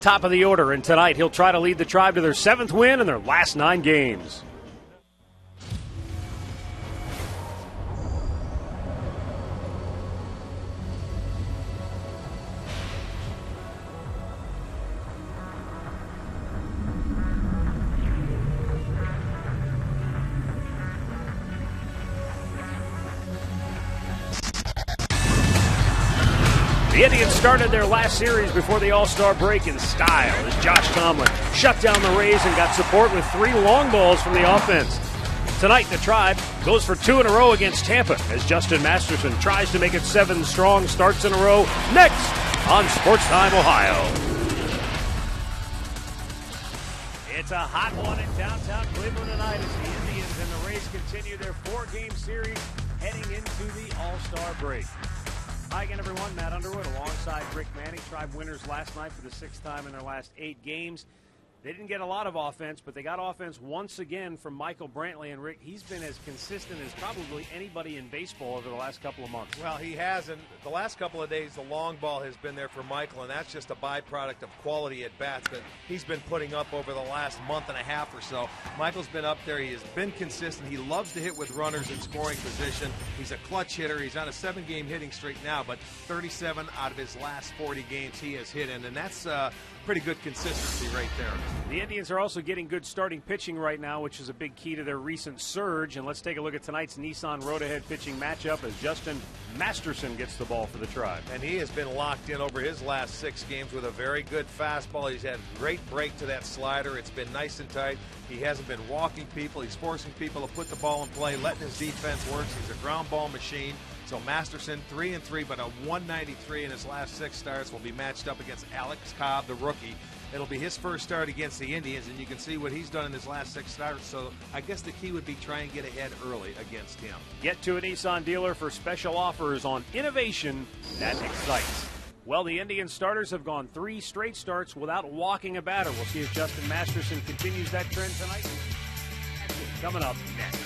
Top of the order, and tonight he'll try to lead the Tribe to their 7th win in their last 9 games. The Indians started their last series before the All-Star break in style as Josh Tomlin shut down the Rays and got support with 3 long balls from the offense. Tonight, the Tribe goes for 2 in a row against Tampa as Justin Masterson tries to make it 7 strong starts in a row. Next on Sports Time Ohio. It's a hot one in downtown Cleveland tonight as the Indians and the Rays continue their 4-game series heading into the All-Star break. Hi again, everyone. Matt Underwood alongside Rick Manning. Tribe winners last night for the 6th time in their last 8 games. They didn't get a lot of offense, but they got offense once again from Michael Brantley. And, Rick, he's been as consistent as probably anybody in baseball over the last couple of months. Well, he has. And the last couple of days, the long ball has been there for Michael, and that's just a byproduct of quality at-bats that he's been putting up over the last month and a half or so. Michael's been up there. He has been consistent. He loves to hit with runners in scoring position. He's a clutch hitter. He's on a 7-game hitting streak now, but 37 out of his last 40 games he has hit in, and that's pretty good consistency right there. The Indians are also getting good starting pitching right now, which is a big key to their recent surge. And let's take a look at tonight's Nissan Road-Ahead pitching matchup as Justin Masterson gets the ball for the Tribe. And he has been locked in over his last 6 games with a very good fastball. He's had great break to that slider. It's been nice and tight. He hasn't been walking people. He's forcing people to put the ball in play, letting his defense work. He's a ground ball machine. So Masterson 3-3, but a 193 in his last 6 starts. Will be matched up against Alex Cobb, the rookie. It'll be his first start against the Indians, and you can see what he's done in his last 6 starts. So I guess the key would be try and get ahead early against him. Get to a Nissan dealer for special offers on innovation that excites. Well, the Indian starters have gone 3 straight starts without walking a batter. We'll see if Justin Masterson continues that trend tonight. Coming up next.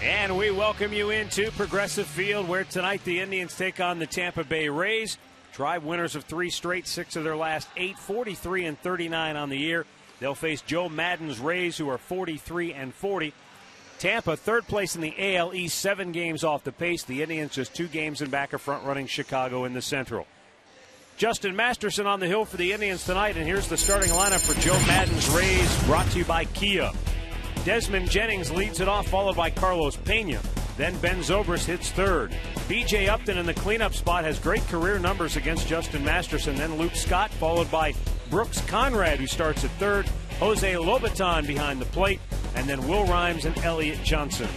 And we welcome you into Progressive Field, where tonight the Indians take on the Tampa Bay Rays. Tribe winners of 3 straight, 6 of their last 8, 43-39 on the year. They'll face Joe Maddon's Rays, who are 43-40. Tampa, 3rd place in the AL East, 7 games off the pace. The Indians just 2 games in back of front-running Chicago in the Central. Justin Masterson on the hill for the Indians tonight, and here's the starting lineup for Joe Maddon's Rays, brought to you by Kia. Desmond Jennings leads it off, followed by Carlos Pena. Then Ben Zobrist hits 3rd. B.J. Upton in the cleanup spot has great career numbers against Justin Masterson. Then Luke Scott, followed by Brooks Conrad, who starts at third, Jose Lobaton behind the plate, and then Will Rhymes and Elliott Johnson.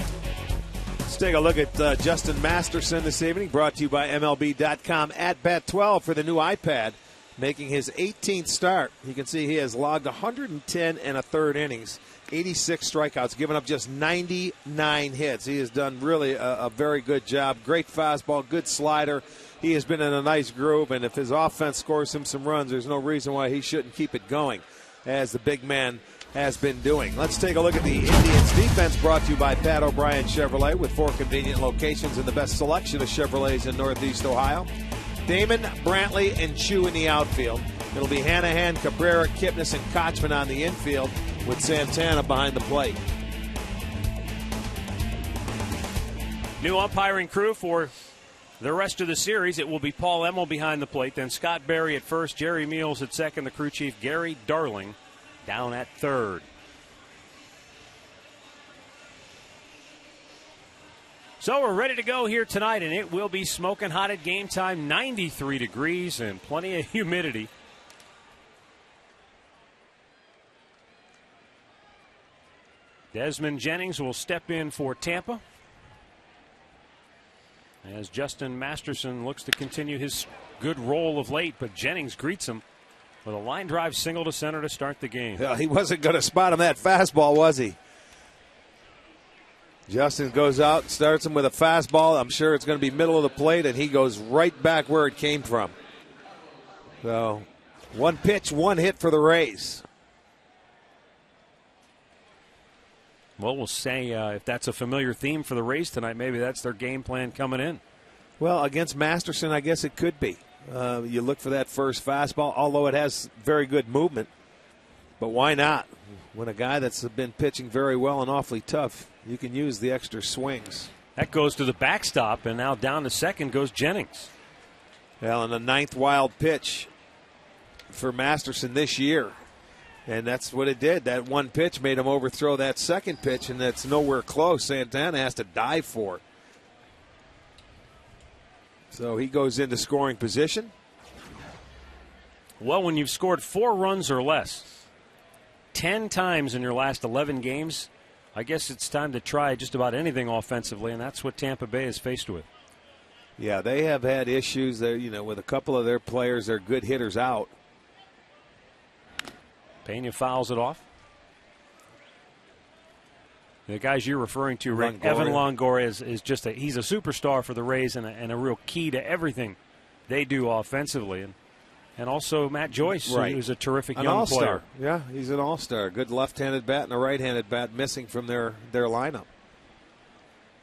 Let's take a look at Justin Masterson this evening, brought to you by MLB.com. At bat 12 for the new iPad, making his 18th start. You can see he has logged 110 and a third innings, 86 strikeouts, giving up just 99 hits. He has done really a very good job. Great fastball, good slider. He has been in a nice groove, and if his offense scores him some runs, there's no reason why he shouldn't keep it going, as the big man has been doing. Let's take a look at the Indians defense, brought to you by Pat O'Brien Chevrolet, with 4 convenient locations and the best selection of Chevrolets in Northeast Ohio. Damon, Brantley, and Chu in the outfield. It'll be Hanahan, Cabrera, Kipnis, and Kochman on the infield, with Santana behind the plate. New umpiring crew for the rest of the series. It will be Paul Emmel behind the plate, then Scott Berry at first, Jerry Meals at second, the crew chief Gary Darling down at third. So we're ready to go here tonight, and it will be smoking hot at game time, 93 degrees and plenty of humidity. Desmond Jennings will step in for Tampa, as Justin Masterson looks to continue his good role of late, but Jennings greets him with a line drive single to center to start the game. Well, he wasn't going to spot him that fastball, was he? Justin goes out, starts him with a fastball. I'm sure it's going to be middle of the plate, and he goes right back where it came from. So, 1 pitch, 1 hit for the Rays. Well, we'll say if that's a familiar theme for the Rays tonight, maybe that's their game plan coming in. Well, against Masterson, I guess it could be. You look for that first fastball, although it has very good movement. But why not? When a guy that's been pitching very well and awfully tough, you can use the extra swings. That goes to the backstop, and now down to second goes Jennings. Well, and the 9th wild pitch for Masterson this year. And that's what it did. That 1 pitch made him overthrow that second pitch, and that's nowhere close. Santana has to dive for it. So he goes into scoring position. Well, when you've scored 4 runs or less 10 times in your last 11 games, I guess it's time to try just about anything offensively, and that's what Tampa Bay is faced with. Yeah, they have had issues there, with a couple of their players, their good hitters out. Pena fouls it off. The guys you're referring to, Rick, Longoria. Evan Longoria is just he's a superstar for the Rays and a real key to everything they do offensively. And also Matt Joyce, right, who's a terrific an young all-star. player. Yeah, he's an all-star. Good left-handed bat and a right-handed bat missing from their lineup.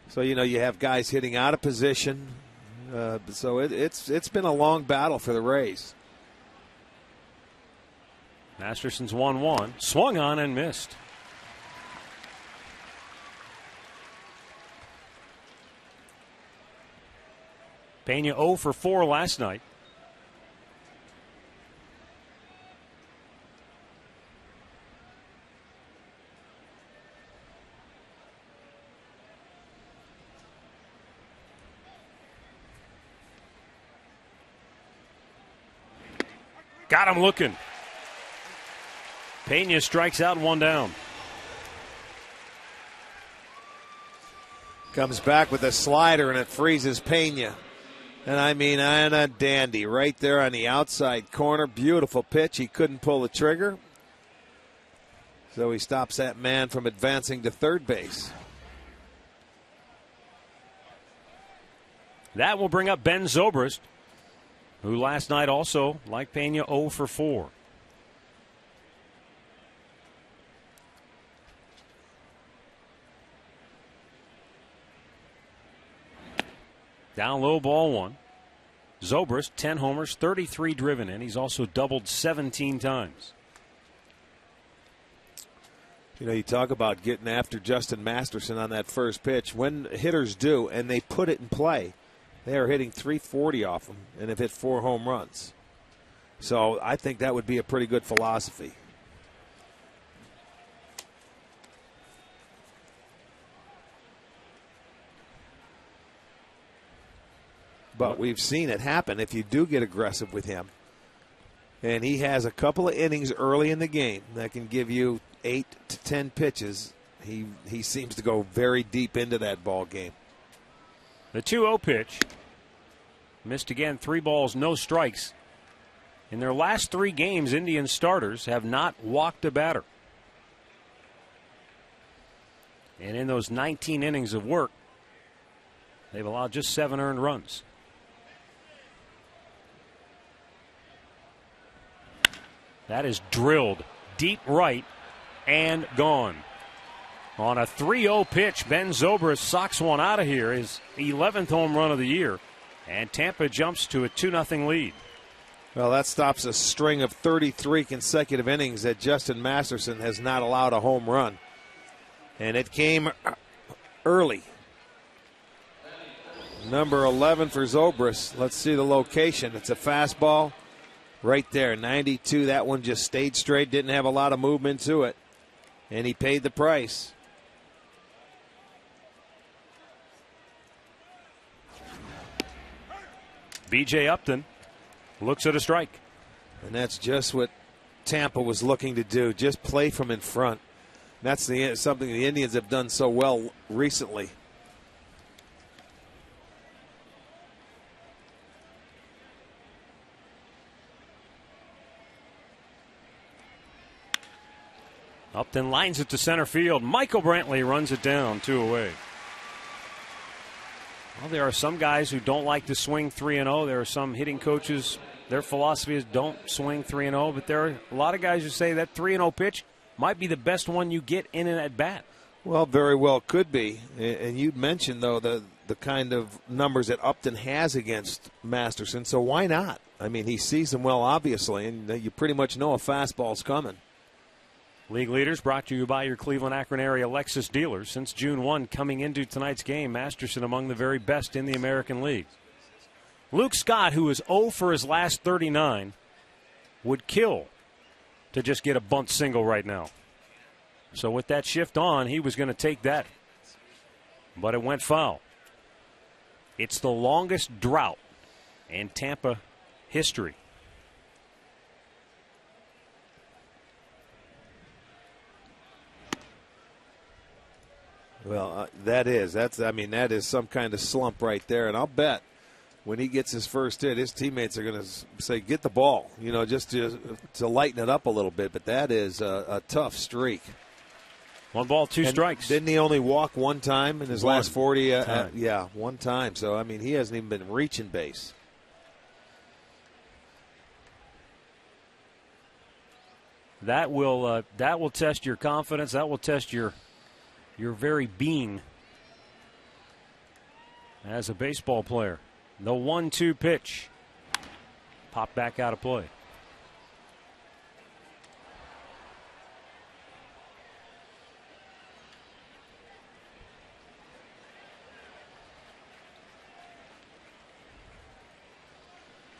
So, you have guys hitting out of position. So it's been a long battle for the Rays. Masterson's 1-1. Swung on and missed. Pena 0 for 4 last night. Got him looking. Pena strikes out, 1 down. Comes back with a slider, and it freezes Pena. And and a dandy right there on the outside corner. Beautiful pitch. He couldn't pull the trigger. So he stops that man from advancing to third base. That will bring up Ben Zobrist, who last night also, like Pena, 0 for 4. Down low, ball 1. Zobrist, 10 homers, 33 driven in. He's also doubled 17 times. You talk about getting after Justin Masterson on that first pitch. When hitters do, and they put it in play, they are hitting 340 off him and have hit 4 home runs. So I think that would be a pretty good philosophy. But we've seen it happen if you do get aggressive with him. And he has a couple of innings early in the game that can give you 8 to 10 pitches. He seems to go very deep into that ball game. The 2-0 pitch. Missed again, 3 balls, no strikes. In their last 3 games, Indian starters have not walked a batter. And in those 19 innings of work, they've allowed just 7 earned runs. That is drilled deep right and gone. On a 3-0 pitch, Ben Zobrist socks one out of here, his 11th home run of the year, and Tampa jumps to a 2-0 lead. Well, that stops a string of 33 consecutive innings that Justin Masterson has not allowed a home run. And it came early. Number 11 for Zobrist. Let's see the location. It's a fastball right there, 92. That one just stayed straight, didn't have a lot of movement to it. And he paid the price. B.J. Upton looks at a strike. And that's just what Tampa was looking to do, just play from in front. That's something the Indians have done so well recently. Upton lines it to center field. Michael Brantley runs it down, 2 away. Well, there are some guys who don't like to swing 3-0. There are some hitting coaches, their philosophy is don't swing 3-0. But there are a lot of guys who say that 3-0 pitch might be the best one you get in an at-bat. Well, very well could be. And you'd mentioned, though, the kind of numbers that Upton has against Masterson. So why not? I mean, he sees them well, obviously, and you pretty much know a fastball's coming. League leaders brought to you by your Cleveland Akron area Lexus dealers. Since June 1, coming into tonight's game, Masterson among the very best in the American League. Luke Scott, who is 0 for his last 39, would kill to just get a bunt single right now. So with that shift on, he was going to take that. But it went foul. It's the longest drought in Tampa history. Well, that is some kind of slump right there. And I'll bet when he gets his first hit, his teammates are going to say, get the ball, just to lighten it up a little bit. But that is a tough streak. 1 ball, 2 strikes. Didn't he only walk one time in his last 40? Yeah, one time. So, I mean, he hasn't even been reaching base. That will test your confidence. That will test your very being as a baseball player. The 1-2 pitch. Popped back out of play.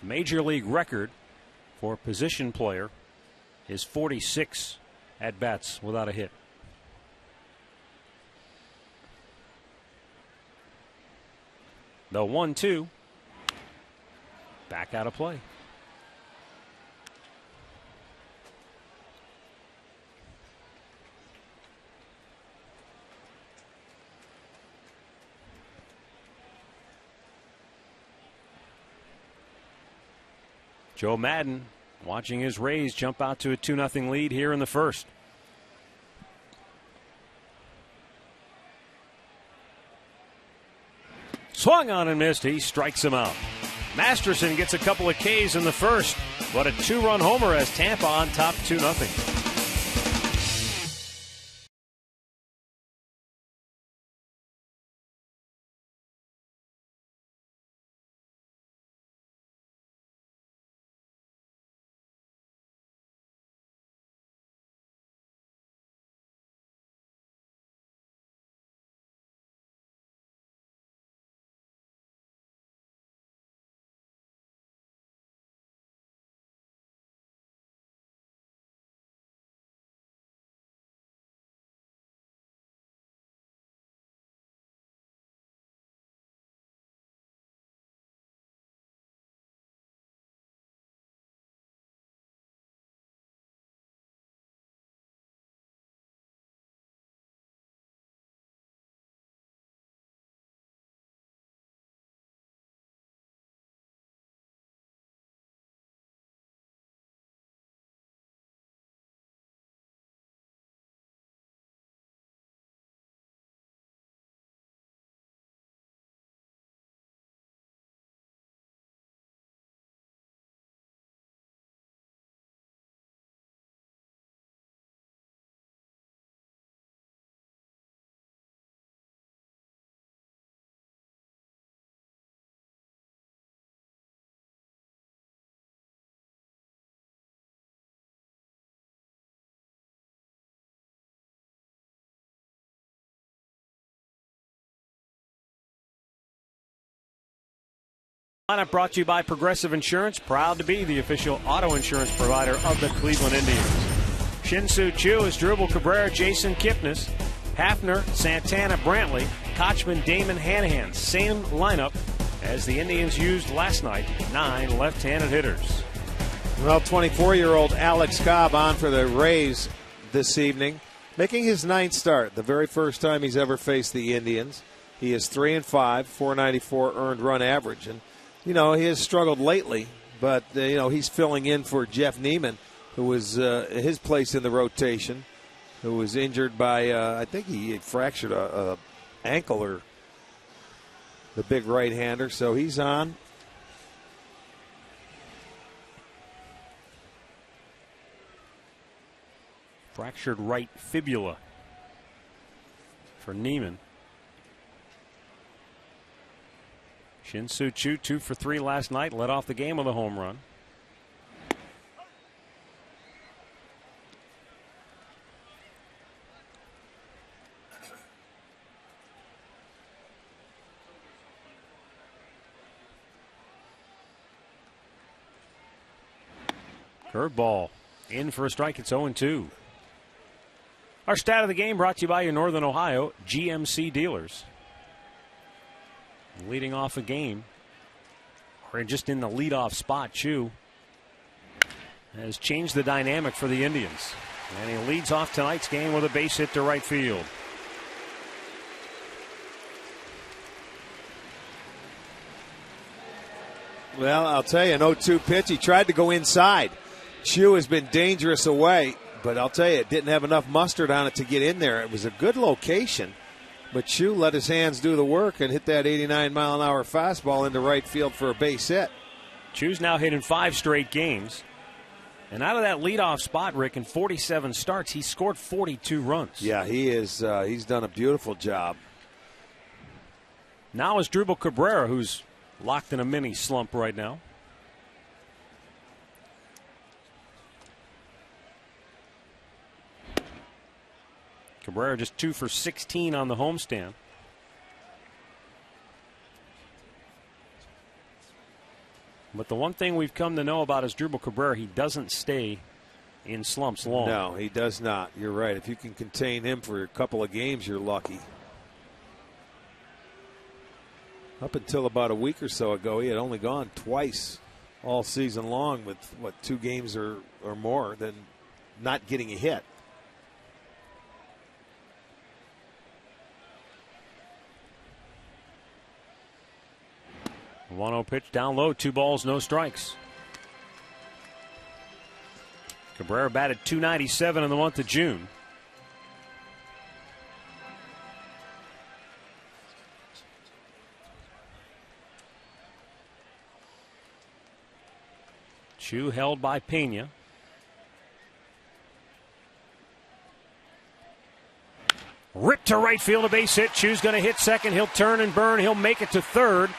Major league record for a position player is 46 at-bats without a hit. The 1-2. Back out of play. Joe Madden watching his Rays jump out to a 2-0 lead here in the first. Swung on and missed. He strikes him out. Masterson gets a couple of Ks in the first, but a 2-run homer as Tampa on top 2-0. Lineup brought to you by Progressive Insurance, proud to be the official auto insurance provider of the Cleveland Indians. Shin-Soo Choo is Dribble Cabrera, Jason Kipnis, Hafner, Santana, Brantley, Kochman, Damon, Hanahan. Same lineup as the Indians used last night, 9 left-handed hitters. Well, 24-year-old Alex Cobb on for the Rays this evening, making his 9th start, the very first time he's ever faced the Indians. He is 3-5, 494 earned run average. And, he has struggled lately, but, he's filling in for Jeff Neiman, who was his place in the rotation, who was injured by, I think he fractured a ankle or the big right-hander. So he's on. Fractured right fibula for Neiman. Shin-Soo Choo, 2 for 3 last night, led off the game with a home run. Curveball in for a strike. It's 0-2. Our stat of the game brought to you by your Northern Ohio GMC dealers. Leading off a game, or just in the leadoff spot, Choo has changed the dynamic for the Indians. And he leads off tonight's game with a base hit to right field. Well, I'll tell you, an 0-2 pitch. He tried to go inside. Choo has been dangerous away, but I'll tell you, it didn't have enough mustard on it to get in there. It was a good location, but Choo let his hands do the work and hit that 89-mile-an-hour fastball into right field for a base hit. Choo's now hit in 5 straight games. And out of that leadoff spot, Rick, in 47 starts, he scored 42 runs. Yeah, he is. He's done a beautiful job. Now is Dribble Cabrera, who's locked in a mini slump right now. Cabrera just 2 for 16 on the homestand. But the one thing we've come to know about is Dribble Cabrera, he doesn't stay in slumps long. No, he does not. You're right. If you can contain him for a couple of games, you're lucky. Up until about a week or so ago, he had only gone twice all season long with, 2 games or more than not getting a hit. 1-0 pitch down low, 2 balls, no strikes. Cabrera batted .297 in the month of June. Choo held by Pena. Ripped to right field, a base hit. Choo's going to hit second. He'll turn and burn. He'll make it to third.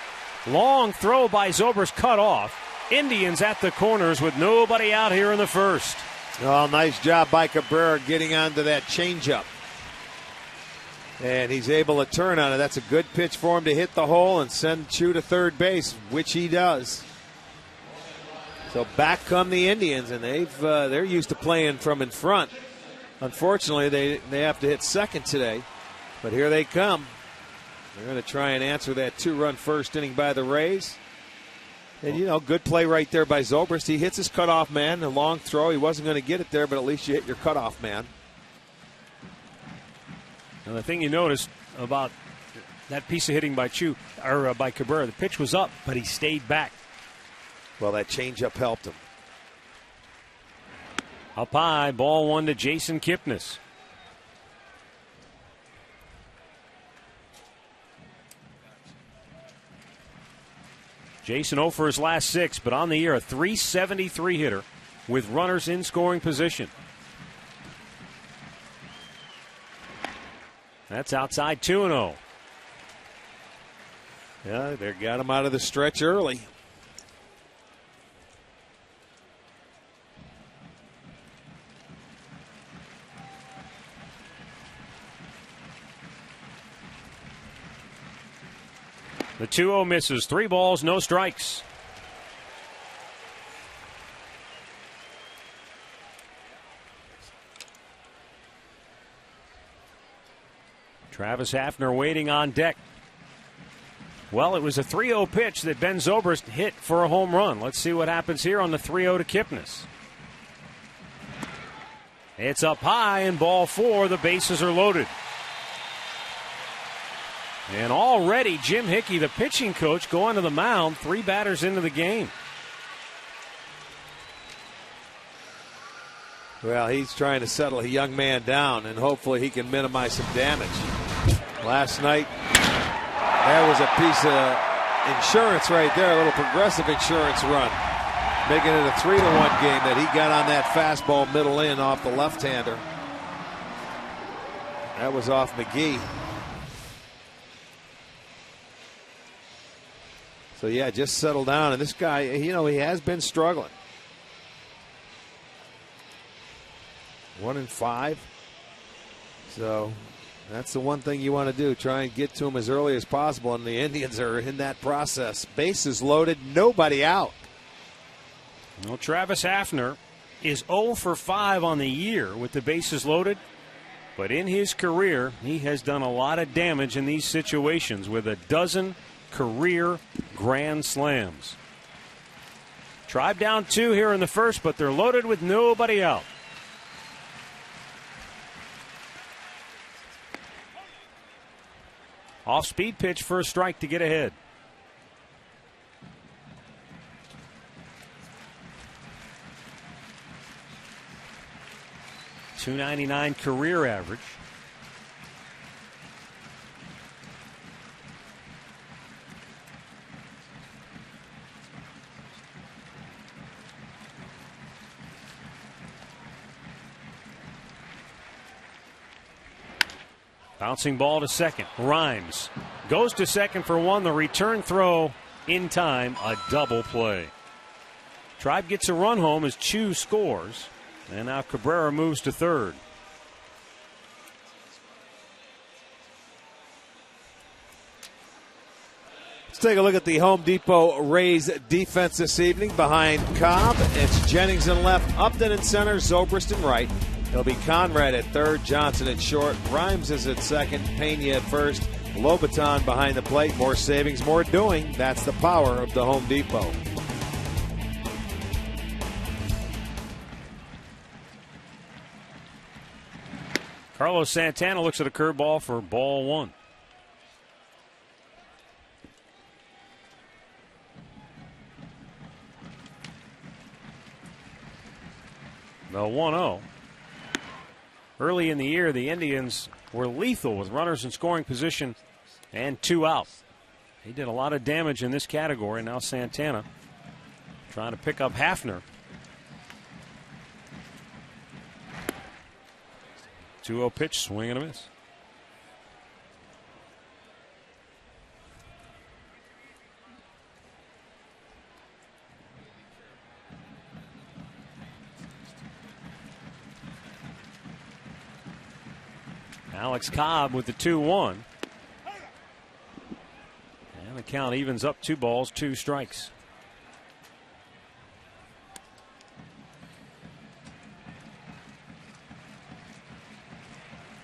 Long throw by Zobrist cut off. Indians at the corners with nobody out here in the first. Oh, nice job by Cabrera getting onto that changeup. And he's able to turn on it. That's a good pitch for him to hit the hole and send Choo to third base, which he does. So back come the Indians, and they're used to playing from in front. Unfortunately, they have to hit second today. But here they come. They're going to try and answer that 2-run first inning by the Rays. And, good play right there by Zobrist. He hits his cutoff man, a long throw. He wasn't going to get it there, but at least you hit your cutoff man. And the thing you noticed about that piece of hitting by Choo, or by Cabrera, the pitch was up, but he stayed back. Well, that changeup helped him. Up high, ball 1 to Jason Kipnis. Jason 0 for his last 6, but on the year a .373 hitter with runners in scoring position. That's outside 2-0. Yeah, they got him out of the stretch early. The 2-0 misses. 3 balls, no strikes. Travis Hafner waiting on deck. Well, it was a 3-0 pitch that Ben Zobrist hit for a home run. Let's see what happens here on the 3-0 to Kipnis. It's up high and ball 4. The bases are loaded. And already Jim Hickey, the pitching coach, going to the mound 3 batters into the game. Well, he's trying to settle a young man down, and hopefully he can minimize some damage. Last night, that was a piece of insurance right there, a little Progressive insurance run, making it a 3-1 game that he got on that fastball middle in off the left-hander. That was off McGee. So, yeah, just settle down. And this guy, you know, he has been struggling. 1-5. So that's the one thing you want to do. Try and get to him as early as possible. And the Indians are in that process. Bases loaded, nobody out. Well, Travis Hafner is 0 for 5 on the year with the bases loaded. But in his career, he has done a lot of damage in these situations with a dozen career grand slams. Tribe down 2 here in the first, but they're loaded with nobody out. Off-speed pitch for a strike to get ahead. .299 career average. Bouncing ball to second. Rhymes goes to second for 1. The return throw in time. A double play. Tribe gets a run home as Chu scores. And now Cabrera moves to third. Let's take a look at the Home Depot Rays defense this evening. Behind Cobb, it's Jennings in left, Upton in center, Zobrist in right. It'll be Conrad at third, Johnson at short, Rhymes is at second, Pena at first, Lobaton behind the plate. More savings, more doing. That's the power of the Home Depot. Carlos Santana looks at a curveball for ball 1. The 1-0. Early in the year, the Indians were lethal with runners in scoring position and 2 out. He did a lot of damage in this category. Now Santana trying to pick up Hafner. 2-0 pitch, swing and a miss. Alex Cobb with the 2-1. And the count evens up 2 balls, 2 strikes.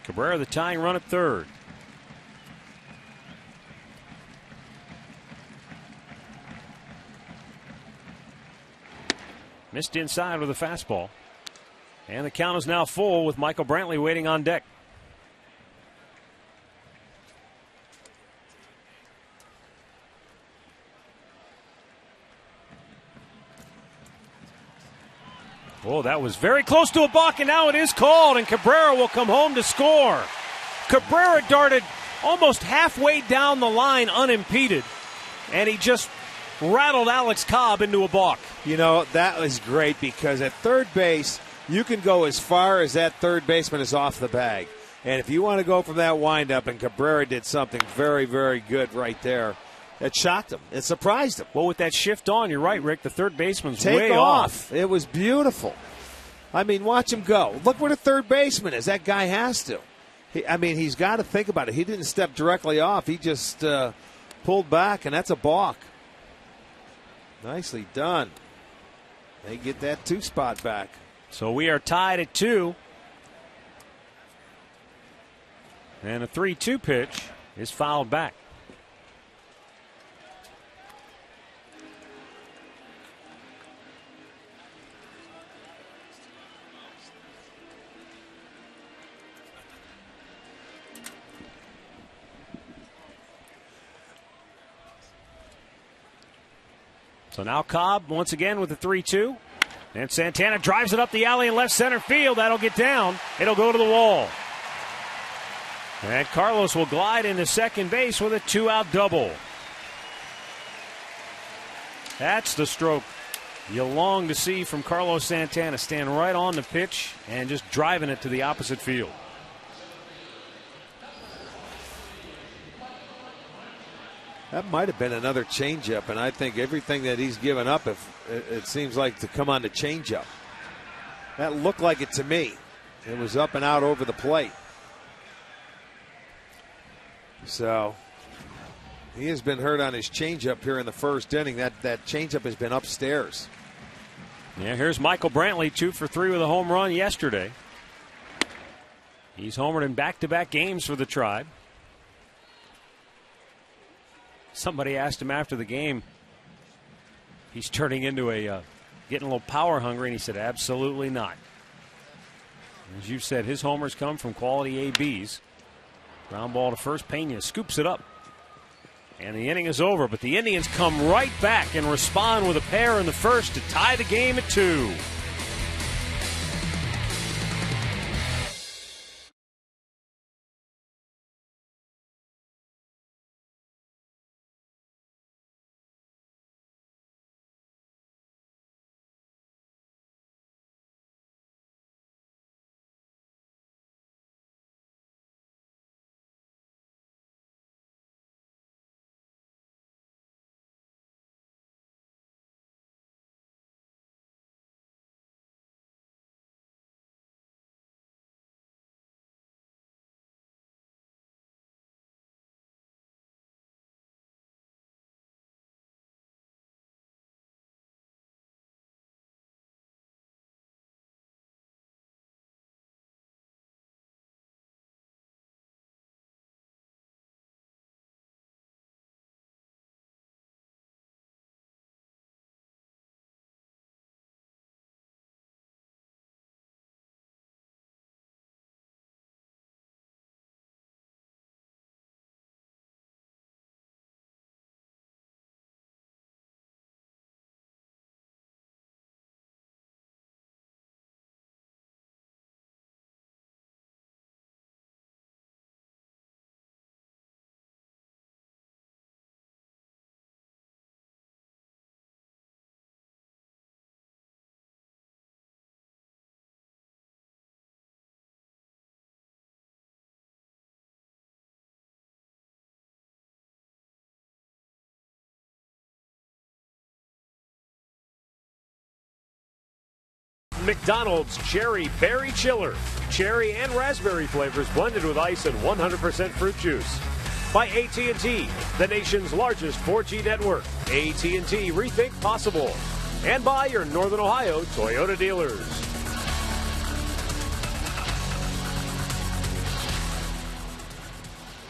Cabrera the tying run at third. Missed inside with a fastball. And the count is now full with Michael Brantley waiting on deck. Oh, that was very close to a balk, and now it is called, and Cabrera will come home to score. Cabrera darted almost halfway down the line unimpeded, and he just rattled Alex Cobb into a balk. You know, that was great because at third base, you can go as far as that third baseman is off the bag. And if you want to go from that windup, and Cabrera did something very, very good right there. It shocked him. It surprised him. Well, with that shift on, you're right, Rick. The third baseman's Take way off. It was beautiful. I mean, watch him go. Look where the third baseman is. That guy has to. He's got to think about it. He didn't step directly off. He just pulled back, and that's a balk. Nicely done. They get that 2 spot back. So we are tied at 2. And a 3-2 pitch is fouled back. So now Cobb once again with the 3-2. And Santana drives it up the alley in left center field. That'll get down. It'll go to the wall. And Carlos will glide into second base with a 2-out double. That's the stroke you long to see from Carlos Santana. Stand right on the pitch and just driving it to the opposite field. That might have been another changeup, and I think everything that he's given up, it seems like to come on the changeup. That looked like it to me. It was up and out over the plate. So he has been hurt on his changeup here in the first inning. That changeup has been upstairs. Yeah, here's Michael Brantley, 2 for 3 with a home run yesterday. He's homered in back-to-back games for the Tribe. Somebody asked him after the game, he's turning into getting a little power hungry, and he said, absolutely not. As you said, his homers come from quality ABs. Ground ball to first, Pena scoops it up. And the inning is over, but the Indians come right back and respond with a pair in the first to tie the game at 2. McDonald's Cherry Berry Chiller. Cherry and raspberry flavors blended with ice and 100% fruit juice. By AT&T, the nation's largest 4G network. AT&T, rethink possible. And by your Northern Ohio Toyota dealers.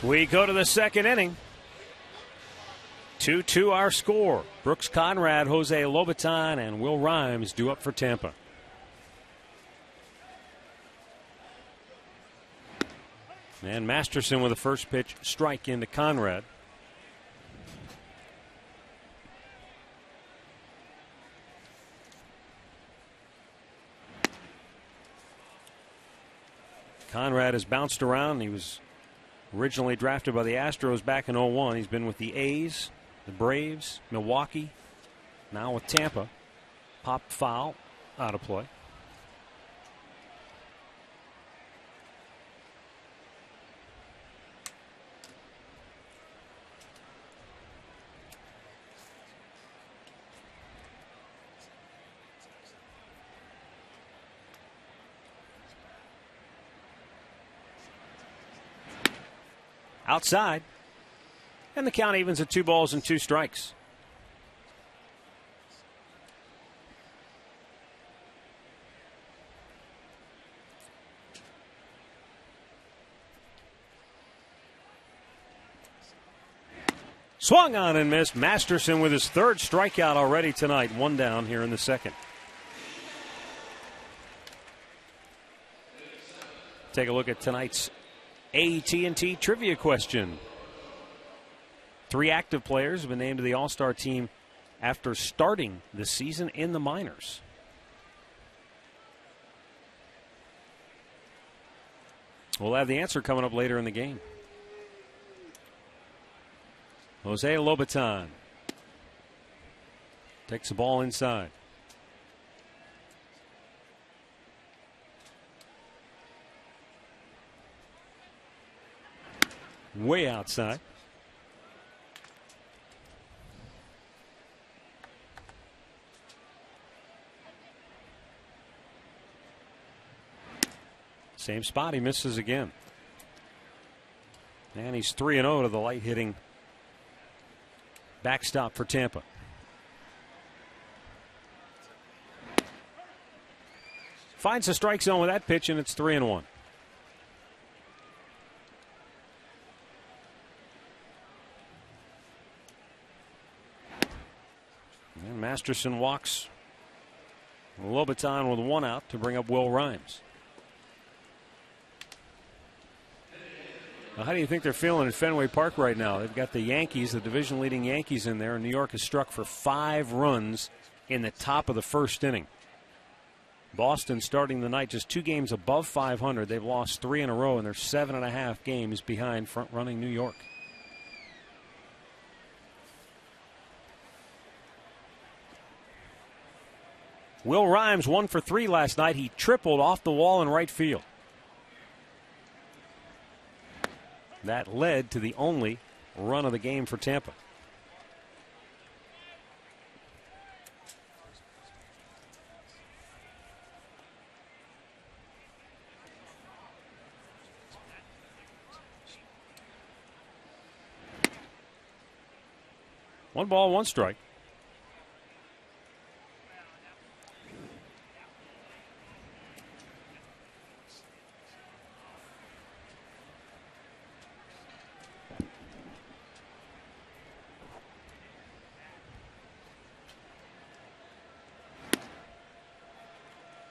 We go to the second inning. 2-2 our score. Brooks Conrad, Jose Lobaton, and Will Rhymes due up for Tampa. And Masterson with a first pitch strike into Conrad. Conrad has bounced around. He was originally drafted by the Astros back in 01. He's been with the A's, the Braves, Milwaukee, now with Tampa. Pop foul, out of play. Outside. And the count evens at 2 balls and 2 strikes. Swung on and missed. Masterson with his 3rd strikeout already tonight. 1 down here in the 2nd. Take a look at tonight's AT&T trivia question. 3 active players have been named to the All-Star team after starting the season in the minors. We'll have the answer coming up later in the game. Jose Lobaton takes the ball inside. Way outside. Same spot, he misses again. And he's 3-0 to the light hitting backstop for Tampa. Finds the strike zone with that pitch, and it's 3-1. And Masterson walks Lobaton with 1 out to bring up Will Rhymes. Now, how do you think they're feeling at Fenway Park right now? They've got the Yankees, the division-leading Yankees in there, and New York has struck for 5 runs in the top of the 1st inning. Boston starting the night just 2 games above 500. They've lost 3 in a row, and they're 7.5 games behind front-running New York. Will Rhymes 1 for 3 last night. He tripled off the wall in right field. That led to the only run of the game for Tampa. One ball, 1 strike.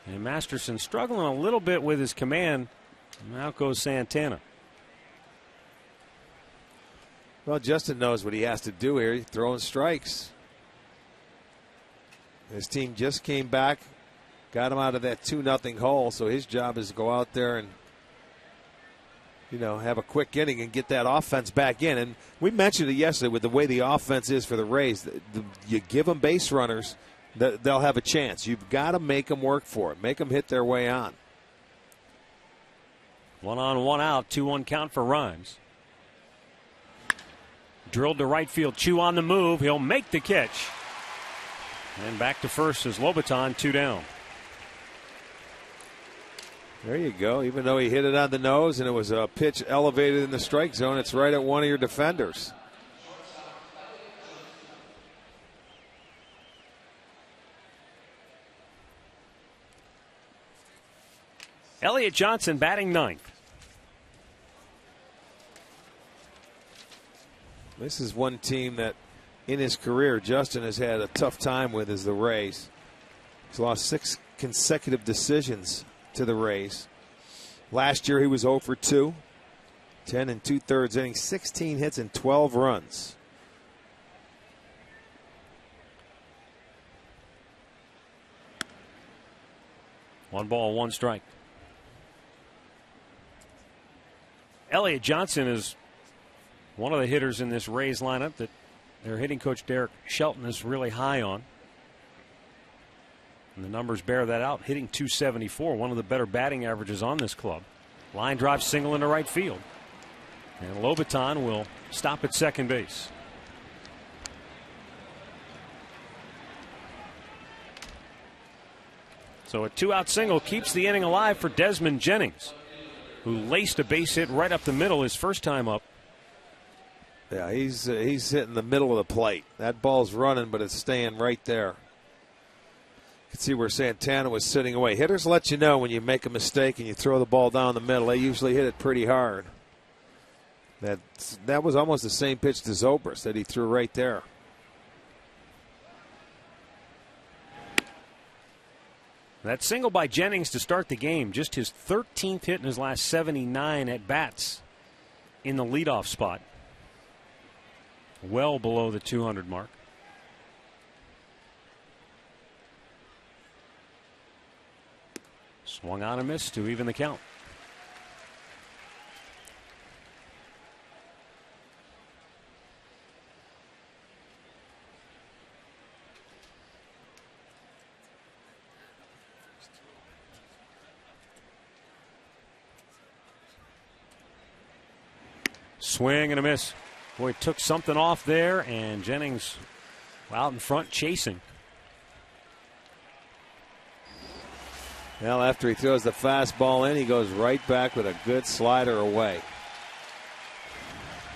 And Masterson struggling a little bit with his command. And out goes Santana. Well, Justin knows what he has to do here. He's throwing strikes. His team just came back, got him out of that 2-0 hole, so his job is to go out there and, you know, have a quick inning and get that offense back in. And we mentioned it yesterday with the way the offense is for the Rays. You give them base runners, they'll have a chance. You've got to make them work for it. Make them hit their way on. 1 on, 1 out, 2-1 count for Rhymes. Drilled to right field. Chu on the move. He'll make the catch. And back to first is Lobaton, 2 down. There you go. Even though he hit it on the nose and it was a pitch elevated in the strike zone, it's right at one of your defenders. Elliott Johnson batting 9th. This is one team that in his career Justin has had a tough time with, is the Rays. He's lost 6 consecutive decisions to the Rays. Last year he was 0 for 2. 10 2/3 innings, 16 hits and 12 runs. One ball, 1 strike. Elliott Johnson is one of the hitters in this Rays lineup that their hitting coach Derek Shelton is really high on. And the numbers bear that out. Hitting .274, one of the better batting averages on this club. Line drive single into right field. And Lobaton will stop at second base. So a 2-out single keeps the inning alive for Desmond Jennings, who laced a base hit right up the middle his first time up. Yeah, he's hitting the middle of the plate. That ball's running, but it's staying right there. You can see where Santana was sitting away. Hitters let you know when you make a mistake and you throw the ball down the middle. They usually hit it pretty hard. That was almost the same pitch to Zobrist that he threw right there. That single by Jennings to start the game, just his 13th hit in his last 79 at bats in the leadoff spot. Well below the 200 mark. Swung on and missed to even the count. Swing and a miss. Boy, took something off there, and Jennings out in front chasing. Well, after he throws the fastball in, he goes right back with a good slider away.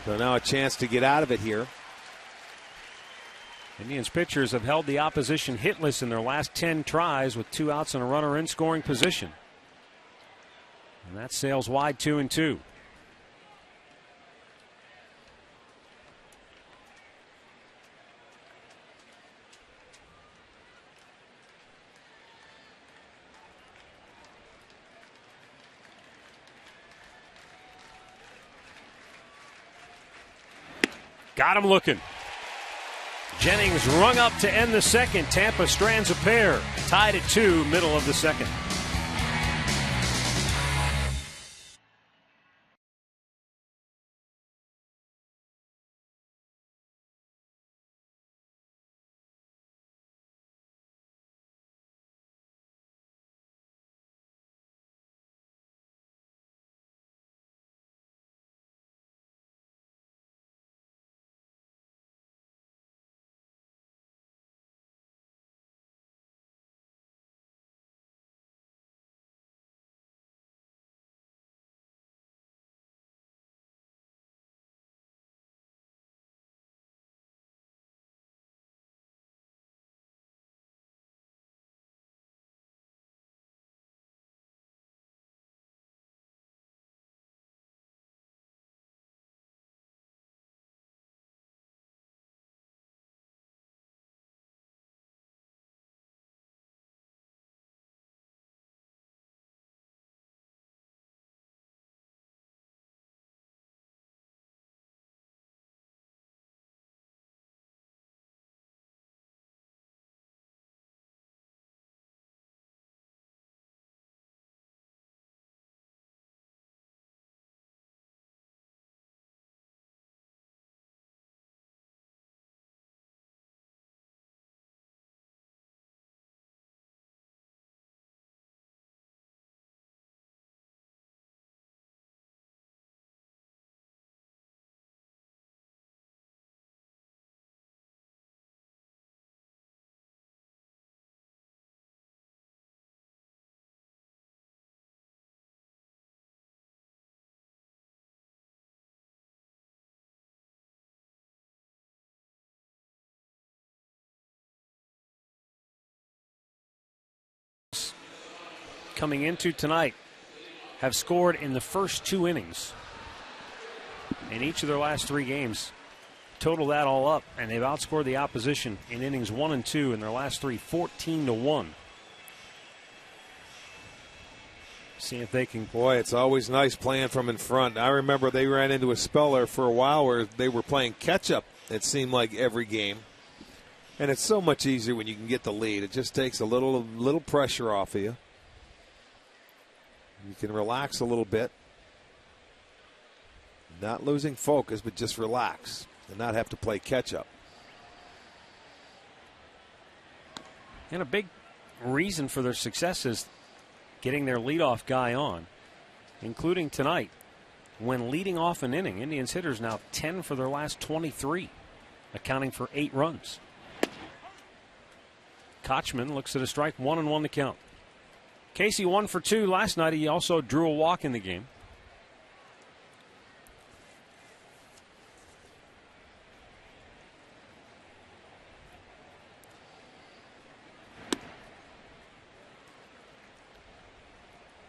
So now a chance to get out of it here. Indians pitchers have held the opposition hitless in their last 10 tries with 2 outs and a runner in scoring position. And that sails wide 2-2. Got him looking. Jennings rung up to end the second. Tampa strands a pair. Tied at 2, middle of the second. Coming into tonight have scored in the first 2 innings in each of their last 3 games. Total that all up, and they've outscored the opposition in innings 1 and 2 in their last 3, 14-1. See if they can. Boy, it's always nice playing from in front. I remember they ran into a spell there for a while where they were playing catch-up, it seemed like, every game. And it's so much easier when you can get the lead. It just takes a little pressure off of you. You can relax a little bit. Not losing focus, but just relax and not have to play catch-up. And a big reason for their success is getting their leadoff guy on, including tonight. When leading off an inning, Indians hitters now 10 for their last 23, accounting for 8 runs. Kochman looks at a strike, 1-1 to count. Casey 1 for 2 last night. He also drew a walk in the game.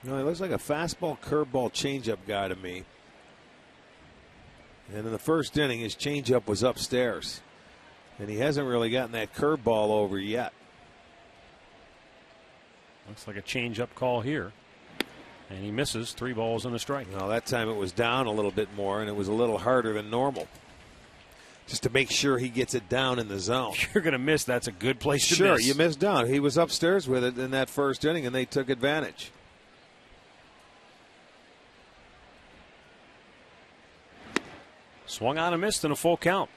No, he looks like a fastball, curveball, changeup guy to me. And in the first inning, his changeup was upstairs. And he hasn't really gotten that curveball over yet. Looks like a changeup call here. And he misses. 3 balls and a strike. Well, that time it was down a little bit more, and it was a little harder than normal. Just to make sure he gets it down in the zone. If you're going to miss, that's a good place to Sure, miss. you missed down. He was upstairs with it in that first inning, and they took advantage. Swung on and missed in a full count.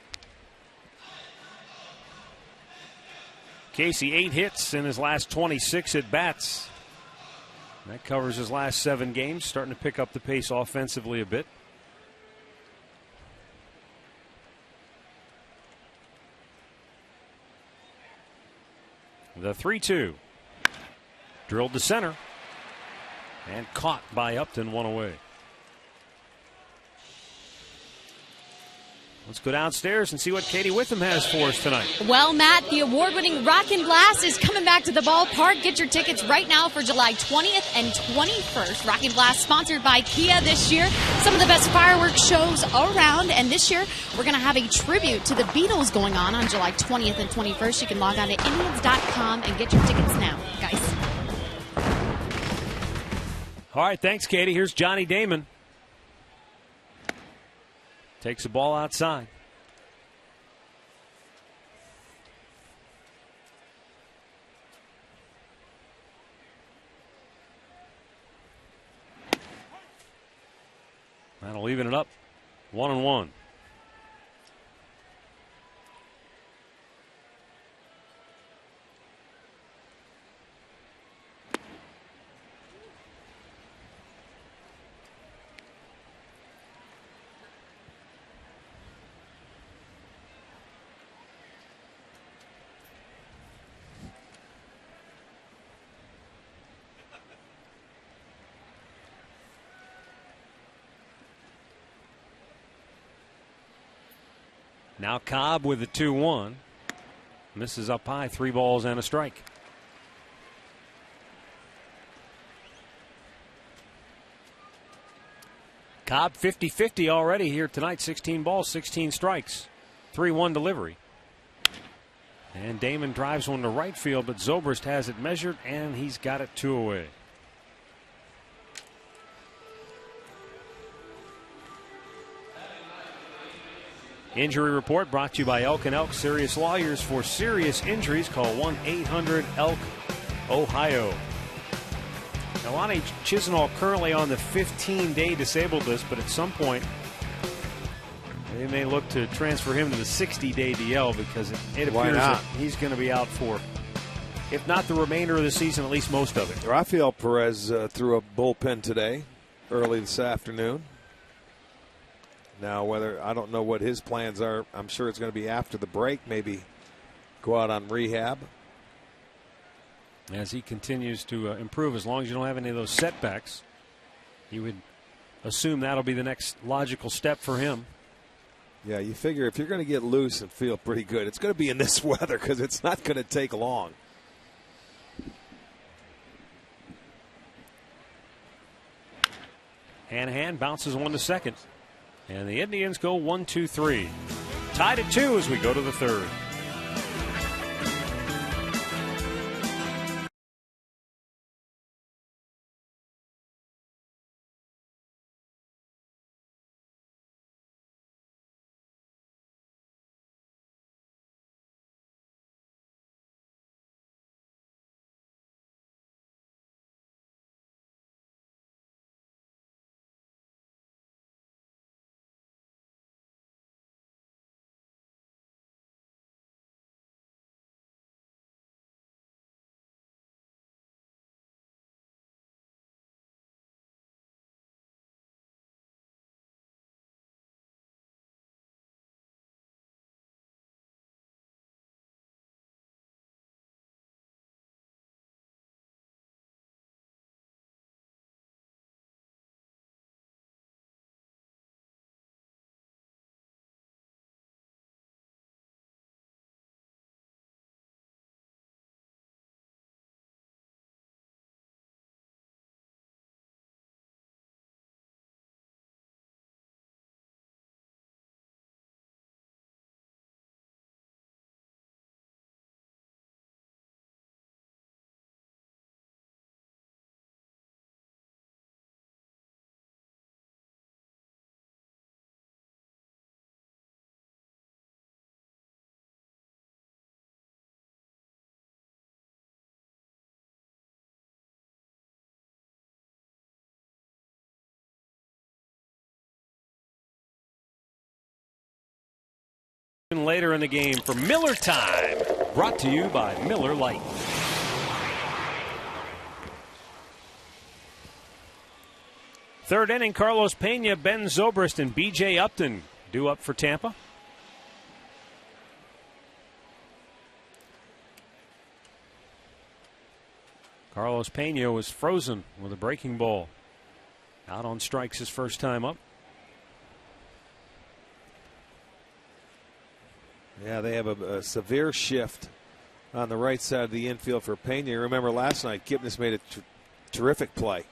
Casey, 8 hits in his last 26 at bats. That covers his last 7 games, starting to pick up the pace offensively a bit. The 3-2. Drilled to center. And caught by Upton, 1 away. Let's go downstairs and see what Katie Witham has for us tonight. Well, Matt, the award-winning Rockin' Blast is coming back to the ballpark. Get your tickets right now for July 20th and 21st. Rockin' Blast sponsored by Kia this year. Some of the best fireworks shows around. And this year, we're going to have a tribute to the Beatles going on July 20th and 21st. You can log on to Indians.com and get your tickets now, guys. All right, thanks, Katie. Here's Johnny Damon. Takes the ball outside. That'll even it up. 1-1. Now Cobb with the 2-1. Misses up high, 3 balls and a strike. Cobb 50-50 already here tonight. 16 balls, 16 strikes. 3-1 delivery. And Damon drives one to right field, but Zobrist has it measured, and he's got it 2 away. Injury report brought to you by Elk & Elk Serious Lawyers. For serious injuries, call 1-800-ELK-OHIO. Now, Lonnie Chisenhall currently on the 15-day disabled list, but at some point they may look to transfer him to the 60-day DL because it appears that he's going to be out for, if not the remainder of the season, at least most of it. Rafael Perez threw a bullpen today, early this afternoon. Now, I don't know what his plans are. I'm sure it's going to be after the break, maybe go out on rehab. As he continues to improve, as long as you don't have any of those setbacks, you would assume that'll be the next logical step for him. Yeah, you figure if you're going to get loose and feel pretty good, it's going to be in this weather because it's not going to take long. Hanahan bounces one to second. And the Indians go 1-2-3. Tied at 2 as we go to the third. Later in the game for Miller Time, brought to you by Miller Lite. Third inning, Carlos Pena, Ben Zobrist, and B.J. Upton due up for Tampa. Carlos Pena was frozen with a breaking ball. Out on strikes his first time up. Yeah, they have a severe shift on the right side of the infield for Pena. You remember last night, Kipnis made a terrific play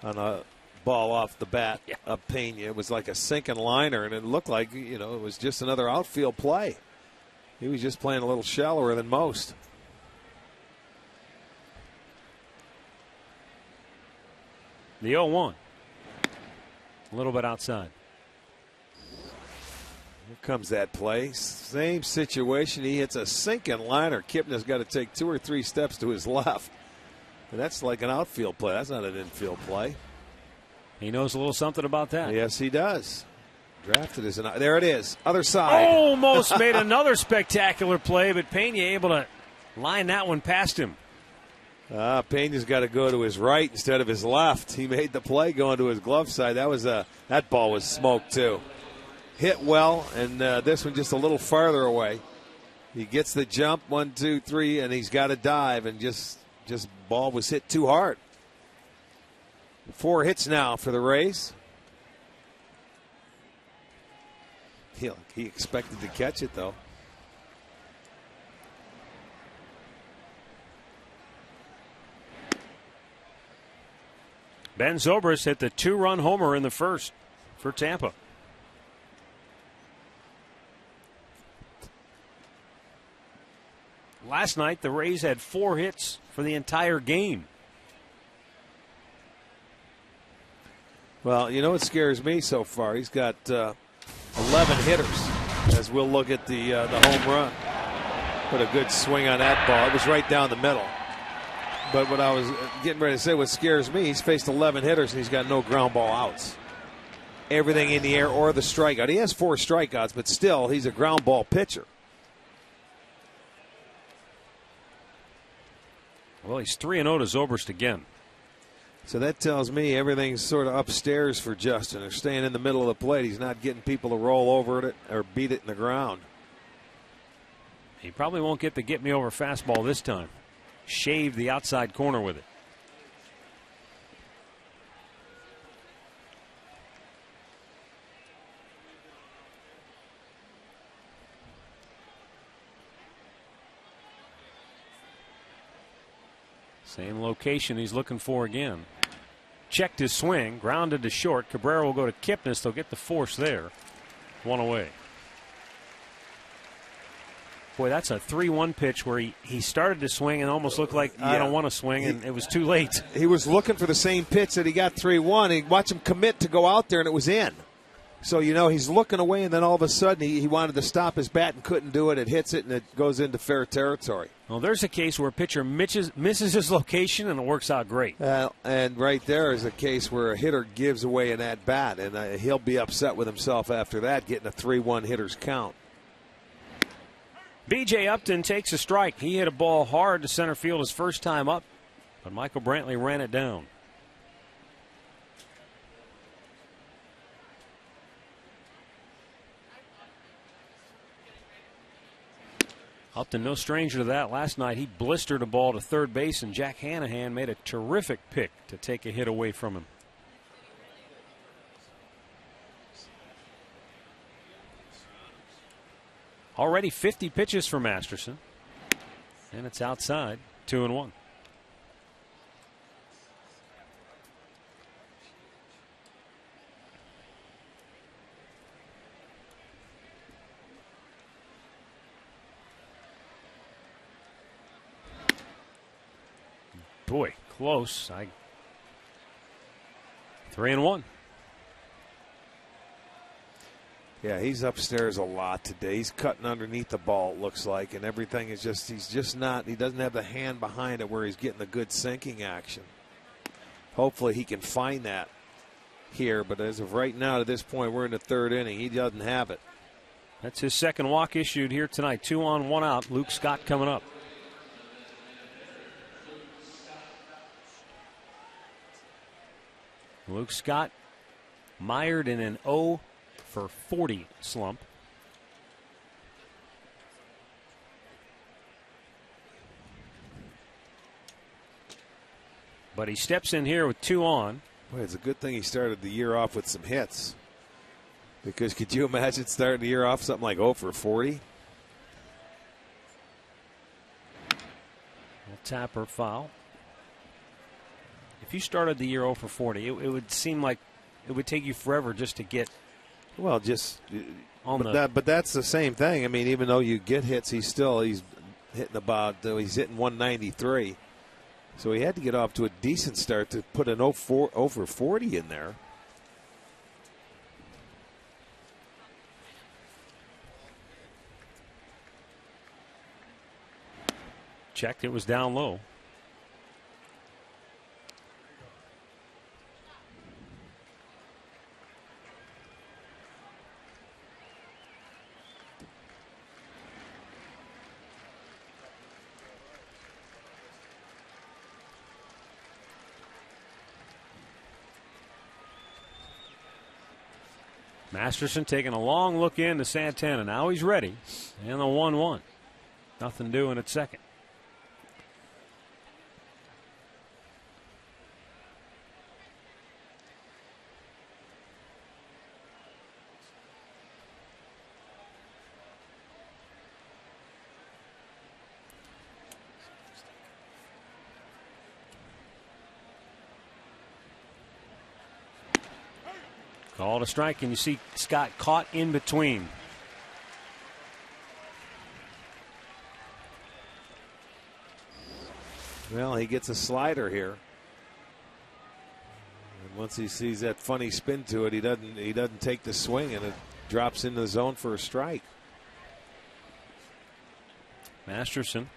on a ball off the bat of Pena. It was like a sinking liner, and it looked like, it was just another outfield play. He was just playing a little shallower than most. The 0-1. A little bit outside. Here comes that play. Same situation. He hits a sinking liner. Kipnis got to take 2 or 3 steps to his left. And that's like an outfield play. That's not an infield play. He knows a little something about that. Yes, he does. Drafted as an. There it is. Other side. Almost made another spectacular play, but Pena able to line that one past him. Pena's got to go to his right instead of his left. He made the play going to his glove side. That ball was smoked too. Hit well, and this one just a little farther away. He gets the jump, 1, 2, 3, and he's got to dive, and just ball was hit too hard. 4 hits now for the Rays. He expected to catch it, though. Ben Zobrist hit the 2-run homer in the first for Tampa. Last night, the Rays had 4 hits for the entire game. Well, what scares me so far? He's got 11 hitters, as we'll look at the home run. Put a good swing on that ball. It was right down the middle. But what I was getting ready to say, what scares me, he's faced 11 hitters and he's got no ground ball outs. Everything in the air or the strikeout. He has 4 strikeouts, but still, he's a ground ball pitcher. Well, he's 3-0 to Zobrist again. So that tells me everything's sort of upstairs for Justin. They're staying in the middle of the plate. He's not getting people to roll over it or beat it in the ground. He probably won't get the get-me-over fastball this time. Shaved the outside corner with it. Same location he's looking for again. Checked his swing, grounded to short. Cabrera will go to Kipnis. They'll get the force there. 1 away. Boy, that's a 3-1 pitch where he started to swing and almost looked like, I don't want to swing, and it was too late. He was looking for the same pitch that he got 3-1. He watched him commit to go out there, and it was in. So, he's looking away, and then all of a sudden he wanted to stop his bat and couldn't do it. It hits it, and it goes into fair territory. Well, there's a case where a pitcher misses his location, and it works out great. And right there is a case where a hitter gives away an at-bat, and he'll be upset with himself after that, getting a 3-1 hitter's count. B.J. Upton takes a strike. He hit a ball hard to center field his first time up, but Michael Brantley ran it down. Upton, no stranger to that. Last night he blistered a ball to third base, and Jack Hanahan made a terrific pick to take a hit away from him. Already 50 pitches for Masterson. And it's outside, 2-1. Boy, close. 3-1. Yeah, he's upstairs a lot today. He's cutting underneath the ball, it looks like, and everything is just, he doesn't have the hand behind it where he's getting the good sinking action. Hopefully he can find that here, but as of right now, to this point, we're in the third inning. He doesn't have it. That's his second walk issued here tonight. 2 on, 1 out. Luke Scott coming up. Luke Scott mired in an 0 for 40 slump. But he steps in here with 2 on. Boy, it's a good thing he started the year off with some hits. Because could you imagine starting the year off something like 0 for 40? Tapper foul. If you started the year 0 for 40, it would seem like it would take you forever just to get. Well, just on but that's the same thing. I mean, even though you get hits, he's hitting he's hitting 193. So he had to get off to a decent start to put an 0 for 40 in there. Checked, it was down low. Masterson taking a long look into Santana. Now he's ready. And the 1-1. Nothing doing at second. Called a strike, and you see Scott caught in between. Well, he gets a slider here. And once he sees that funny spin to it, he doesn't take the swing, and it drops into the zone for a strike. Masterson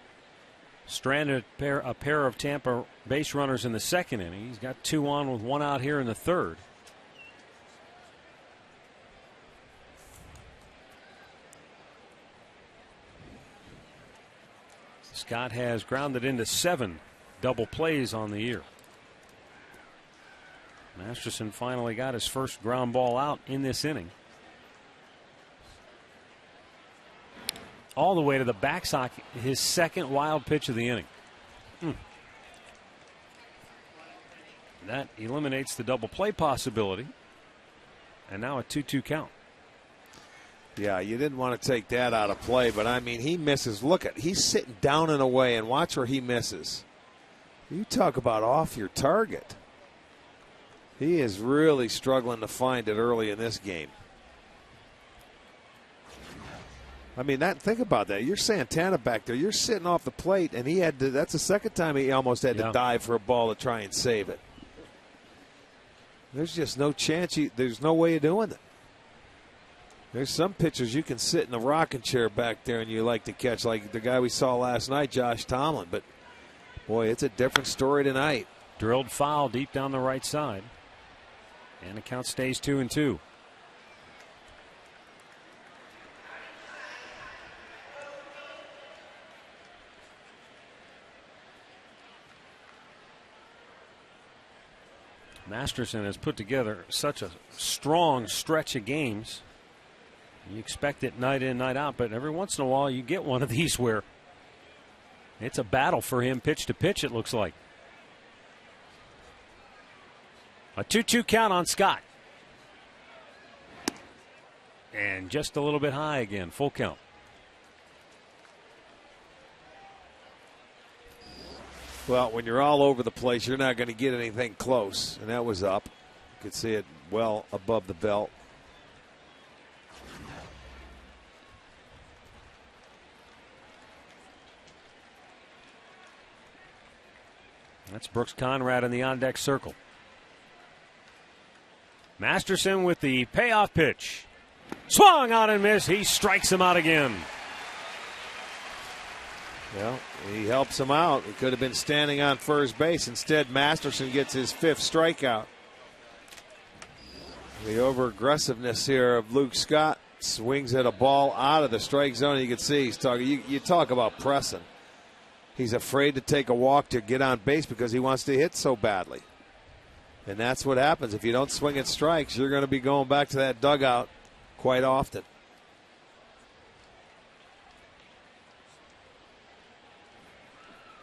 stranded a pair of Tampa base runners in the second inning. He's got 2 on with 1 out here in the third. Scott has grounded into 7 double plays on the year. Masterson finally got his first ground ball out in this inning. All the way to the backstop, his second wild pitch of the inning. That eliminates the double play possibility. And now a 2-2 count. Yeah, you didn't want to take that out of play, but I mean, he misses. Look at, he's sitting down and away, and watch where he misses. You talk about off your target. He is really struggling to find it early in this game. I mean, think about that. You're Santana back there. You're sitting off the plate, and he had to. That's the second time he almost had to dive for a ball to try and save it. There's just no chance. There's no way of doing it. There's some pitchers you can sit in a rocking chair back there and you like to catch, like the guy we saw last night, Josh Tomlin. But, boy, it's a different story tonight. Drilled foul deep down the right side. And the count stays 2-2. Masterson has put together such a strong stretch of games. You expect it night in, night out, but every once in a while you get one of these where it's a battle for him pitch to pitch, it looks like. A 2-2 count on Scott. And just a little bit high again, full count. Well, when you're all over the place, you're not going to get anything close. And that was up. You could see it well above the belt. That's Brooks Conrad in the on-deck circle. Masterson with the payoff pitch. Swung out and missed. He strikes him out again. Well, he helps him out. He could have been standing on first base. Instead, Masterson gets his 5th strikeout. The over-aggressiveness here of Luke Scott swings at a ball out of the strike zone. You can see he's talking. You talk about pressing. He's afraid to take a walk to get on base because he wants to hit so badly. And that's what happens. If you don't swing at strikes, you're going to be going back to that dugout quite often.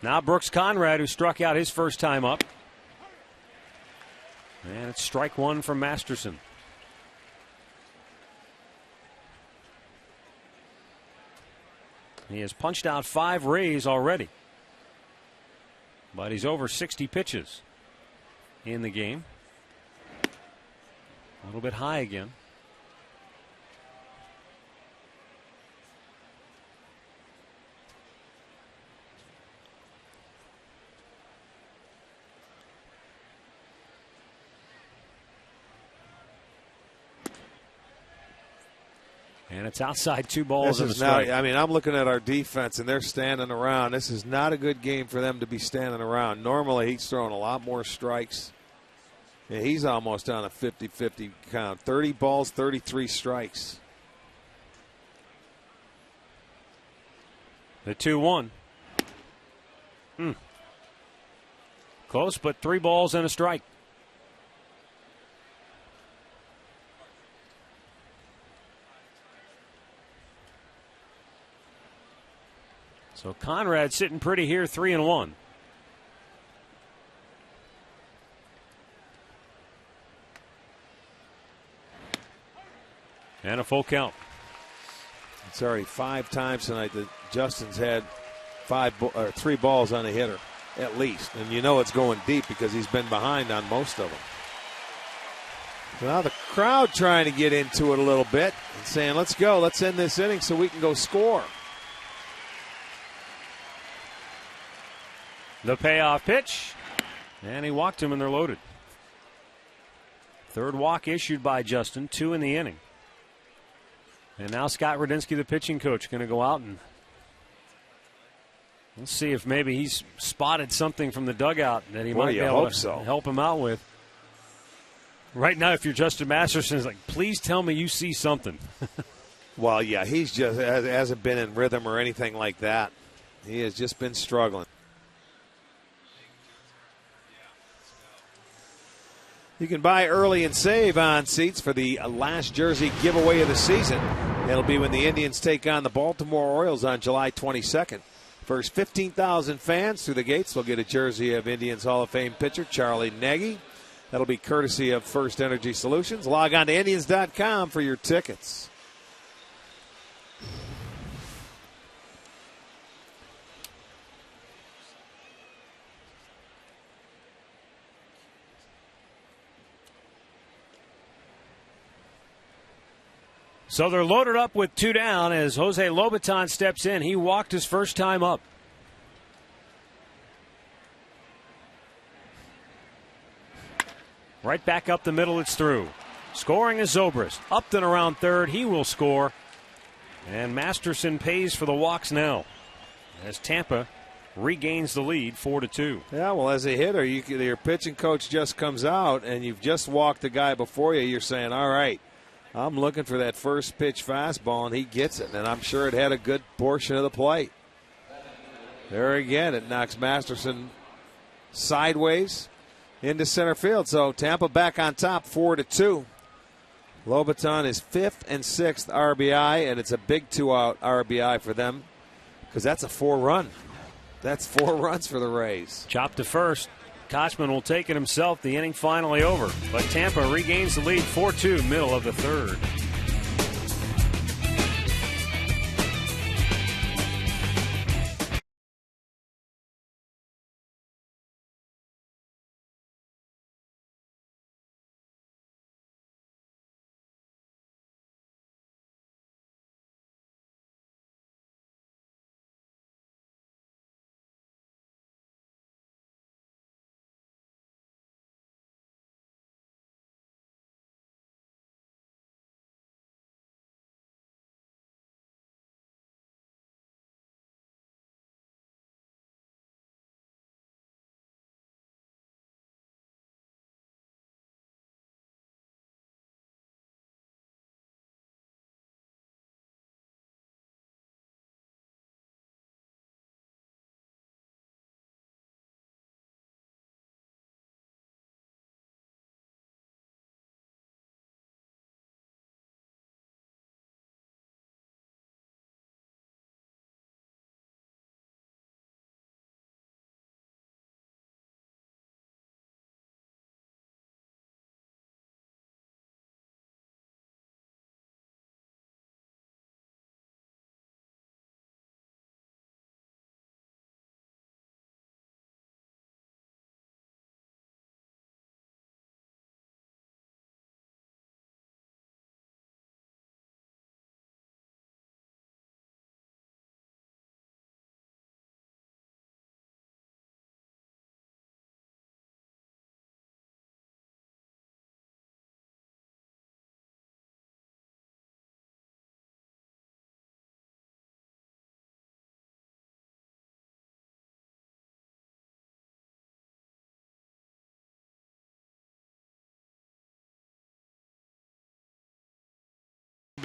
Now Brooks Conrad, who struck out his first time up. And it's strike one from Masterson. He has punched out 5 Rays already. But he's over 60 pitches in the game. A little bit high again. And it's outside 2 balls and a strike. I mean, I'm looking at our defense, and they're standing around. This is not a good game for them to be standing around. Normally, he's throwing a lot more strikes. Yeah, he's almost on a 50-50 count. 30 balls, 33 strikes. The 2-1. Close, but 3 balls and a strike. So Conrad sitting pretty here, 3-1. And a full count. It's already 5 times tonight that Justin's had 3 balls on a hitter, at least. And you know it's going deep because he's been behind on most of them. Well, the crowd trying to get into it a little bit and saying, let's go, let's end this inning so we can go score. The payoff pitch, and he walked him, and they're loaded. 3rd walk issued by Justin, 2 in the inning. And now Scott Radinsky, the pitching coach, going to go out and let's see if maybe he's spotted something from the dugout that he might be able to help him out with. Right now, if you're Justin Masterson, it's like, please tell me you see something. Well, yeah, he's just hasn't been in rhythm or anything like that. He has just been struggling. You can buy early and save on seats for the last jersey giveaway of the season. It'll be when the Indians take on the Baltimore Orioles on July 22nd. First 15,000 fans through the gates will get a jersey of Indians Hall of Fame pitcher Charlie Nagy. That'll be courtesy of First Energy Solutions. Log on to Indians.com for your tickets. So they're loaded up with 2 down as Jose Lobaton steps in. He walked his first time up. Right back up the middle, it's through. Scoring is Zobrist. Upton around 3rd, he will score. And Masterson pays for the walks now as Tampa regains the lead 4-2. Yeah, well, as a hitter, your pitching coach just comes out and you've just walked the guy before you. You're saying, all right, I'm looking for that first pitch fastball, and he gets it. And I'm sure it had a good portion of the plate. There again, it knocks Masterson sideways into center field. So Tampa back on top, 4-2. Lobaton is 5th and 6th RBI, and it's a big 2-out RBI for them because that's a 4-run. That's 4 runs for the Rays. Chop to first. Kochman will take it himself. The inning finally over. But Tampa regains the lead 4-2, middle of the 3rd.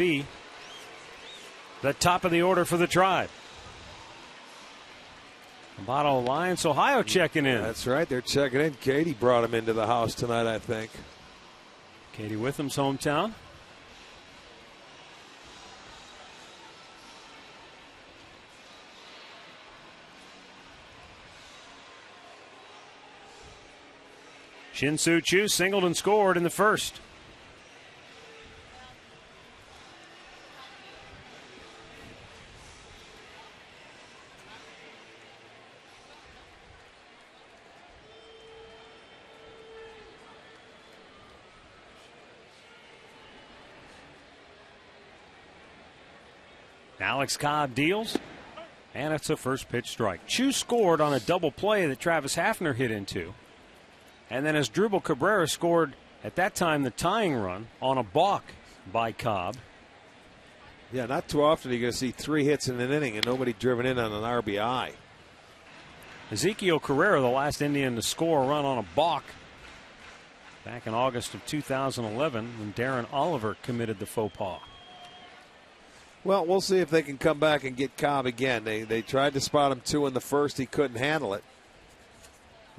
be the top of the order for the Tribe. Bottle Alliance, Ohio checking in. That's right, they're checking in. Katie brought him into the house tonight, I think. Katie Witham's hometown. Shin-Soo Choo singled and scored in the first. Alex Cobb deals, and it's a first pitch strike. Chu scored on a double play that Travis Hafner hit into. And then as Drupal Cabrera scored, at that time, the tying run on a balk by Cobb. Yeah, not too often you're going to see 3 hits in an inning and nobody driven in on an RBI. Ezekiel Carrera, the last Indian to score a run on a balk back in August of 2011 when Darren Oliver committed the faux pas. Well, we'll see if they can come back and get Cobb again. They tried to spot him 2 in the first. He couldn't handle it.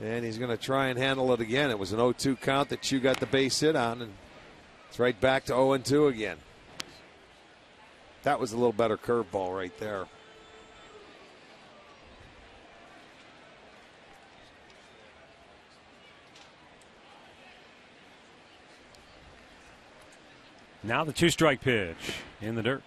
And he's going to try and handle it again. It was an 0-2 count that Chu got the base hit on, and it's right back to 0-2 again. That was a little better curveball right there. Now the 2-strike pitch in the dirt.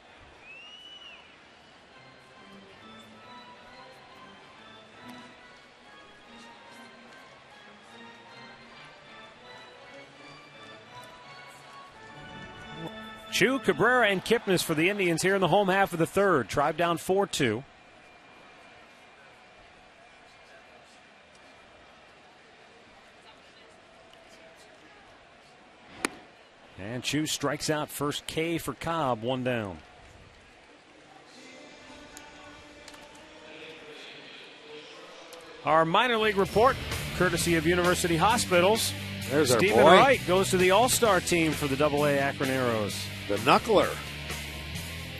Chu, Cabrera, and Kipnis for the Indians here in the home half of the third. Tribe down 4-2. And Chu strikes out first K for Cobb, 1 down. Our minor league report, courtesy of University Hospitals. There's Stephen our boy. Wright goes to the All-Star team for the AA Akron Arrows. The knuckler.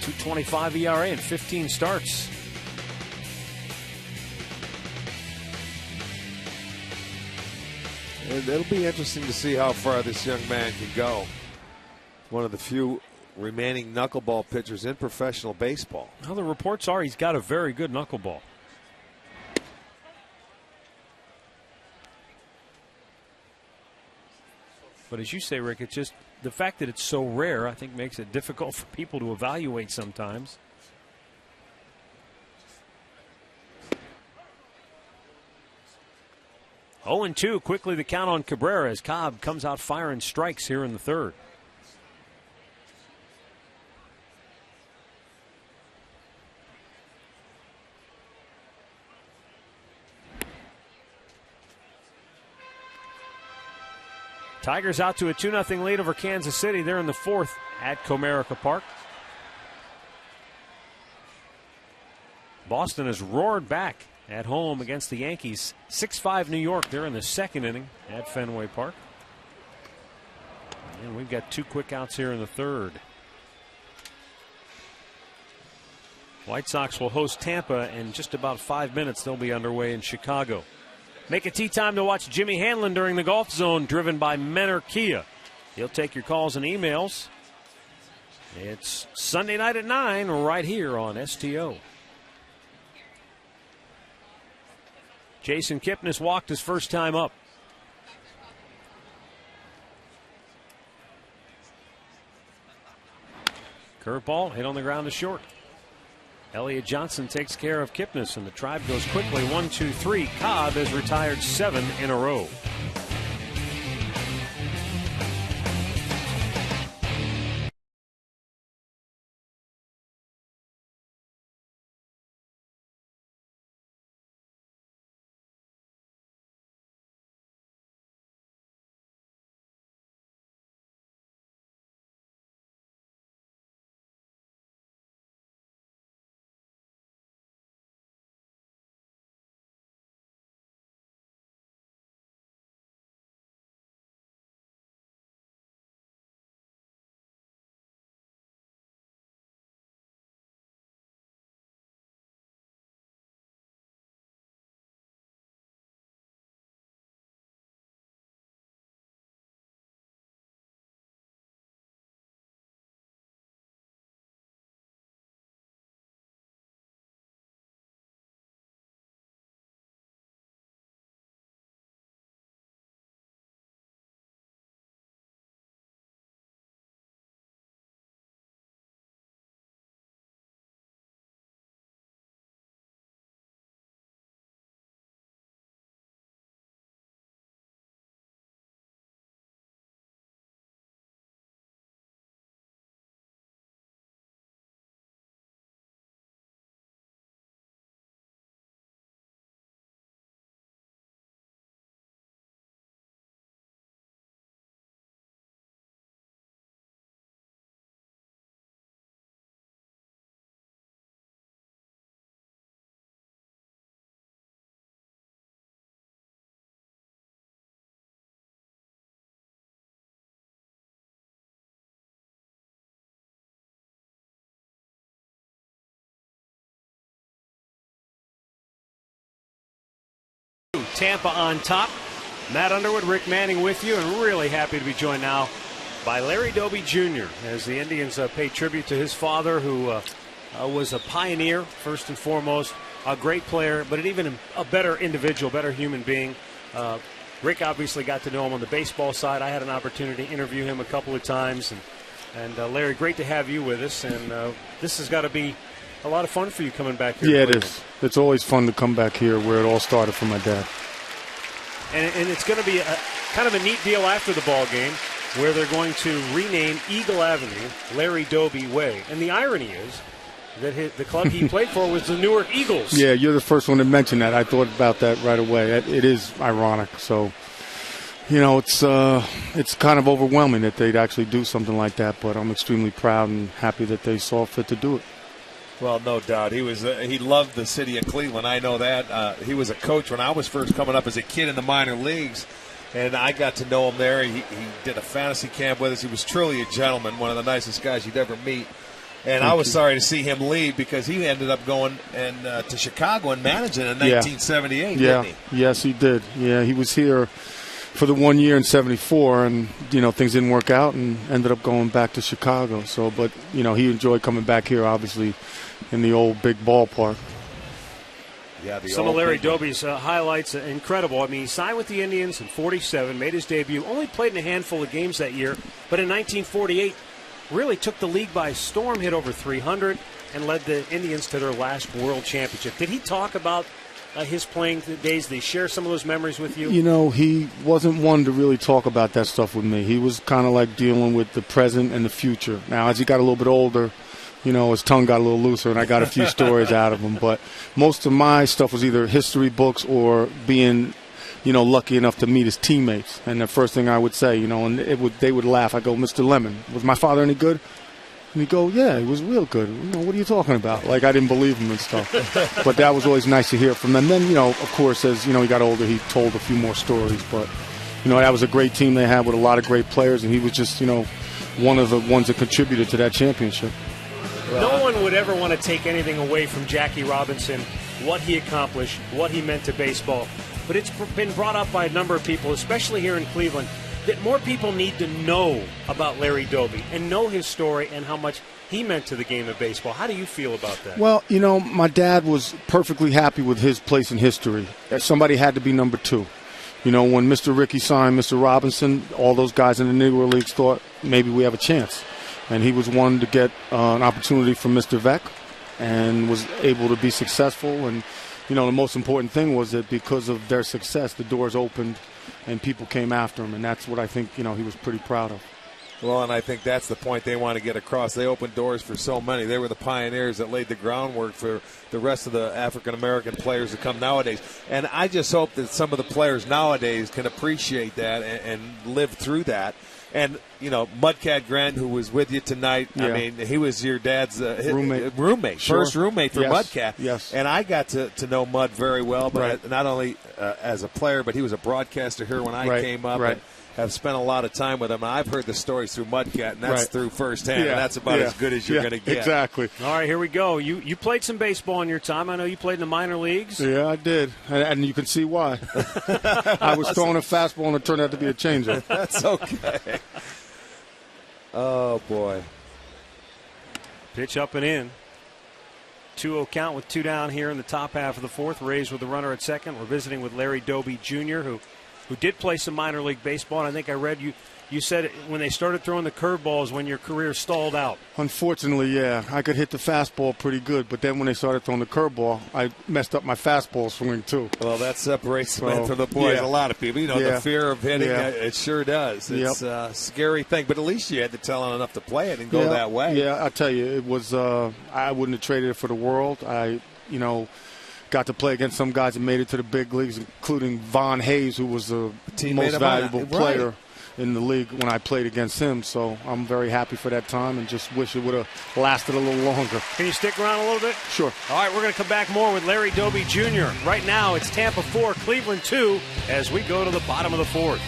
2.25 ERA and 15 starts. It'll be interesting to see how far this young man can go. One of the few remaining knuckleball pitchers in professional baseball. Well, the reports are he's got a very good knuckleball. But as you say, Rick, it's just the fact that it's so rare, I think, makes it difficult for people to evaluate sometimes. Oh, 0-2, quickly the count on Cabrera as Cobb comes out firing strikes here in the third. Tigers out to a 2-0 lead over Kansas City. They're in the fourth at Comerica Park. Boston has roared back at home against the Yankees. 6-5 New York. They're in the second inning at Fenway Park. And we've got 2 quick outs here in the third. White Sox will host Tampa in just about 5 minutes. They'll be underway in Chicago. Make it tea time to watch Jimmy Hanlon during the Golf Zone, driven by Menor Kia. He'll take your calls and emails. It's Sunday night at 9 right here on STO. Jason Kipnis walked his first time up. Curveball hit on the ground to short. Elliott Johnson takes care of Kipnis, and the Tribe goes quickly 1-2-3. Cobb has retired 7 in a row. Tampa on top. Matt Underwood, Rick Manning with you, and really happy to be joined now by Larry Doby Jr. as the Indians pay tribute to his father, who was a pioneer, first and foremost, a great player, but even a better individual, better human being. Rick obviously got to know him on the baseball side. I had an opportunity to interview him a couple of times. And Larry, great to have you with us. And this has got to be a lot of fun for you coming back here. Yeah, it is. It's always fun to come back here where it all started for my dad. And it's going to be kind of a neat deal after the ball game where they're going to rename Eagle Avenue Larry Doby Way. And the irony is that the club he played for was the Newark Eagles. Yeah, you're the first one to mention that. I thought about that right away. It is ironic. So, it's kind of overwhelming that they'd actually do something like that, but I'm extremely proud and happy that they saw fit to do it. Well, no doubt. He loved the city of Cleveland. I know that. He was a coach when I was first coming up as a kid in the minor leagues, and I got to know him there. He did a fantasy camp with us. He was truly a gentleman, one of the nicest guys you'd ever meet. And I was sorry to see him leave because he ended up going to Chicago and managing in 1978, didn't he? Yes, he did. Yeah, he was here for the 1 year in '74, and things didn't work out, and ended up going back to Chicago. So, but he enjoyed coming back here, obviously, in the old big ballpark. Yeah, some of Larry Doby's highlights incredible. I mean, he signed with the Indians in '47, made his debut, only played in a handful of games that year, but in 1948. Really took the league by storm, hit over 300, and led the Indians to their last world championship. Did he talk about his playing days? Did he share some of those memories with you? He wasn't one to really talk about that stuff with me. He was kind of like dealing with the present and the future. Now, as he got a little bit older, his tongue got a little looser, and I got a few stories out of him. But most of my stuff was either history books or being lucky enough to meet his teammates. And the first thing I would say, and they would laugh. I go, Mr. Lemon, was my father any good? And he'd go, yeah, he was real good. What are you talking about? Like, I didn't believe him and stuff. But that was always nice to hear from them. Then, of course, as, he got older, he told a few more stories. But, that was a great team they had with a lot of great players. And he was just, one of the ones that contributed to that championship. No one would ever want to take anything away from Jackie Robinson, what he accomplished, what he meant to baseball. But it's been brought up by a number of people, especially here in Cleveland, that more people need to know about Larry Doby and know his story and how much he meant to the game of baseball. How do you feel about that? Well, my dad was perfectly happy with his place in history. Somebody had to be number two. When Mr. Rickey signed Mr. Robinson, all those guys in the Negro Leagues thought maybe we have a chance. And he was one to get an opportunity from Mr. Veck and was able to be successful. And the most important thing was that because of their success, the doors opened and people came after him. And that's what I think, he was pretty proud of. Well, and I think that's the point they want to get across. They opened doors for so many. They were the pioneers that laid the groundwork for the rest of the African-American players to come nowadays. And I just hope that some of the players nowadays can appreciate that and live through that. And, Mudcat Grant, who was with you tonight, yeah. I mean, he was your dad's roommate. Sure. First roommate for Mudcat. Yes. And I got to know Mud very well, but right. not only as a player, but he was a broadcaster here when I came up. Right. And have spent a lot of time with him. And I've heard the stories through Mudcat, and that's through firsthand, and that's about as good as you're going to get. Exactly. All right, here we go. You played some baseball in your time. I know you played in the minor leagues. Yeah, I did, and you can see why. I was throwing a fastball, and it turned out to be a changeup. That's okay. Oh, boy. Pitch up and in. 2-0 count with two down here in the top half of the fourth. Rays with the runner at second. We're visiting with Larry Doby Jr., who did play some minor league baseball. And I think I read you said when they started throwing the curveballs when your career stalled out. Unfortunately, yeah. I could hit the fastball pretty good, but then when they started throwing the curveball, I messed up my fastball swing too. Well, that separates the men from the boys. A lot of people. The fear of hitting, it sure does. It's a scary thing, but at least you had the talent enough to play it and go that way. Yeah, I tell you, it was I wouldn't have traded it for the world. Got to play against some guys that made it to the big leagues, including Von Hayes, who was the most valuable player in the league when I played against him. So I'm very happy for that time and just wish it would have lasted a little longer. Can you stick around a little bit? Sure. All right, we're going to come back more with Larry Doby Jr. Right now, it's Tampa 4, Cleveland 2 as we go to the bottom of the fourth.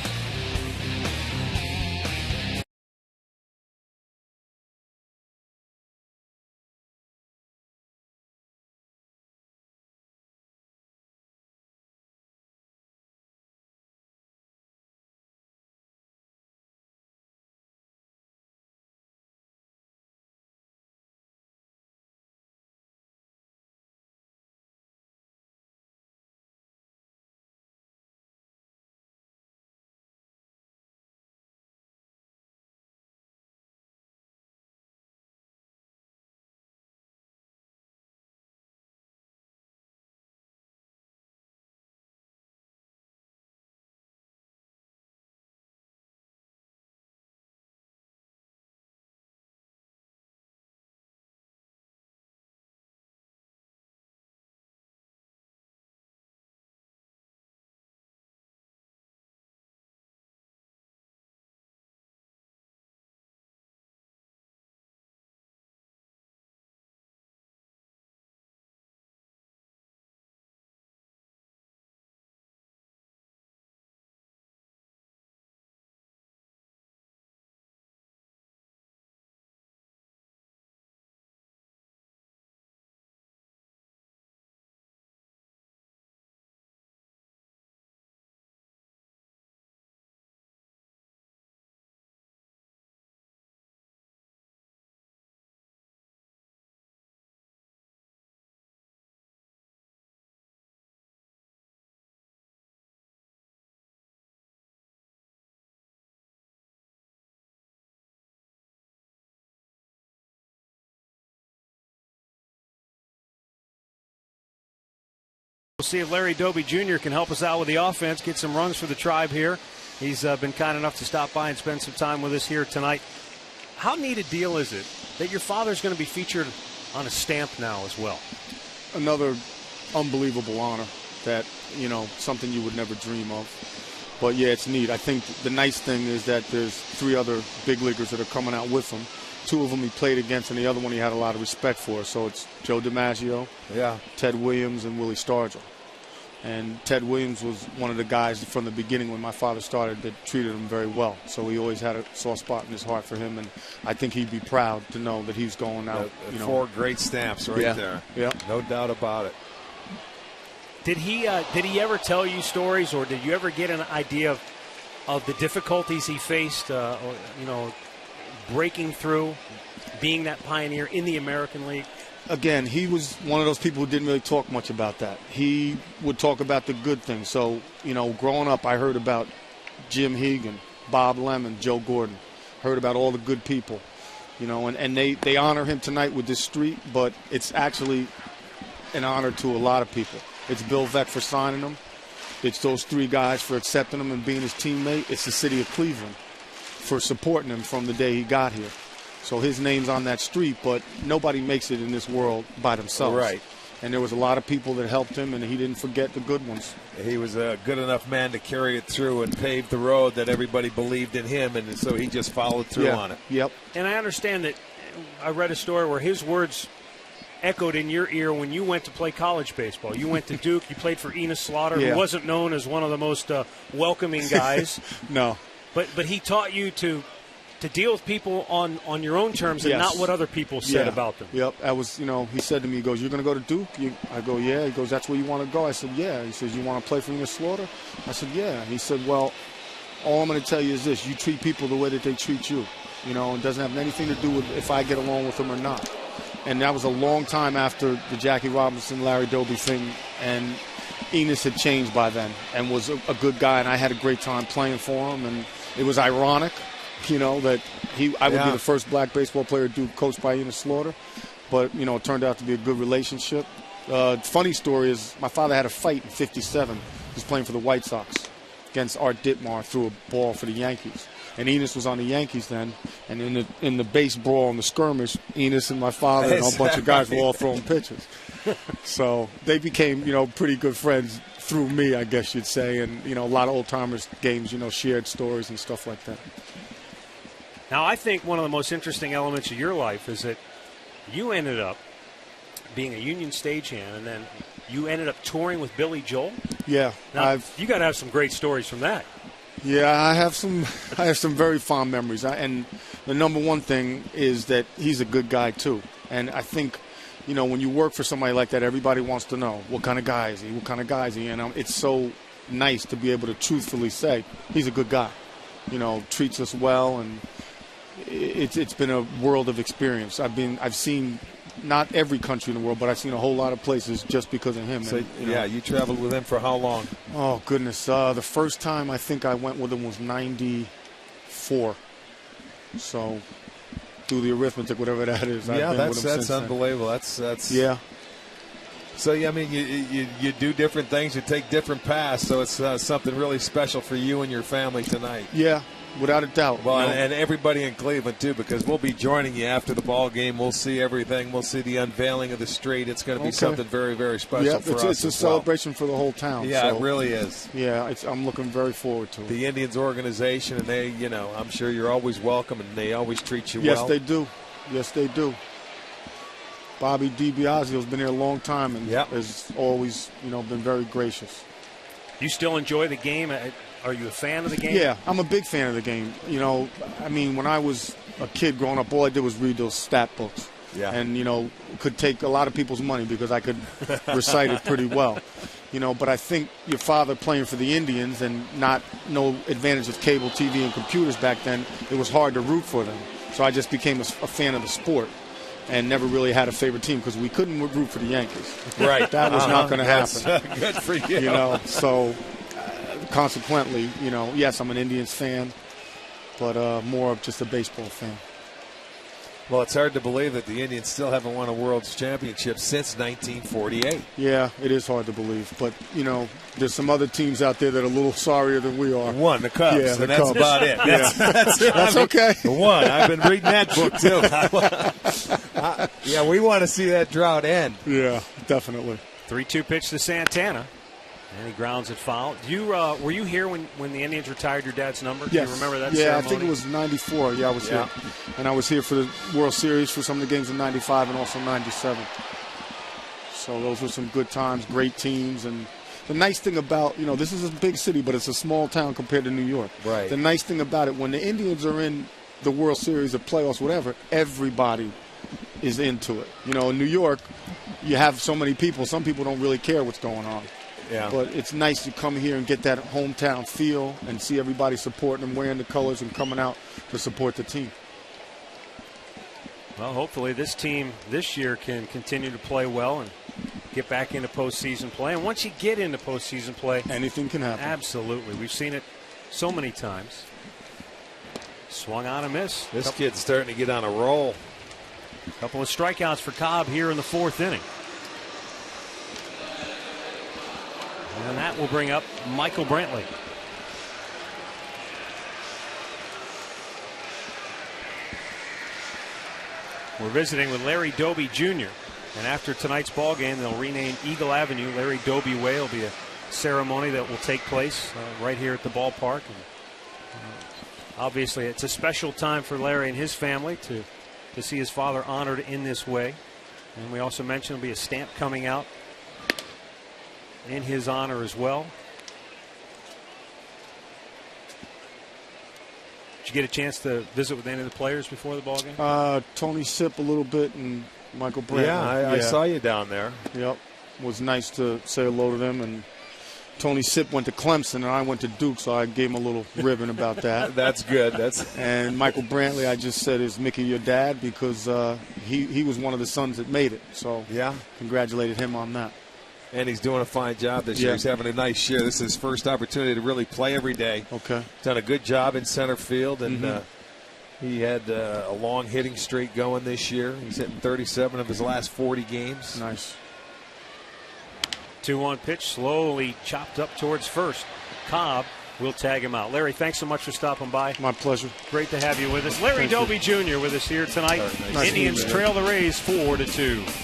We'll see if Larry Doby Jr. can help us out with the offense, get some runs for the Tribe here. He's been kind enough to stop by and spend some time with us here tonight. How neat a deal is it that your father's going to be featured on a stamp now as well? Another unbelievable honor that, something you would never dream of. But, yeah, it's neat. I think the nice thing is that there's 3 other big leaguers that are coming out with him. 2 of them he played against, and the other one he had a lot of respect for. So it's Joe DiMaggio, Ted Williams, and Willie Stargell. And Ted Williams was one of the guys from the beginning when my father started that treated him very well. So he always had a soft spot in his heart for him, and I think he'd be proud to know that he's going out. 4 great stamps right there. Yeah, no doubt about it. Did he ever tell you stories, or did you ever get an idea of the difficulties he faced, breaking through, being that pioneer in the American League? Again, he was one of those people who didn't really talk much about that. He would talk about the good things. So, growing up, I heard about Jim Hegan, Bob Lemon, Joe Gordon. Heard about all the good people, and they honor him tonight with this street, but it's actually an honor to a lot of people. It's Bill Veeck for signing him. It's those 3 guys for accepting him and being his teammate. It's the city of Cleveland for supporting him from the day he got here. So his name's on that street, but nobody makes it in this world by themselves. Right. And there was a lot of people that helped him, and he didn't forget the good ones. He was a good enough man to carry it through and pave the road that everybody believed in him, and so he just followed through on it. Yep. And I understand that I read a story where his words echoed in your ear when you went to play college baseball. You went to Duke. You played for Enos Slaughter, who wasn't known as one of the most welcoming guys. No. But he taught you to deal with people on your own terms and not what other people said about them. Yep. I was, he said to me, he goes, "You're going to go to Duke?" I go, "Yeah." He goes, "That's where you want to go?" I said, "Yeah." He says, "You want to play for Enos Slaughter?" I said, "Yeah." He said, "Well, all I'm going to tell you is this. You treat people the way that they treat you. It doesn't have anything to do with if I get along with them or not." And that was a long time after the Jackie Robinson, Larry Doby thing, and Enos had changed by then and was a good guy, and I had a great time playing for him. And it was ironic, that I would be the first black baseball player to coached by Enos Slaughter. But, it turned out to be a good relationship. Funny story is my father had a fight in '57. He was playing for the White Sox against Art Ditmar, threw a ball for the Yankees. And Enos was on the Yankees then, and in the base brawl in the skirmish, Enos and my father and a bunch of guys were all throwing pitches. So they became, pretty good friends through me, I guess you'd say. And, a lot of old-timers games, shared stories and stuff like that. Now, I think one of the most interesting elements of your life is that you ended up being a Union stagehand, and then you ended up touring with Billy Joel. Yeah. Now, you got to have some great stories from that. Yeah, I have some very fond memories. And the number one thing is that he's a good guy, too. And I think, when you work for somebody like that, everybody wants to know, what kind of guy is he? What kind of guy is he? And it's so nice to be able to truthfully say, he's a good guy. Treats us well, and it's been a world of experience. I've seen not every country in the world, but I've seen a whole lot of places just because of him. So, and, you traveled with him for how long? Oh, goodness. The first time I think I went with him was 94. So do the arithmetic, whatever that is. Yeah, I've been with him that's since unbelievable. Then. That's yeah. So, you do different things. You take different paths. So it's something really special for you and your family tonight. Yeah. Without a doubt. Well, and everybody in Cleveland, too, because we'll be joining you after the ball game. We'll see everything. We'll see the unveiling of the street. It's going to be something very, very special for us. It's a celebration for the whole town. Yeah, so, it really is. Yeah, I'm looking very forward to it. The Indians organization, and they, I'm sure you're always welcome, and they always treat you well. Yes, they do. Yes, they do. Bobby DiBiasio's been here a long time and has always, been very gracious. You still enjoy the game? Are you a fan of the game? Yeah, I'm a big fan of the game. When I was a kid growing up, all I did was read those stat books. Yeah. And, could take a lot of people's money because I could recite it pretty well. But I think your father playing for the Indians and no advantage of cable TV and computers back then, it was hard to root for them. So I just became a fan of the sport and never really had a favorite team because we couldn't root for the Yankees. Right. That was not going to happen. Good for you. So consequently, yes, I'm an Indians fan, but more of just a baseball fan. Well, it's hard to believe that the Indians still haven't won a World Championship since 1948. Yeah, it is hard to believe. But, there's some other teams out there that are a little sorrier than we are. One, the Cubs. Yeah, and that's Cubs. about it. That's okay. One. I've been reading that book, too. Yeah, we want to see that drought end. Yeah, definitely. 3-2 pitch to Santana. And he grounds it foul. Were you here when the Indians retired your dad's number? Yes. Do you remember that ceremony? ceremony? I think it was 94. Yeah, I was here. And I was here for the World Series for some of the games in 95 and also 97. So those were some good times, great teams. And the nice thing about, this is a big city, but it's a small town compared to New York. Right. The nice thing about it, when the Indians are in the World Series or playoffs, whatever, everybody is into it. In New York, you have so many people. Some people don't really care what's going on. Yeah. But it's nice to come here and get that hometown feel and see everybody supporting them, wearing the colors and coming out to support the team. Well, hopefully this team this year can continue to play well and get back into postseason play. And once you get into postseason play, anything can happen. Absolutely. We've seen it so many times. Swung on a miss. This kid's starting to get on a roll. A couple of strikeouts for Cobb here in the 4th inning. And that will bring up Michael Brantley. We're visiting with Larry Doby Jr. And after tonight's ball game, they'll rename Eagle Avenue Larry Doby Way. It'll be a ceremony that will take place right here at the ballpark. And, obviously, it's a special time for Larry and his family to see his father honored in this way. And we also mentioned there'll be a stamp coming out in his honor as well. Did you get a chance to visit with any of the players before the ball game? Tony Sipp a little bit and Michael Brantley. Yeah, I saw you down there. Yep. It was nice to say hello to them. And Tony Sipp went to Clemson and I went to Duke, so I gave him a little ribbon about that. That's good. And Michael Brantley, I just said, is Mickey your dad? Because he was one of the sons that made it. So yeah, congratulated him on that. And he's doing a fine job this year. He's having a nice year. This is his first opportunity to really play every day. Okay. Done a good job in center field, and he had a long hitting streak going this year. He's hitting 37 of his last 40 games. Nice. 2-1 pitch, slowly chopped up towards first. Cobb will tag him out. Larry, thanks so much for stopping by. My pleasure. Great to have you with us. Larry Doby Jr. with us here tonight. Nice Indians trail the Rays 4-2.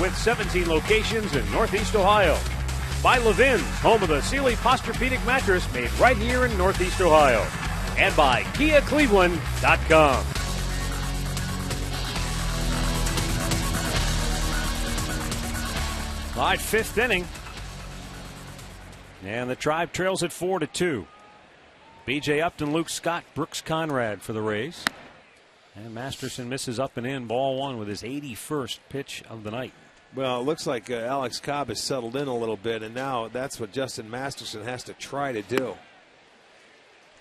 With 17 locations in Northeast Ohio. By Levin's, home of the Sealy Posturepedic mattress made right here in Northeast Ohio. And by KiaCleveland.com. All right, 5th inning. And the Tribe trails at 4-2. B.J. Upton, Luke Scott, Brooks Conrad for the Rays. And Masterson misses up and in, ball one with his 81st pitch of the night. Well, it looks like Alex Cobb has settled in a little bit, and now that's what Justin Masterson has to try to do.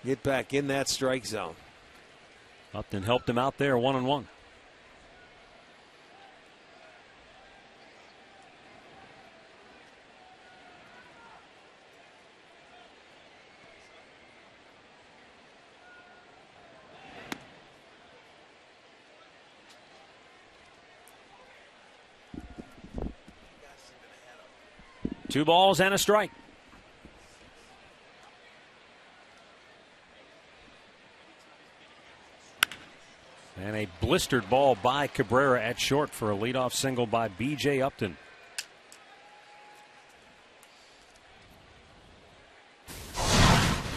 Get back in that strike zone. Upton helped him out there, 1-1. Two balls and a strike. And a blistered ball by Cabrera at short for a leadoff single by B.J. Upton.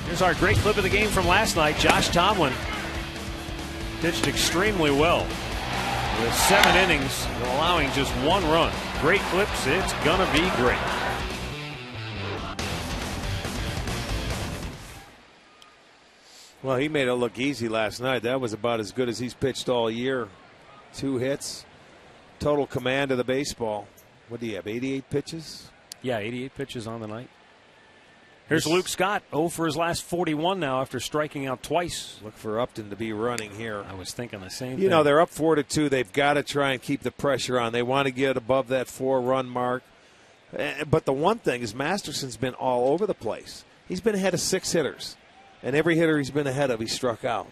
Here's our great clip of the game from last night. Josh Tomlin pitched extremely well with 7 innings, allowing just 1 run. Great clips. It's going to be great. Well, he made it look easy last night. That was about as good as he's pitched all year. 2 hits, total command of the baseball. What do you have, 88 pitches? Yeah, 88 pitches on the night. Here's Luke Scott, 0 for his last 41 now after striking out twice. Look for Upton to be running here. I was thinking the same thing. You know, they're up 4-2. They've got to try and keep the pressure on. They want to get above that 4-run mark. But the one thing is Masterson's been all over the place. He's been ahead of 6 hitters. And every hitter he's been ahead of, he struck out.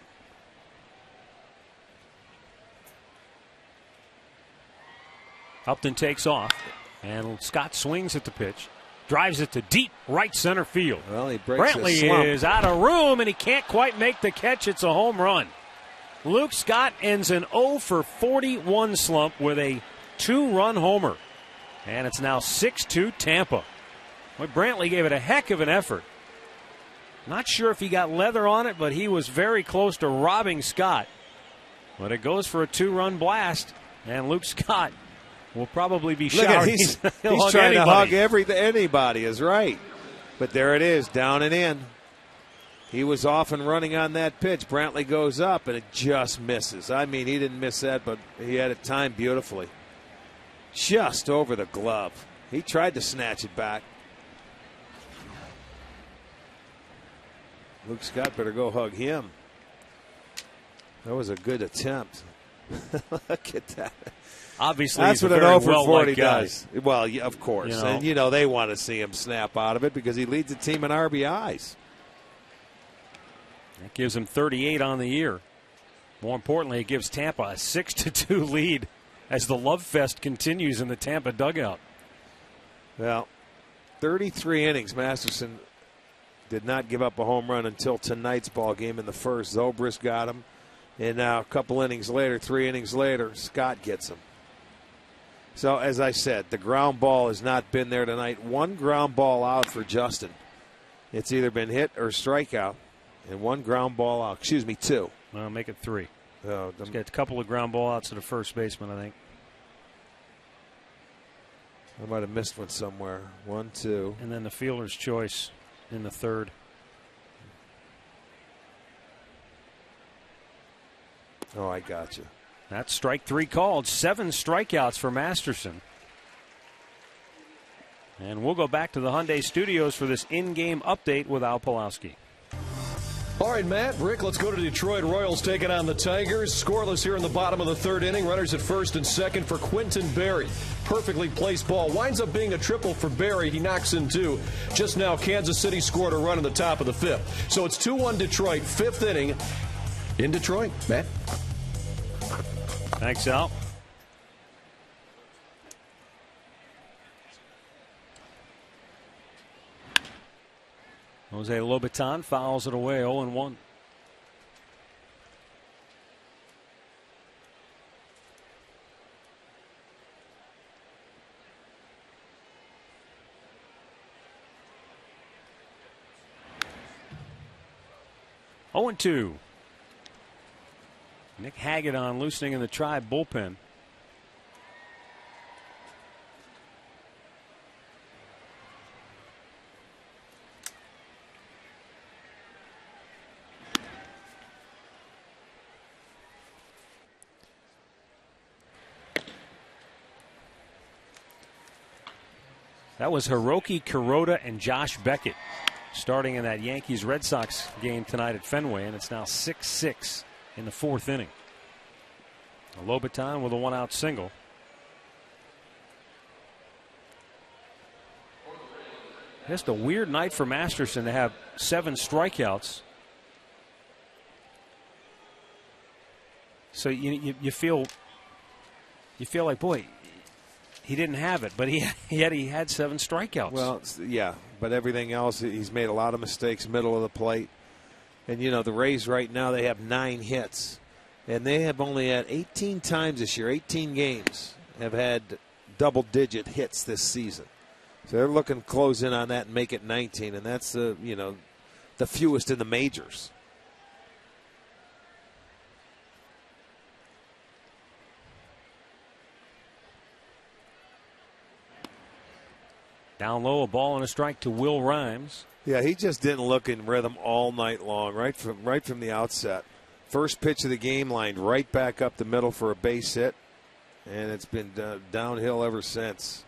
Upton takes off, and Scott swings at the pitch, drives it to deep right center field. Well, he breaks Brantley is out of room, and he can't quite make the catch. It's a home run. Luke Scott ends an 0 for 41 slump with a 2-run homer. And it's now 6-2 Tampa. Well, Brantley gave it a heck of an effort. Not sure if he got leather on it, but he was very close to robbing Scott. But it goes for a 2-run blast, and Luke Scott will probably be shouting. He's trying to hug anybody is right. But there it is, down and in. He was off and running on that pitch. Brantley goes up, and it just misses. I mean, he didn't miss that, but he had it timed beautifully. Just over the glove. He tried to snatch it back. Luke Scott better go hug him. That was a good attempt. Look at that. Obviously, that's he's what a an very 0 for 40 guy. does. Well, yeah, of course. And, they want to see him snap out of it because he leads the team in RBIs. That gives him 38 on the year. More importantly, it gives Tampa a 6-2 lead as the love fest continues in the Tampa dugout. Well, 33 innings, Masterson did not give up a home run until tonight's ball game in the first. Zobrist got him. And now a couple innings later, 3 innings later, Scott gets him. So, as I said, the ground ball has not been there tonight. 1 ground ball out for Justin. It's either been hit or strikeout. And 1 ground ball out. 2. Well, make it 3. Oh, He's got a couple of ground ball outs to the first baseman, I think. I might have missed one somewhere. 1, 2. And then the fielder's choice in the third. Oh, I got you. That's strike 3 called. 7 strikeouts for Masterson. And we'll go back to the Hyundai Studios for this in-game update with Al Pawlowski. All right, Matt, Rick, let's go to Detroit. Royals taking on the Tigers. Scoreless here in the bottom of the 3rd inning. Runners at first and second for Quinton Berry. Perfectly placed ball. Winds up being a triple for Berry. He knocks in 2. Just now, Kansas City scored a run in the top of the 5th. So it's 2-1 Detroit, 5th inning in Detroit. Matt? Thanks, Al. Jose Lobaton fouls it away, 0-1. Oh, 2. Nick Hagedorn loosening in the Tribe bullpen. That was Hiroki Kuroda and Josh Beckett starting in that Yankees-Red Sox game tonight at Fenway, and it's now 6-6 in the fourth inning. Lobaton with a one-out single. Just a weird night for Masterson to have 7 strikeouts. So you feel like, boy, he didn't have it, but he had 7 strikeouts. Well, yeah, but everything else, he's made a lot of mistakes middle of the plate. And, the Rays right now, they have 9 hits. And they have only had 18 times this year, 18 games, have had double-digit hits this season. So they're looking to close in on that and make it 19, and that's the fewest in the majors. Down low, a ball and a strike to Will Rhymes. Yeah, he just didn't look in rhythm all night long, right from the outset. First pitch of the game, lined right back up the middle for a base hit, and it's been downhill ever since.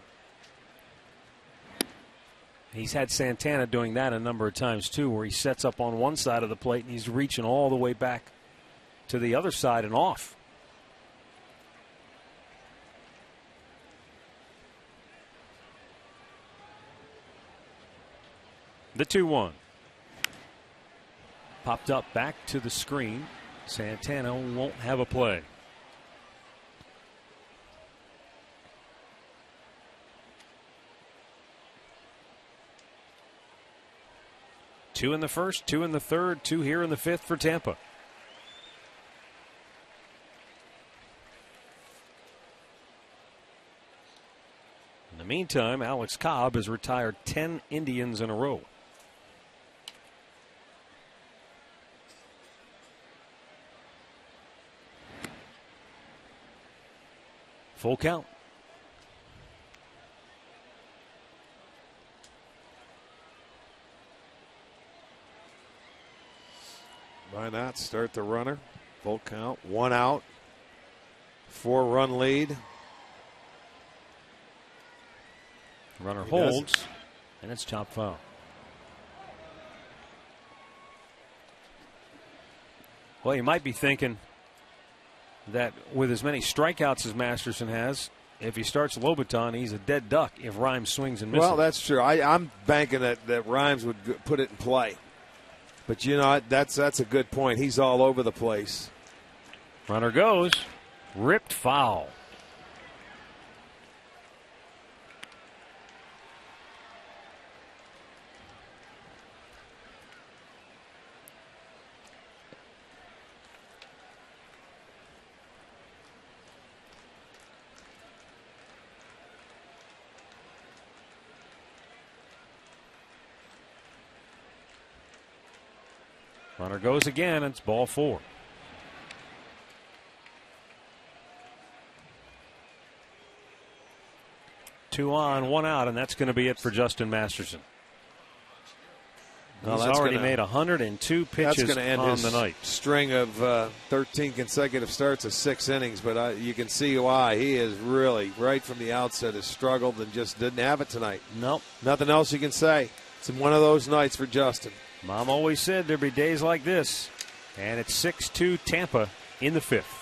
He's had Santana doing that a number of times, too, where he sets up on one side of the plate and he's reaching all the way back to the other side and off. The 2-1. Popped up back to the screen. Santana won't have a play. Two in the first, 2 in the third, 2 here in the fifth for Tampa. In the meantime, Alex Cobb has retired 10 Indians in a row. Full count. Why not start the runner? Full count, 1 out, 4-run lead. Runner holds, and it's chopped foul. Well, you might be thinking that with as many strikeouts as Masterson has, if he starts Lobaton, he's a dead duck if Rhymes swings and misses. Well, that's true. I'm banking that Rhymes would put it in play. But, that's a good point. He's all over the place. Runner goes. Ripped foul. Runner goes again. It's ball 4. Two on, 1 out, and that's going to be it for Justin Masterson. He's already made 102 pitches on the night. String of 13 consecutive starts of 6 innings, but you can see why. He is really, right from the outset, has struggled and just didn't have it tonight. Nope. Nothing else you can say. It's one of those nights for Justin. Mom always said there'd be days like this, and it's 6-2 Tampa in the 5th.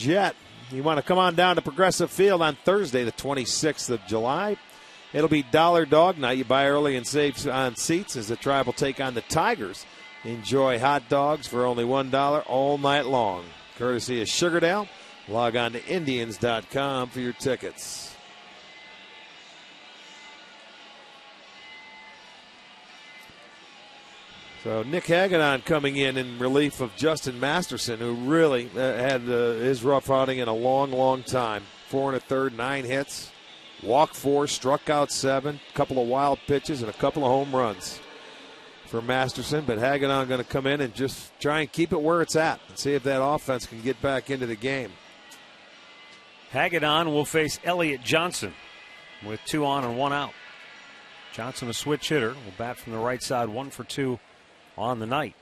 Jet. You want to come on down to Progressive Field on Thursday, the 26th of July. It'll be Dollar Dog Night. You buy early and save on seats as the Tribe will take on the Tigers. Enjoy hot dogs for only $1 all night long. Courtesy of Sugardale. Log on to Indians.com for your tickets. So Nick Hagedorn coming in relief of Justin Masterson, who really had his rough outing in a long, long time. 4 1/3, 9 hits, walked 4, struck out 7, a couple of wild pitches, and a couple of home runs for Masterson. But Hagedorn going to come in and just try and keep it where it's at and see if that offense can get back into the game. Hagedorn will face Elliott Johnson with 2 on and 1 out. Johnson, a switch hitter, will bat from the right side, 1 for 2 on the night.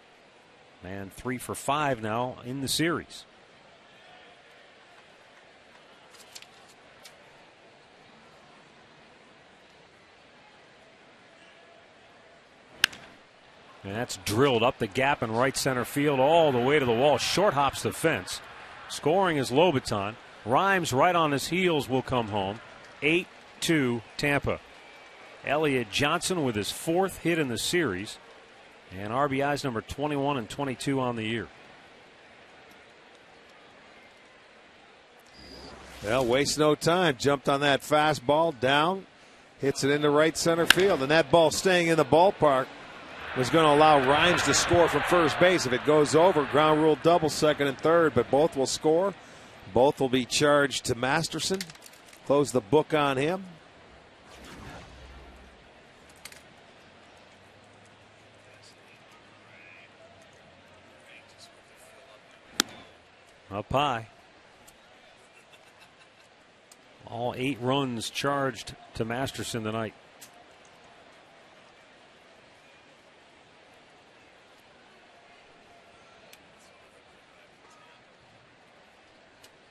And 3 for 5 now in the series. And that's drilled up the gap in right center field all the way to the wall. Short hops the fence. Scoring is Lobaton. Rhymes right on his heels will come home. 8-2 Tampa. Elliott Johnson with his 4th hit in the series. And RBIs number 21 and 22 on the year. Well, waste no time. Jumped on that fastball, down, hits it into right center field. And that ball staying in the ballpark was going to allow Rhymes to score from first base. If it goes over, ground rule double, second and third. But both will score. Both will be charged to Masterson. Close the book on him. Up high. All 8 runs charged to Masterson tonight.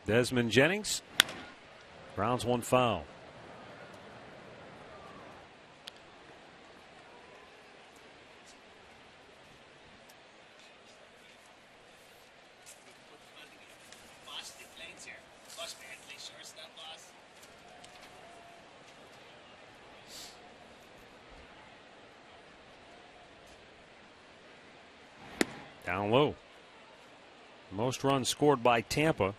Desmond Jennings grounds 1 foul. Down low. Most runs scored by Tampa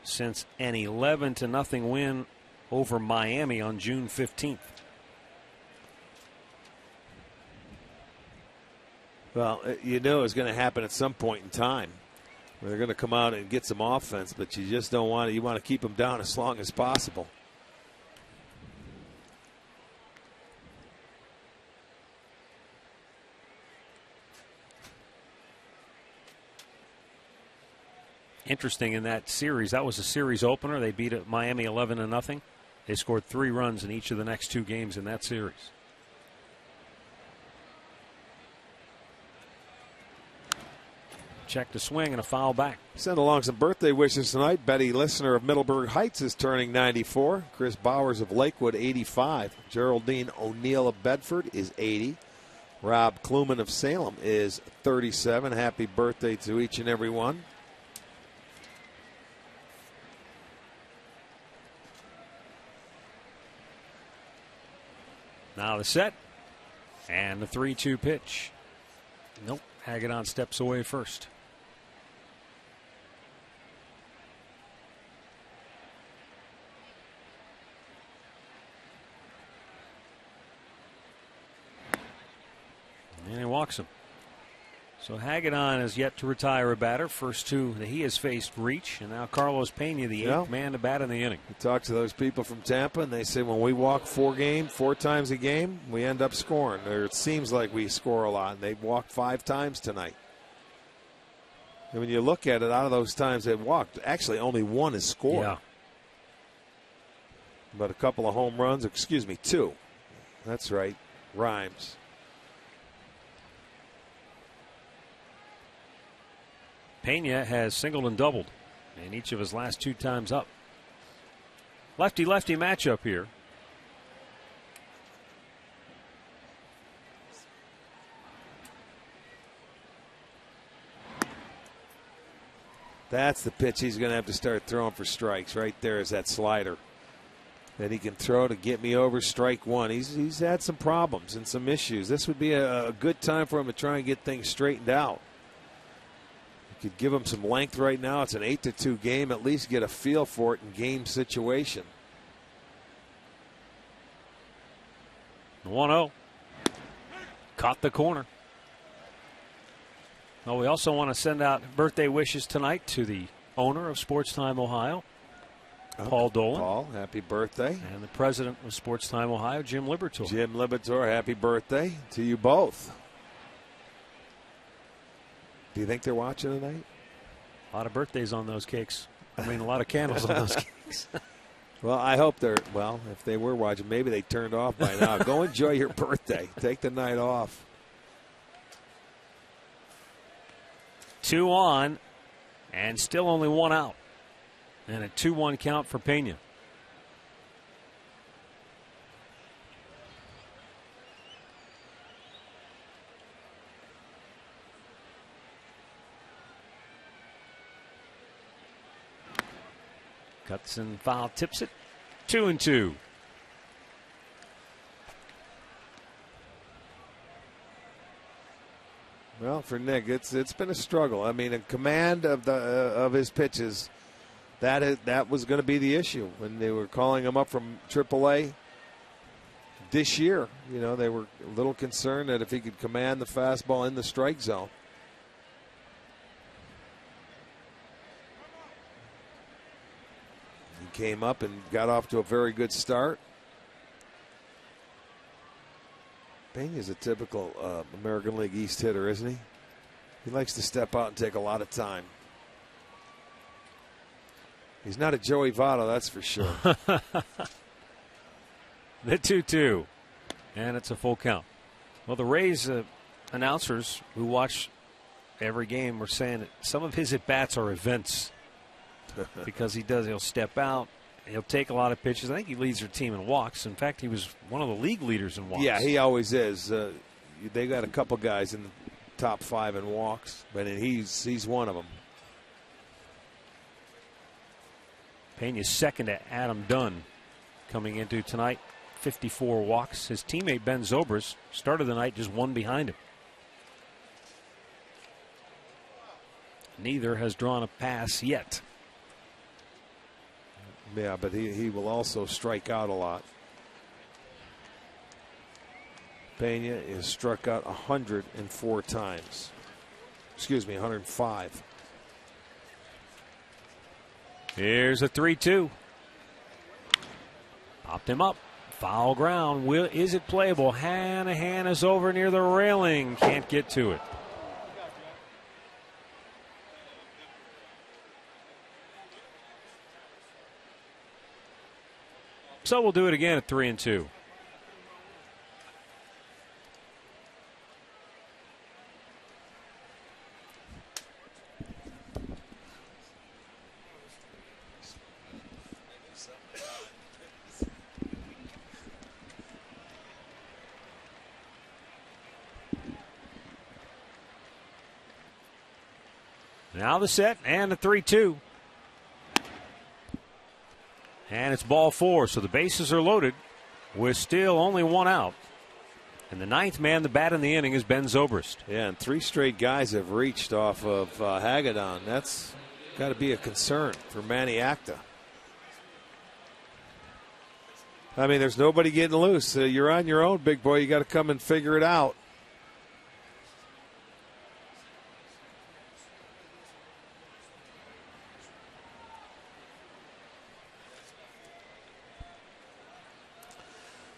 since an 11-0 win over Miami on June 15th. Well, you know it's going to happen at some point in time where they're going to come out and get some offense, but you just don't want to. You want to keep them down as long as possible. Interesting in that series. That was a series opener. They beat Miami 11-0. They scored 3 runs in each of the next 2 games in that series. Check to swing and a foul back. Send along some birthday wishes tonight. Betty Listener of Middleburg Heights is turning 94. Chris Bowers of Lakewood, 85. Geraldine O'Neill of Bedford is 80. Rob Kluman of Salem is 37. Happy birthday to each and every one. Now the set and the 3-2 pitch. Nope. Hagedorn steps away first. And he walks him. So Hagedorn has yet to retire a batter. First 2 that he has faced reach, and now Carlos Pena, the 8th man to bat in the inning. You talk to those people from Tampa, and they say when we walk 4 times a game, we end up scoring. Or it seems like we score a lot, and they've walked 5 times tonight. And when you look at it, out of those times they've walked, actually only 1 is scored. Yeah. But a couple of home runs, 2. That's right, Rhymes. Pena has singled and doubled in each of his last 2 times up. Lefty-lefty matchup here. That's the pitch he's going to have to start throwing for strikes. Right there is that slider that he can throw to get me over strike one. He's had some problems and some issues. This would be a good time for him to try and get things straightened out. You could give him some length right now. It's an 8-2 game. At least get a feel for it in game situation. 1-0. Caught the corner. Well, we also want to send out birthday wishes tonight to the owner of Sports Time Ohio, Paul Dolan. Paul, happy birthday. And the president of Sports Time Ohio, Jim Liberatore. Jim Liberatore, happy birthday to you both. Do you think they're watching tonight? A lot of birthdays on those cakes. I mean, a lot of candles on those cakes. Well, I hope they're, well, if they were watching, maybe they turned off by now. Go enjoy your birthday. Take the night off. 2 on, and still only 1 out. And a 2-1 count for Pena. Cuts and foul, tips it. 2-2. Well, for Nick, it's been a struggle. I mean, a command of his pitches, that was going to be the issue when they were calling him up from AAA this year. You know, they were a little concerned that if he could command the fastball in the strike zone. He came up and got off to a very good start. Pena's a typical American League East hitter, isn't he? He likes to step out and take a lot of time. He's not a Joey Votto, that's for sure. The 2-2. And it's a full count. Well, the Rays announcers who watch every game were saying that some of his at-bats are events because he'll step out. He'll take a lot of pitches. I think he leads their team in walks. In fact, he was one of the league leaders in walks. Yeah, he always is. They got a couple guys in the top 5 in walks, but he's one of them. Pena's second to Adam Dunn coming into tonight. 54 walks. His teammate Ben Zobrist started the night just 1 behind him. Neither has drawn a pass yet. Yeah, but he will also strike out a lot. Pena is struck out 104 times. Excuse me, 105. Here's a 3-2. Popped him up. Foul ground. Is it playable? Hanahan is over near the railing. Can't get to it. So we'll do it again at 3-2. Now the set and the 3-2. And it's ball 4, so the bases are loaded with still only 1 out. And the 9th man, the bat in the inning, is Ben Zobrist. Yeah, and 3 straight guys have reached off of Hagedorn. That's got to be a concern for Manny Acta. I mean, there's nobody getting loose. You're on your own, big boy. You got to come and figure it out.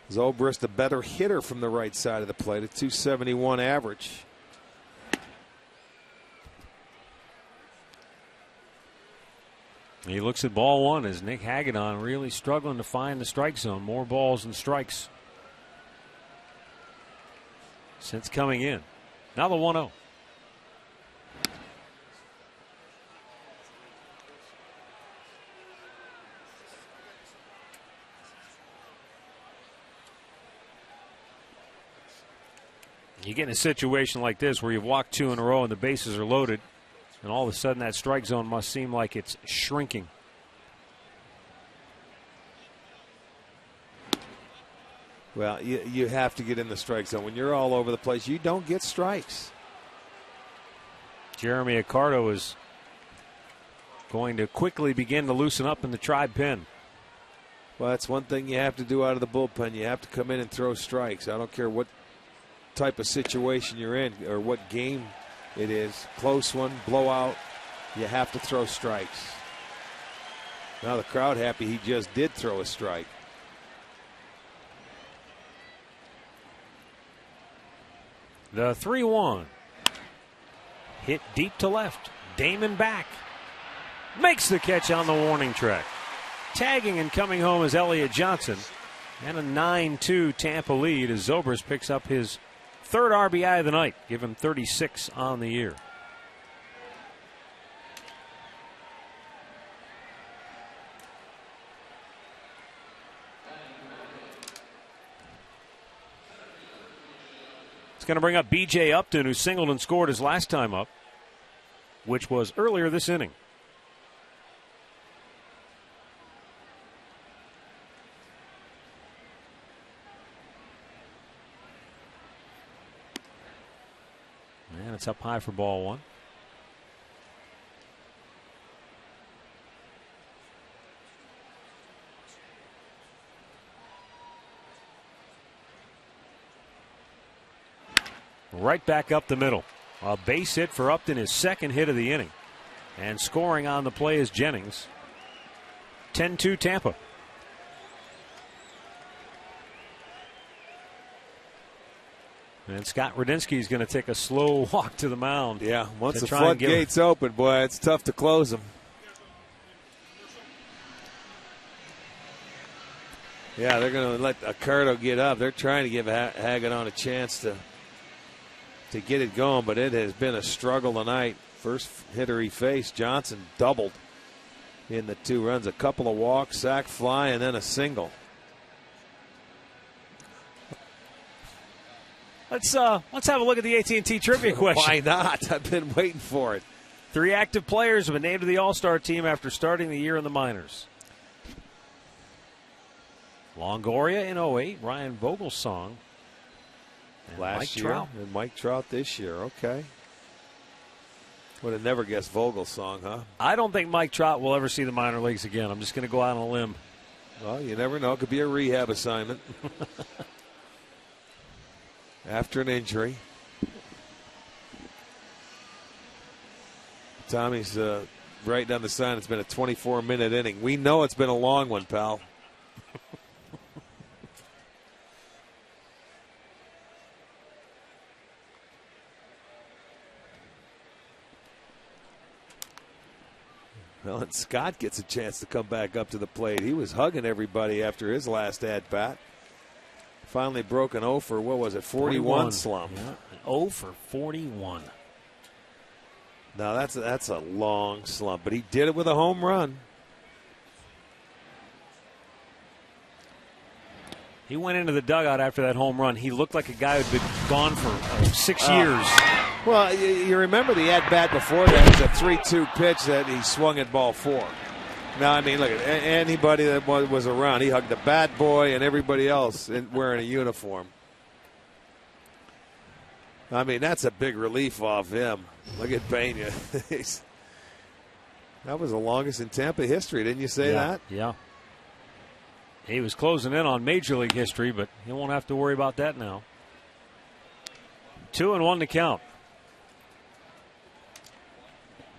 Zobrist, a better hitter from the right side of the plate, a 271 average. He looks at ball 1 as Nick Hagedorn really struggling to find the strike zone. More balls than strikes since coming in. Now the 1-0. You get in a situation like this where you've walked 2 in a row and the bases are loaded. And all of a sudden, that strike zone must seem like it's shrinking. Well, you have to get in the strike zone. When you're all over the place, you don't get strikes. Jeremy Accardo is going to quickly begin to loosen up in the Tribe pen. Well, that's one thing you have to do out of the bullpen. You have to come in and throw strikes. I don't care what type of situation you're in or what game it is. Close one, blowout. You have to throw strikes. Now the crowd happy he just did throw a strike. The 3-1. Hit deep to left. Damon back. Makes the catch on the warning track. Tagging and coming home is Elliott Johnson. And a 9-2 Tampa lead as Zobrist picks up his third RBI of the night. Give him 36 on the year. It's going to bring up B.J. Upton, who singled and scored his last time up, which was earlier this inning. And it's up high for ball one. Right back up the middle. A base hit for Upton, his second hit of the inning. And scoring on the play is Jennings. 10-2 Tampa. And Scott Radinsky is going to take a slow walk to the mound. Yeah, once the floodgates open, boy, it's tough to close them. Yeah, they're going to let Accardo get up. They're trying to give Hagedorn a chance to get it going, but it has been a struggle tonight. First hitter he faced, Johnson doubled in the 2 runs. A couple of walks, sac fly, and then a single. Let's have a look at the AT&T trivia question. Why not? I've been waiting for it. 3 active players have been named to the All-Star team after starting the year in the minors. Longoria in 08, Ryan Vogelsong last Mike year, Trout. And Mike Trout this year. Okay. Would have never guessed Vogelsong, huh? I don't think Mike Trout will ever see the minor leagues again. I'm just going to go out on a limb. Well, you never know. It could be a rehab assignment. After an injury. Tommy's right down the sign. It's been a 24-minute inning. We know it's been a long one, pal. Well, and Scott gets a chance to come back up to the plate. He was hugging everybody after his last at-bat. Finally broke an 0 for, what was it, 41 slump. Yeah, 0 for 41. Now, that's a long slump, but he did it with a home run. He went into the dugout after that home run. He looked like a guy who'd been gone for 6 years. Well, you remember the at-bat before that was a 3-2 pitch that he swung at ball 4. Now, I mean, look, at anybody that was around, he hugged the bat boy and everybody else wearing a uniform. I mean, that's a big relief off him. Look at Pena. That was the longest in Tampa history, didn't you say that? Yeah. He was closing in on Major League history, but he won't have to worry about that now. 2-1 to count.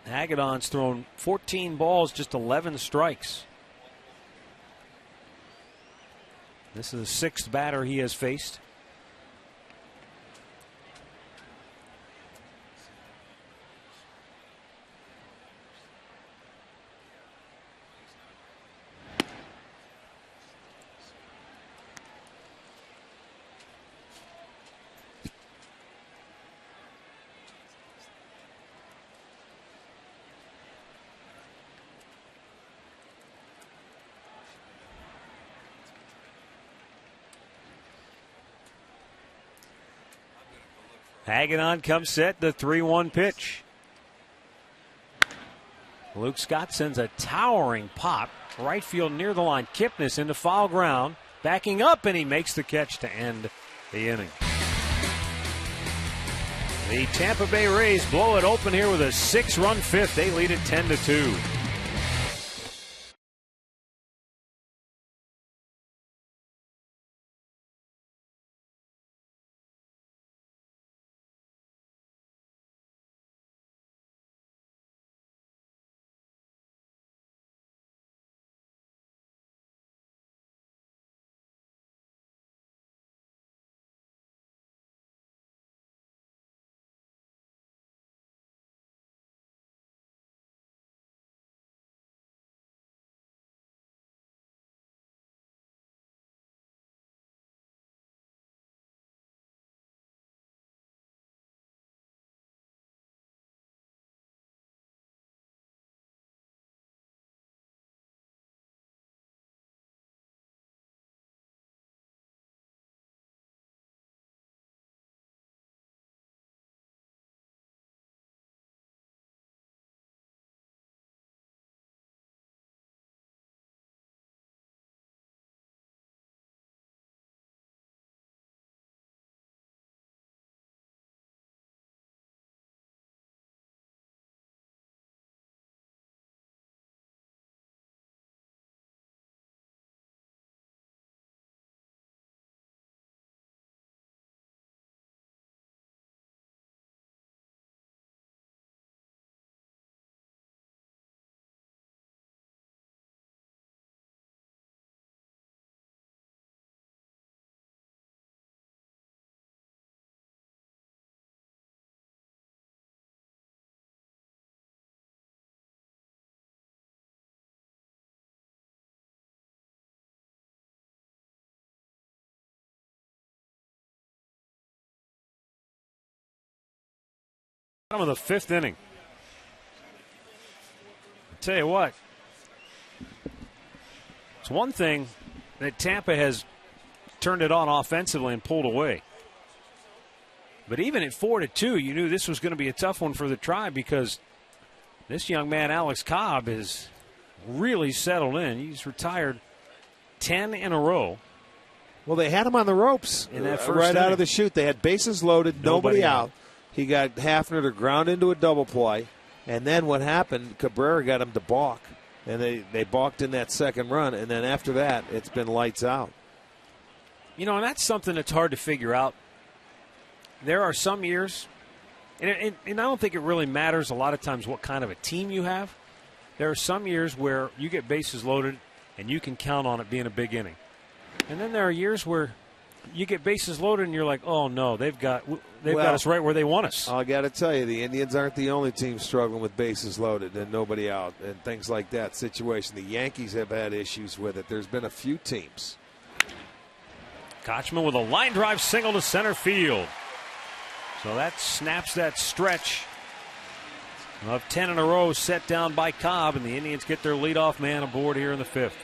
Hagedorn's thrown 14 balls, just 11 strikes. This is the 6th batter he has faced. Hagedorn comes set, the 3-1 pitch. Luke Scott sends a towering pop. Right field near the line. Kipnis into foul ground. Backing up, and he makes the catch to end the inning. The Tampa Bay Rays blow it open here with a 6-run fifth. They lead it 10-2. Bottom of the fifth inning. I'll tell you what, it's one thing that Tampa has turned it on offensively and pulled away. But even at 4-2, you knew this was going to be a tough one for the Tribe because this young man, Alex Cobb, is really settled in. He's retired 10 in a row. Well, they had him on the ropes in that first right inning. Out of the chute. They had bases loaded, nobody out. He got Hafner to ground into a double play. And then what happened, Cabrera got him to balk. And they balked in that second run. And then after that, it's been lights out. You know, and that's something that's hard to figure out. There are some years, and I don't think it really matters a lot of times what kind of a team you have. There are some years where you get bases loaded and you can count on it being a big inning. And then there are years where you get bases loaded and you're like, oh, no, they've got us right where they want us. I got to tell you, the Indians aren't the only team struggling with bases loaded and nobody out and things like that situation. The Yankees have had issues with it. There's been a few teams. Kochman with a line drive single to center field. So that snaps that stretch of 10 in a row set down by Cobb, and the Indians get their leadoff man aboard here in the fifth.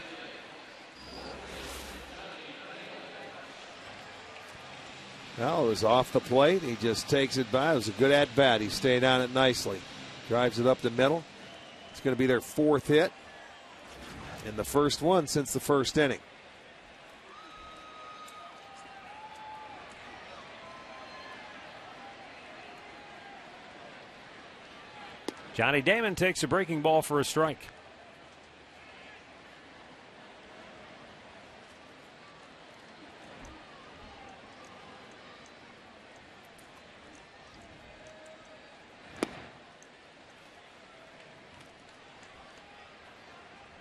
Well, it was off the plate. He just takes it by. It was a good at-bat. He stayed on it nicely. Drives it up the middle. It's going to be their fourth hit and the first one since the first inning. Johnny Damon takes a breaking ball for a strike.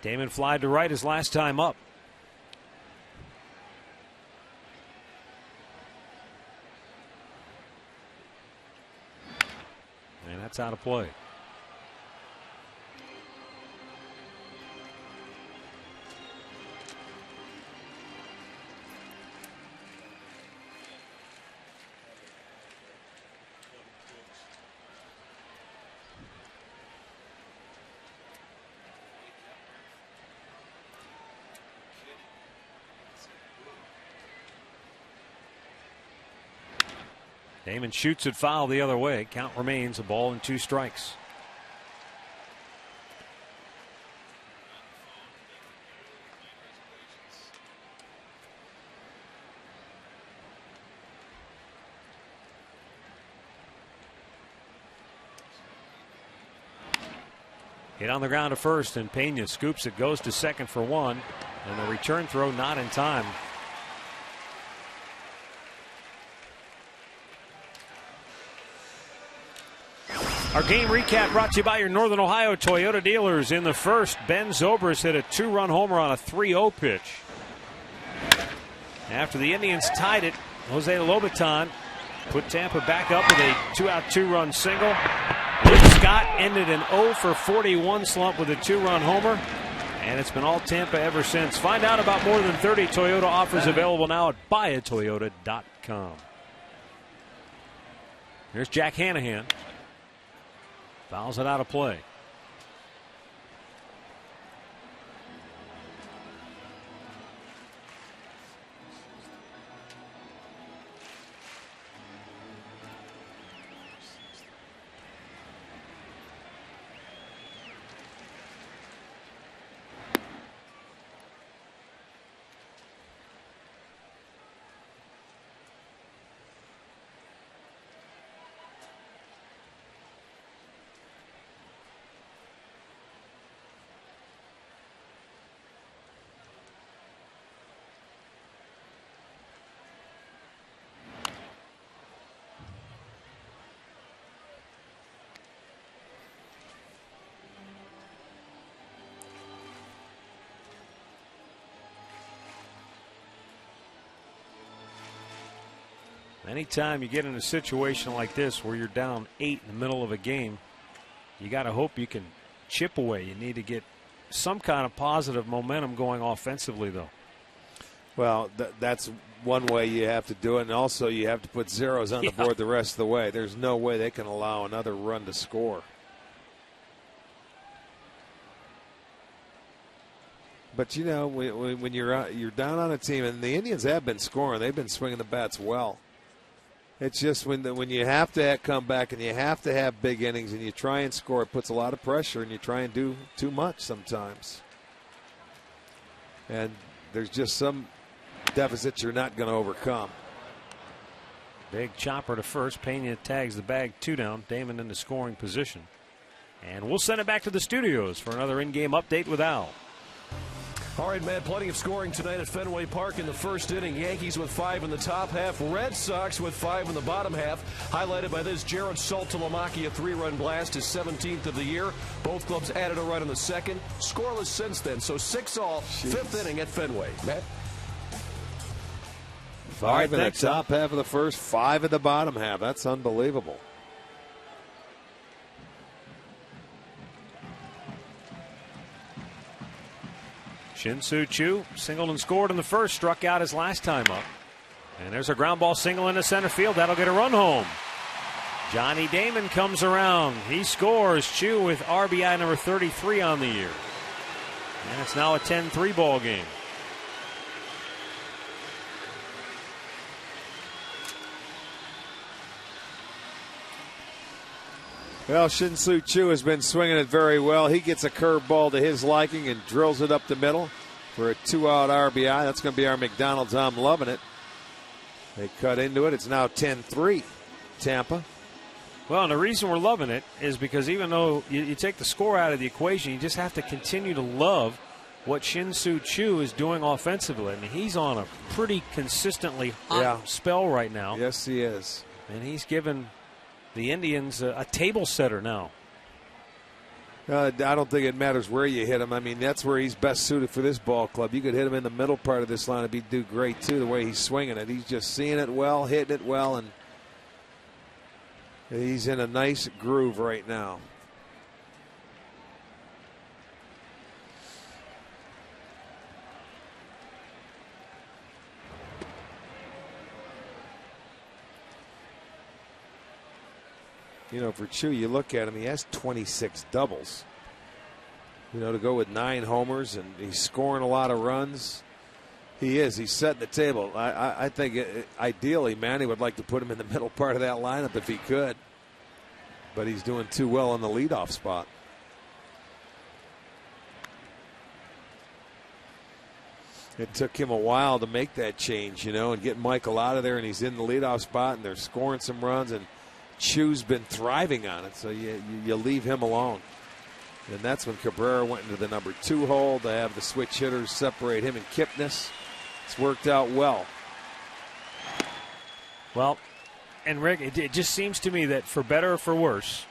Damon flied to right his last time up. And that's out of play. Damon shoots it foul the other way. Count remains a ball and 2 strikes. Hit on the ground to first, and Pena scoops it, goes to second for one, and the return throw not in time. Our game recap brought to you by your Northern Ohio Toyota dealers. In the first, Ben Zobrist hit a 2-run homer on a 3-0 pitch. After the Indians tied it, Jose Lobaton put Tampa back up with a 2-out 2-run single. Rick Scott ended an 0 for 41 slump with a 2-run homer, and it's been all Tampa ever since. Find out about more than 30 Toyota offers available now at buyatoyota.com. Here's Jack Hanahan. Fouls it out of play. Anytime you get in a situation like this where you're down 8 in the middle of a game, you got to hope you can chip away. You need to get some kind of positive momentum going offensively, though. Well, that's one way you have to do it, and also you have to put zeros on the board the rest of the way. There's no way they can allow another run to score. But, you know, when you're down on a team, and the Indians have been scoring, they've been swinging the bats well. It's just when you have to come back and you have to have big innings and you try and score, it puts a lot of pressure and you try and do too much sometimes. And there's just some deficits you're not going to overcome. Big chopper to first. Pena tags the bag, 2 down. Damon in the scoring position. And we'll send it back to the studios for another in-game update with Al. All right, Matt, plenty of scoring tonight at Fenway Park in the first inning. Yankees with 5 in the top half. Red Sox with 5 in the bottom half. Highlighted by this Jared Saltalamacchia 3-run blast, his 17th of the year. Both clubs added a run in the second. Scoreless since then, so 6-all, 5th inning at Fenway. Matt? 5 in the top half of the first, 5 in the bottom half. That's unbelievable. Shin-Soo Choo singled and scored in the first, struck out his last time up. And there's a ground ball single into center field. That'll get a run home. Johnny Damon comes around. He scores. Choo with RBI number 33 on the year. And it's now a 10-3 ball game. Well, Shin-Soo Choo has been swinging it very well. He gets a curveball to his liking and drills it up the middle for a 2-out RBI. That's going to be our McDonald's. I'm loving it. They cut into it. It's now 10-3, Tampa. Well, and the reason we're loving it is because even though you take the score out of the equation, you just have to continue to love what Shin-Soo Choo is doing offensively. I mean, he's on a pretty consistently hot spell right now. Yes, he is. And he's given the Indians a table setter now. I don't think it matters where you hit him. I mean, that's where he's best suited for this ball club. You could hit him in the middle part of this lineup. He'd do great, too, the way he's swinging it. He's just seeing it well, hitting it well, and he's in a nice groove right now. You know, for Choo, you look at him, he has 26 doubles. You know, to go with 9 homers, and he's scoring a lot of runs. He is. He's setting the table. I think ideally, Manny would like to put him in the middle part of that lineup if he could. But he's doing too well on the leadoff spot. It took him a while to make that change, you know, and get Michael out of there, and he's in the leadoff spot, and they're scoring some runs, and Choo's been thriving on it, so you leave him alone. And that's when Cabrera went into the number 2 hole to have the switch hitters separate him and Kipnis. It's worked out well. Well, and Rick, it just seems to me that for better or for worse,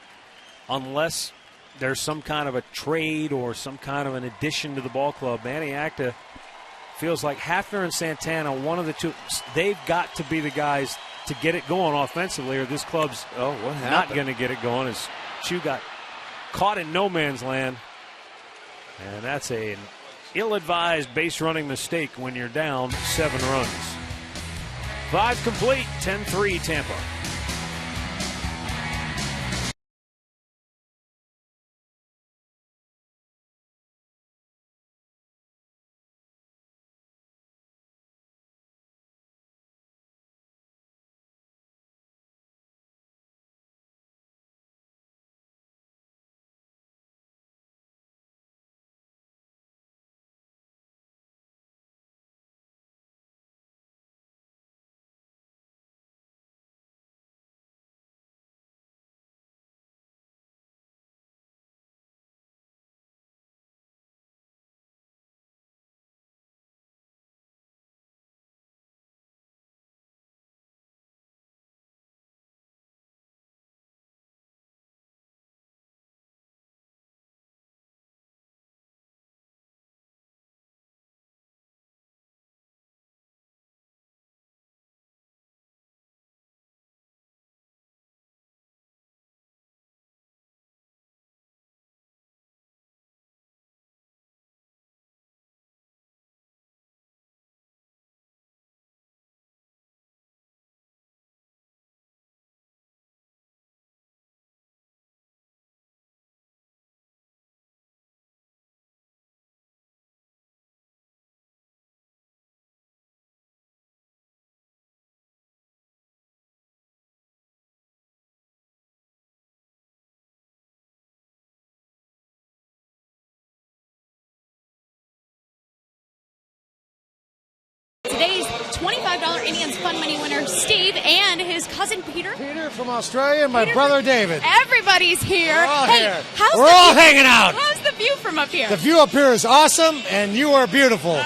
unless there's some kind of a trade or some kind of an addition to the ball club, Manny Acta feels like Hafner and Santana, one of the two, they've got to be the guys to get it going offensively, or this club's not going to get it going, as Chu got caught in no man's land. And that's an ill-advised base running mistake when you're down 7 runs. 5 complete, 10-3 Tampa. Today's $25 Indians Fun Money winner, Steve, and his cousin Peter. Peter from Australia, and my brother David. Everybody's here. We're all here. We're all hanging out. How's the view from up here? The view up here is awesome, and you are beautiful.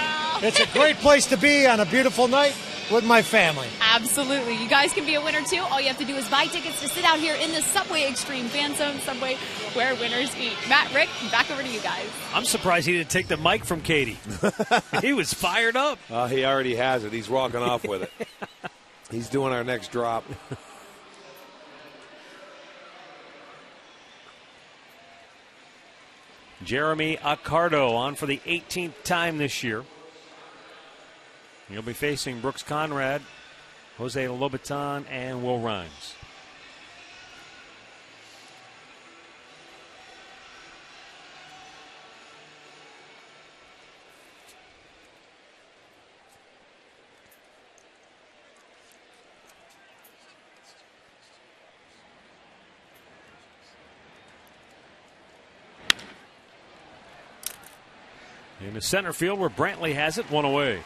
It's a great place to be on a beautiful night with my family. Absolutely. You guys can be a winner, too. All you have to do is buy tickets to sit out here in the Subway Extreme Fan Zone Subway where winners eat. Matt, Rick, back over to you guys. I'm surprised he didn't take the mic from Katie. He was fired up. He already has it. He's walking off with it. He's doing our next drop. Jeremy Accardo on for the 18th time this year. He'll be facing Brooks Conrad, Jose Lobaton, and Will Rhymes. In the center field where Brantley has it, 1 away.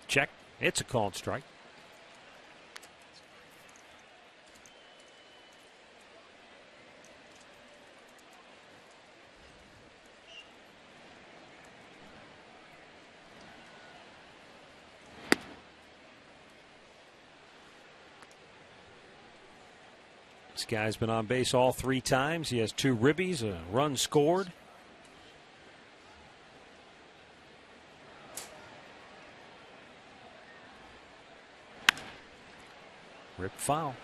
Check. It's a called strike. This guy's been on base all 3 times. He has 2 ribbies, a run scored. Rip foul.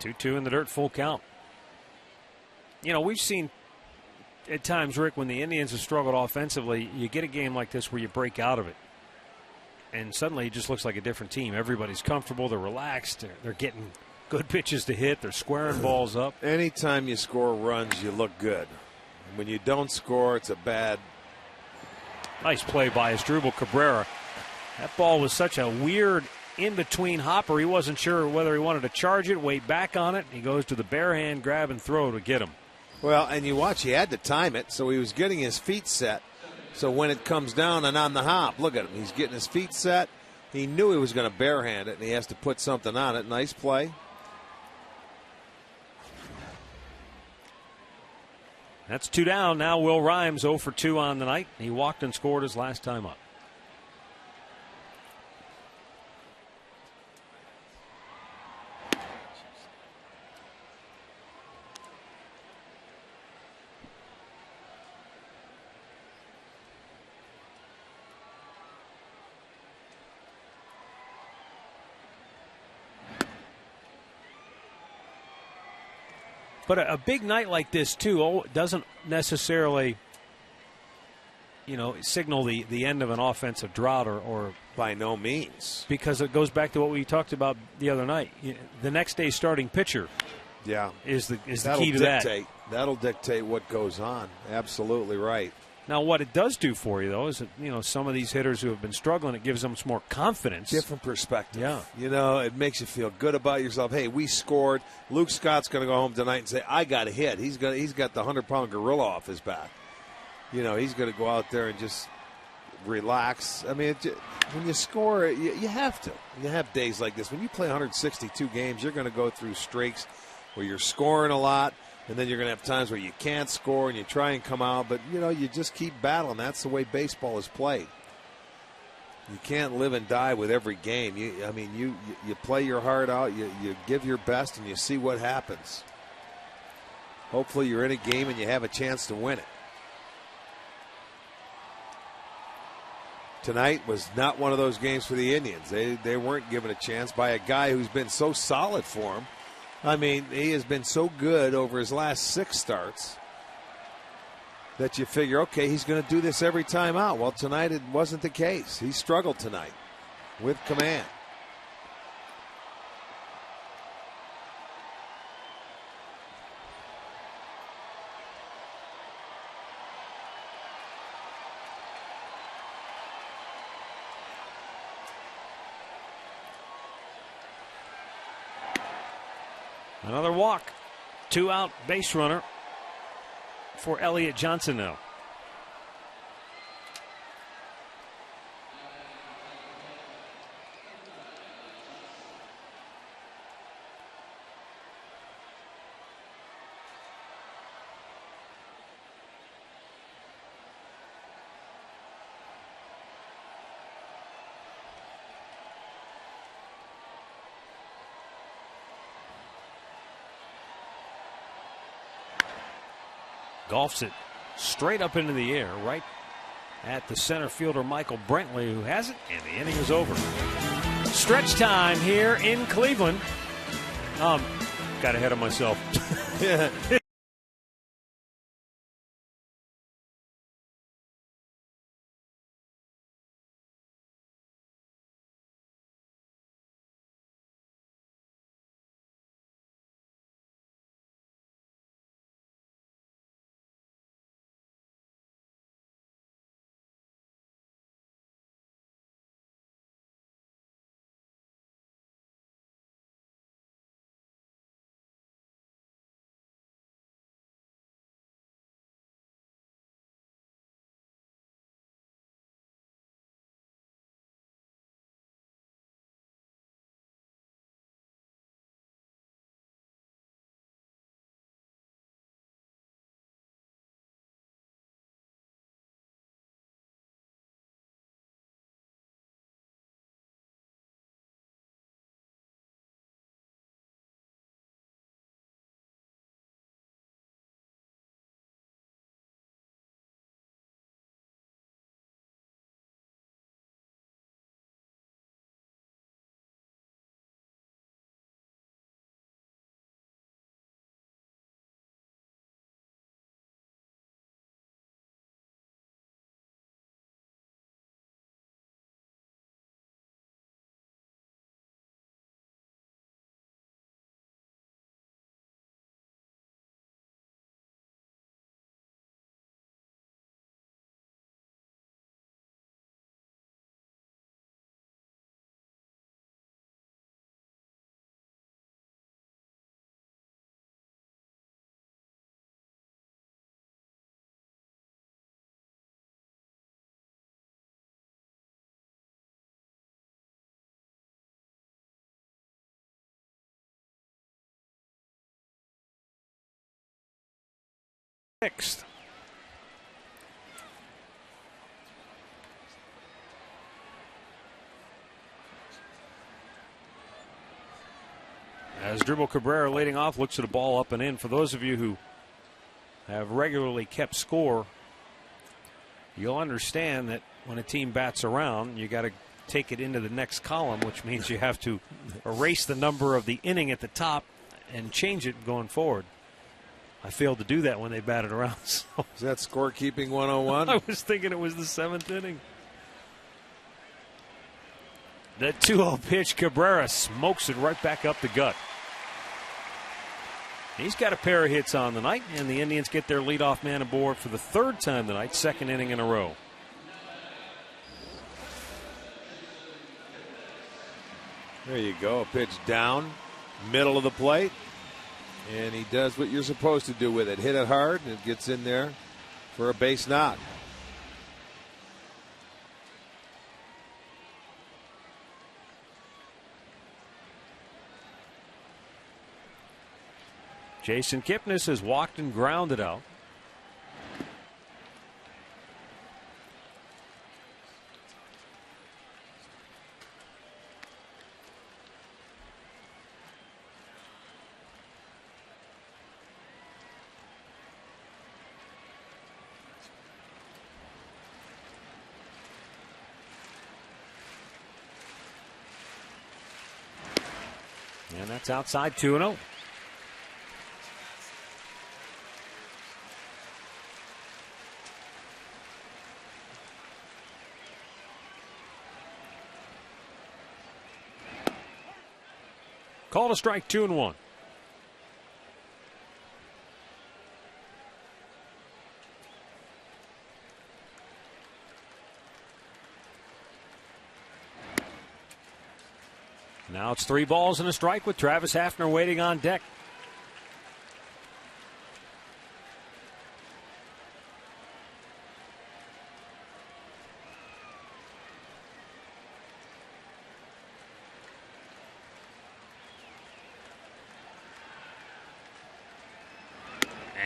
2-2 in the dirt, full count. You know, we've seen at times, Rick, when the Indians have struggled offensively, you get a game like this where you break out of it. And suddenly it just looks like a different team. Everybody's comfortable. They're relaxed. They're getting good pitches to hit. They're squaring balls up. Anytime you score runs, you look good. When you don't score, it's a bad. Nice play by Asdrubal Cabrera. That ball was such a weird in-between hopper. He wasn't sure whether he wanted to charge it, wait back on it. He goes to the bare hand grab and throw to get him. Well, and you watch, he had to time it, so he was getting his feet set. So when it comes down and on the hop, look at him. He's getting his feet set. He knew he was going to barehand it, and he has to put something on it. Nice play. That's 2 down. Now Will Rhymes 0 for 2 on the night. He walked and scored his last time up. But a big night like this, too, doesn't necessarily, signal the end of an offensive drought or by no means. Because it goes back to what we talked about the other night. The next day's starting pitcher is the key to that. That'll dictate what goes on. Absolutely right. Now, what it does do for you, though, is that, some of these hitters who have been struggling, it gives them some more confidence. Different perspective. Yeah. It makes you feel good about yourself. Hey, we scored. Luke Scott's going to go home tonight and say, I got a hit. He's got the 100-pound gorilla off his back. He's going to go out there and just relax. I mean, when you score, you have to. You have days like this. When you play 162 games, you're going to go through streaks where you're scoring a lot. And then you're going to have times where you can't score and you try and come out. But, you just keep battling. That's the way baseball is played. You can't live and die with every game. You play your heart out. You give your best and you see what happens. Hopefully you're in a game and you have a chance to win it. Tonight was not one of those games for the Indians. They weren't given a chance by a guy who's been so solid for them. I mean, he has been so good over his last 6 starts that you figure, okay, he's going to do this every time out. Well, tonight it wasn't the case. He struggled tonight with command. Another walk. 2-out base runner for Elliott Johnson now. Golfs it straight up into the air, right at the center fielder Michael Brentley, who has it, and the inning is over. Stretch time here in Cleveland. Got ahead of myself. 6th. As Dribble Cabrera leading off, looks at a ball up and in. For those of you who have regularly kept score, you'll understand that when a team bats around, you got to take it into the next column, which means you have to erase the number of the inning at the top and change it going forward. I failed to do that when they batted around. So. Is that scorekeeping 101? I was thinking it was the 7th inning. The 2-0 pitch, Cabrera smokes it right back up the gut. He's got a pair of hits on the night, and the Indians get their leadoff man aboard for the 3rd time tonight, 2nd inning in a row. There you go. A pitch down, middle of the plate. And he does what you're supposed to do with it. Hit it hard, and it gets in there for a base knock. Jason Kipnis has walked and grounded out. And that's outside 2-0. Call to strike, 2-1. Now it's 3 balls and a strike with Travis Hafner waiting on deck.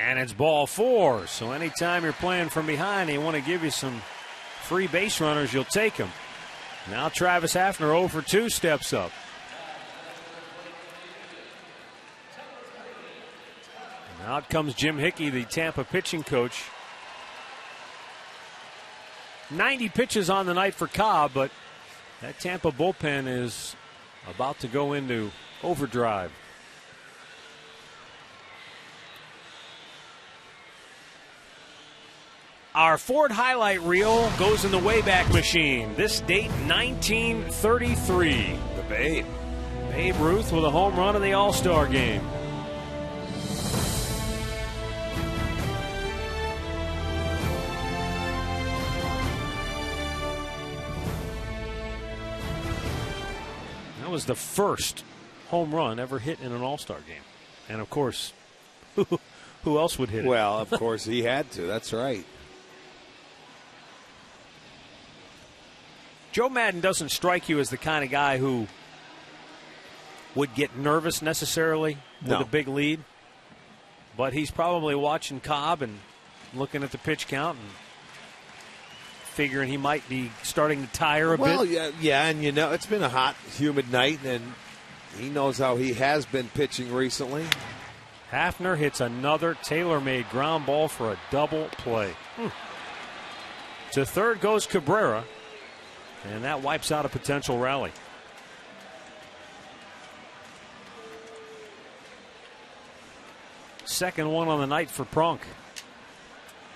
And it's ball 4. So anytime you're playing from behind, they want to give you some free base runners, you'll take them. Now Travis Hafner 0 for 2 steps up. And out comes Jim Hickey, the Tampa pitching coach. 90 pitches on the night for Cobb, but that Tampa bullpen is about to go into overdrive. Our Ford highlight reel goes in the Wayback Machine. This date, 1933. The Babe. Babe Ruth with a home run in the All-Star game. That was the first home run ever hit in an All-Star game. And, of course, who else would hit it? Well, of course, he had to. That's right. Joe Madden doesn't strike you as the kind of guy who would get nervous necessarily with a big lead. But he's probably watching Cobb and looking at the pitch count and figuring he might be starting to tire a bit. Well, yeah, and it's been a hot, humid night, and he knows how he has been pitching recently. Hafner hits another tailor-made ground ball for a double play. To third goes Cabrera. And that wipes out a potential rally. Second one on the night for Prunk.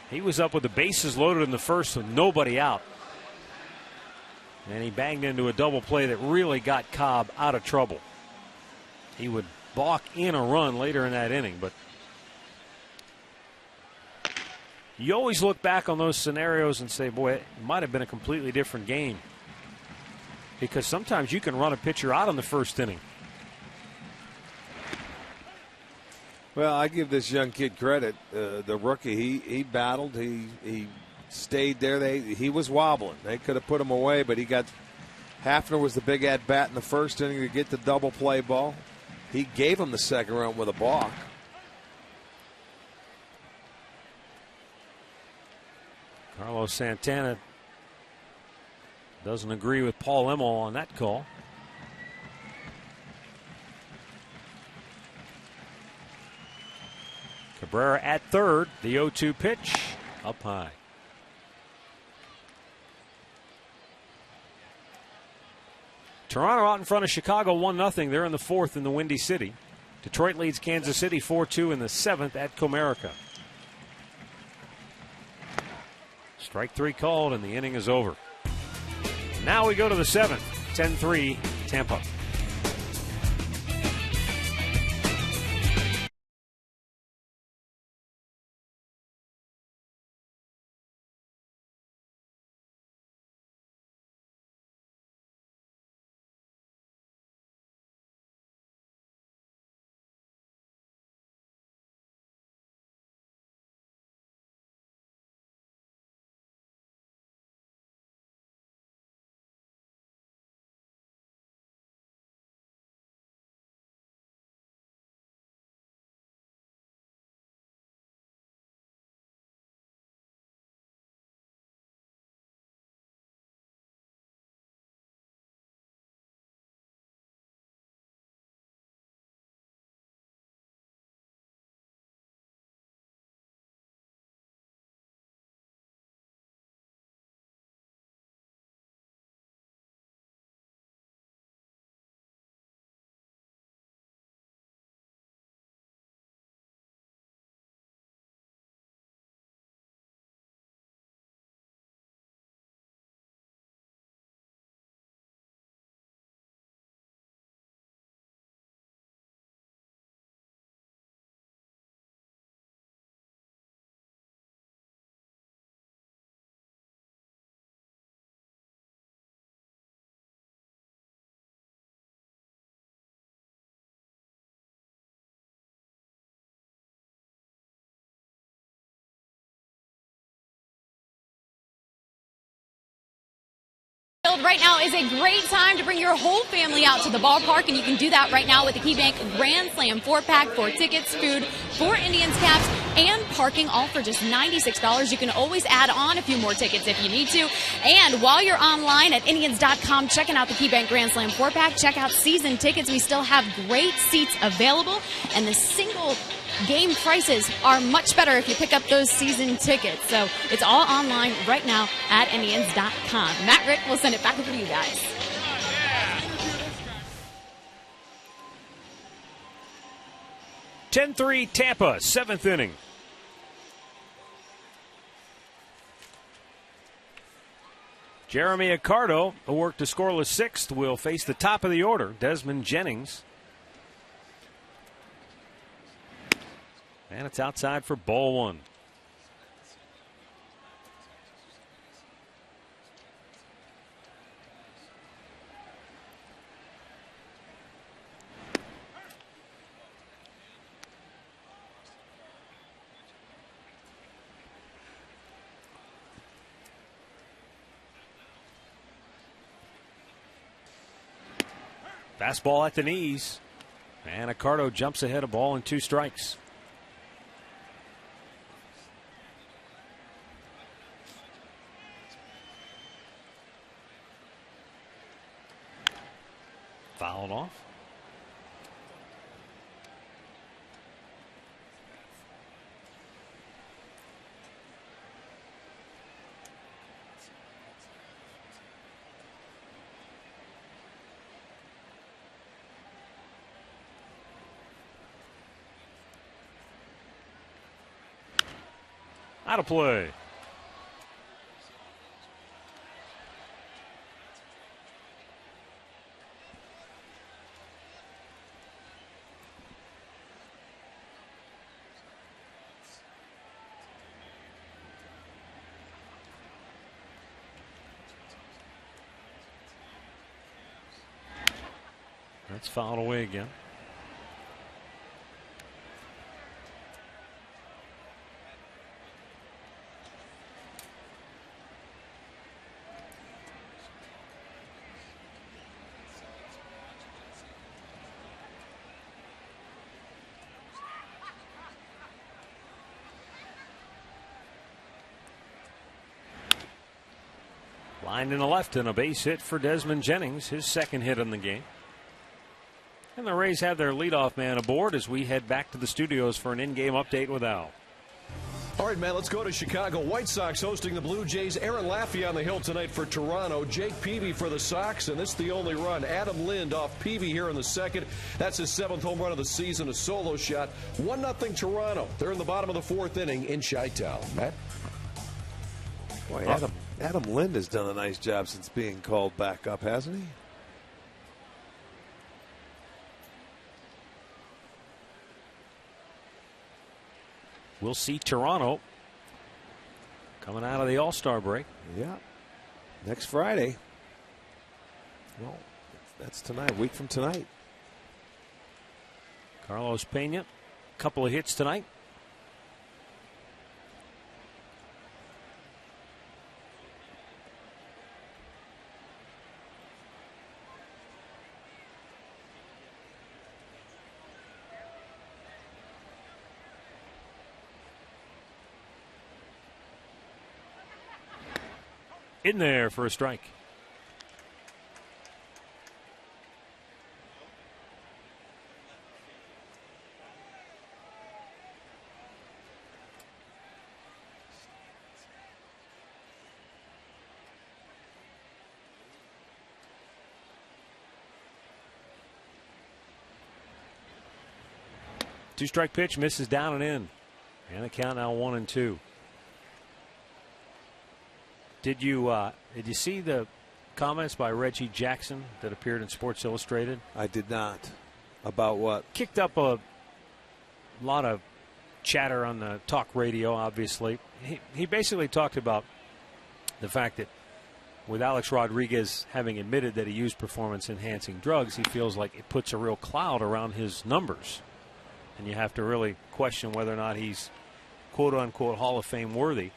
He was up with the bases loaded in the first with nobody out. And he banged into a double play that really got Cobb out of trouble. He would balk in a run later in that inning, but you always look back on those scenarios and say, boy, it might have been a completely different game. Because sometimes you can run a pitcher out in the first inning. Well, I give this young kid credit. The rookie, he battled. He stayed there. He was wobbling. They could have put him away, but Hafner was the big at bat in the first inning to get the double play ball. He gave him the second run with a balk. Carlos Santana doesn't agree with Paul Emmel on that call. Cabrera at third. The 0-2 pitch up high. Toronto out in front of Chicago 1-0. They're in the fourth in the Windy City. Detroit leads Kansas City 4-2 in the seventh at Comerica. Strike three called and the inning is over. Now we go to the seventh. 10-3 Tampa. Right now is a great time to bring your whole family out to the ballpark, and you can do that right now with the KeyBank Grand Slam 4-pack, 4 tickets, food, 4 Indians caps, and parking, all for just $96. You can always add on a few more tickets if you need to. And while you're online at Indians.com checking out the KeyBank Grand Slam 4-pack, check out season tickets. We still have great seats available, and the single game prices are much better if you pick up those season tickets. So it's all online right now at Indians.com. Matt, Rick, we'll send it back over to you guys. Yeah. 10-3 Tampa, seventh inning. Jeremy Accardo, who worked a scoreless sixth, will face the top of the order, Desmond Jennings. And it's outside for ball one. Fastball at the knees. And Accardo jumps ahead, a ball and 2 strikes. Fouled off. Out of play. That's fouled away again. Lined in the left and a base hit for Desmond Jennings, his second hit in the game. And the Rays have their leadoff man aboard as we head back to the studios for an in-game update with Al. All right, Matt, let's go to Chicago. White Sox hosting the Blue Jays. Aaron Laffey on the hill tonight for Toronto. Jake Peavy for the Sox, and this is the only run. Adam Lind off Peavy here in the second. That's his 7th home run of the season, a solo shot. 1-0 Toronto. They're in the bottom of the 4th inning in Chi-Town. Matt? Boy, Adam Lind has done a nice job since being called back up, hasn't he? We'll see Toronto coming out of the All-Star break. Yeah. Next Friday. Well, that's tonight, a week from tonight. Carlos Pena, couple of hits tonight. In there for a strike. Two-strike pitch, misses down and in. And the count now 1-2. Did you see the comments by Reggie Jackson that appeared in Sports Illustrated? I did not. About what? Kicked up a lot of chatter on the talk radio, obviously. He basically talked about the fact that with Alex Rodriguez having admitted that he used performance-enhancing drugs, he feels like it puts a real cloud around his numbers. And you have to really question whether or not he's quote-unquote Hall of Fame worthy.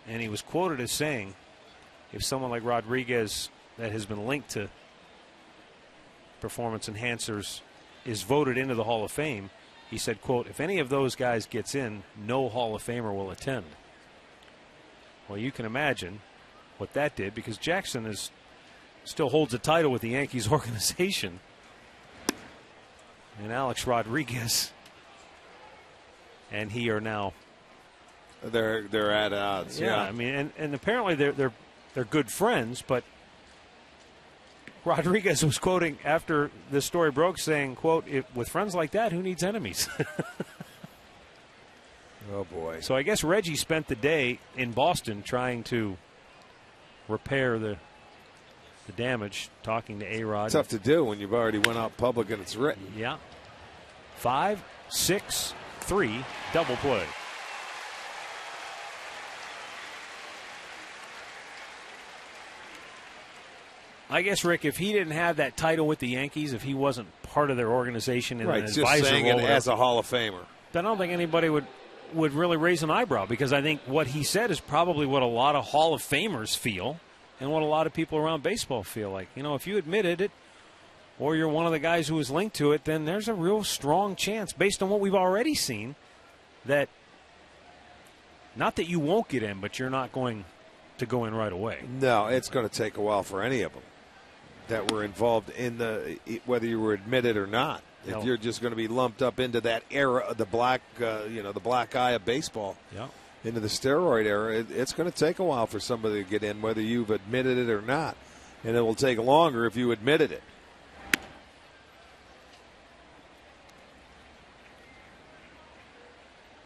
And he was quoted as saying, if someone like Rodriguez that has been linked to performance enhancers is voted into the Hall of Fame, he said, quote, if any of those guys gets in, no Hall of Famer will attend. Well, you can imagine what that did, because Jackson still holds a title with the Yankees organization. And Alex Rodriguez and he are now they're at odds. Yeah, I mean, and apparently they're good friends, but Rodriguez was quoting after this story broke saying, quote, with friends like that, who needs enemies? Oh, boy. So I guess Reggie spent the day in Boston trying to repair the damage, talking to A-Rod. Tough to do when you've already went out public and it's written. Yeah. 5-6-3 double play. I guess, Rick, if he didn't have that title with the Yankees, if he wasn't part of their organization in an advisor just saying role, it as a Hall of Famer, then I don't think anybody would really raise an eyebrow, because I think what he said is probably what a lot of Hall of Famers feel and what a lot of people around baseball feel like. You know, if you admitted it or you're one of the guys who was linked to it, then there's a real strong chance, based on what we've already seen, that not that you won't get in, but you're not going to go in right away. No, it's going to take a while for any of them that were involved in whether you were admitted or not. If you're just going to be lumped up into that era of the black eye of baseball, into the steroid era, it's going to take a while for somebody to get in, whether you've admitted it or not. And it will take longer if you admitted it.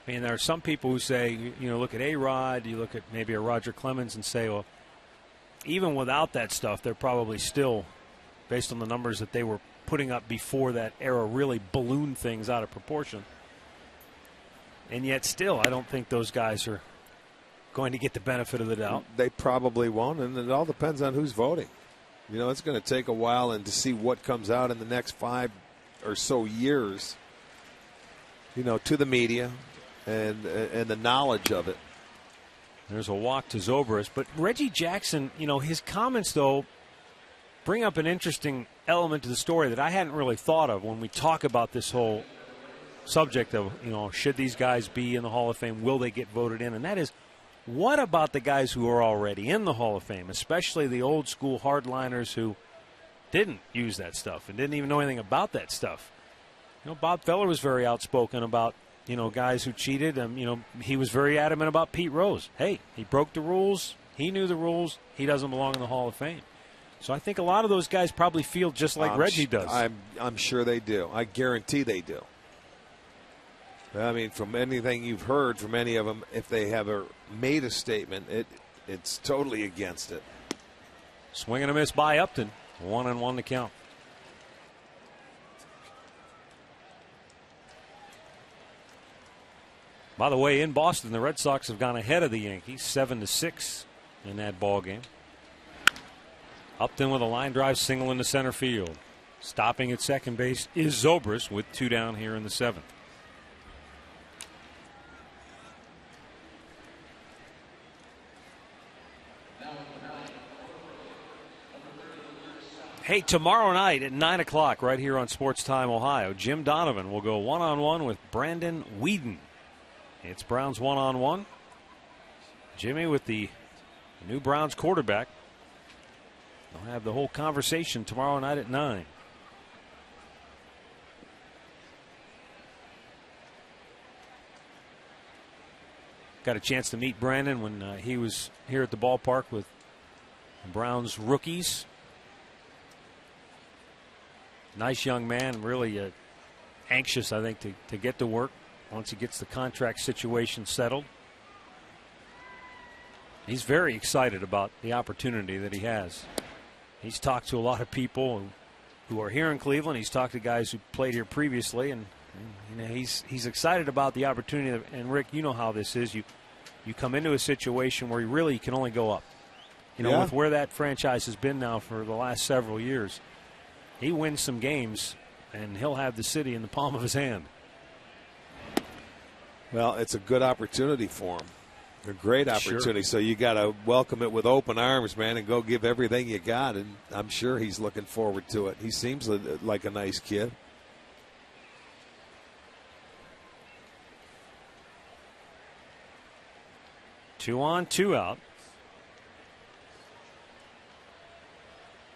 I mean, there are some people who say, look at A-Rod, you look at maybe a Roger Clemens and say, well, even without that stuff, they're probably still, based on the numbers that they were putting up before that era, really ballooned things out of proportion. And yet still, I don't think those guys are going to get the benefit of the doubt. They probably won't, and it all depends on who's voting. It's going to take a while and to see what comes out in the next 5 or so years, to the media and the knowledge of it. There's a walk to Zobrist. But Reggie Jackson, his comments, though, bring up an interesting element to the story that I hadn't really thought of when we talk about this whole subject of, should these guys be in the Hall of Fame? Will they get voted in? And that is, What about the guys who are already in the Hall of Fame, especially the old school hardliners who didn't use that stuff and didn't even know anything about that stuff? Bob Feller was very outspoken about, guys who cheated. He was very adamant about Pete Rose. Hey, he broke the rules. He knew the rules. He doesn't belong in the Hall of Fame. So I think a lot of those guys probably feel just like Reggie does. I'm sure they do. I guarantee they do. I mean, from anything you've heard from any of them, if they have made a statement, it's totally against it. Swing and a miss by Upton. 1-1 to count. By the way, in Boston, the Red Sox have gone ahead of the Yankees 7-6 in that ball game. Upton with a line drive single into center field. Stopping at second base is Zobrist with 2 down here in the 7th. Hey, tomorrow night at 9 o'clock right here on Sports Time Ohio, Jim Donovan will go one-on-one with Brandon Whedon. It's Browns one-on-one. Jimmy with the new Browns quarterback. They'll have the whole conversation tomorrow night at 9. Got a chance to meet Brandon when he was here at the ballpark with the Browns rookies. Nice young man, really anxious, I think, to get to work once he gets the contract situation settled. He's very excited about the opportunity that he has. He's talked to a lot of people who are here in Cleveland. He's talked to guys who played here previously, and he's excited about the opportunity. And Rick, you know how this is. You come into a situation where you really can only go up. With where that franchise has been now for the last several years. He wins some games, and he'll have the city in the palm of his hand. Well, it's a good opportunity for him. A great opportunity. Sure. So you got to welcome it with open arms, man, and go give everything you got. And I'm sure he's looking forward to it. He seems like a nice kid. Two on, two out.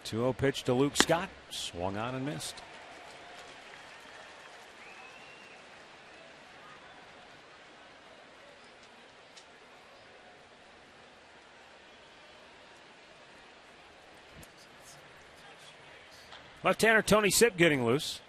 2-0 pitch to Luke Scott. Swung on and missed. Left-hander Tony Sipp getting loose.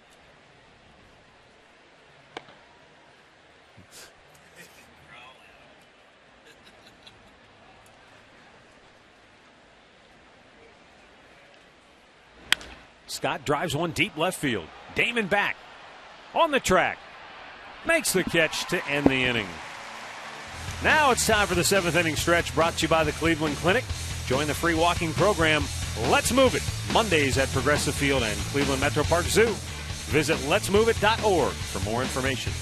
Scott drives one deep left field. Damon back on the track. Makes the catch to end the inning. Now it's time for the 7th inning stretch brought to you by the Cleveland Clinic. Join the free walking program, Let's Move It, Mondays at Progressive Field and Cleveland Metro Park Zoo. Visit letsmoveit.org for more information.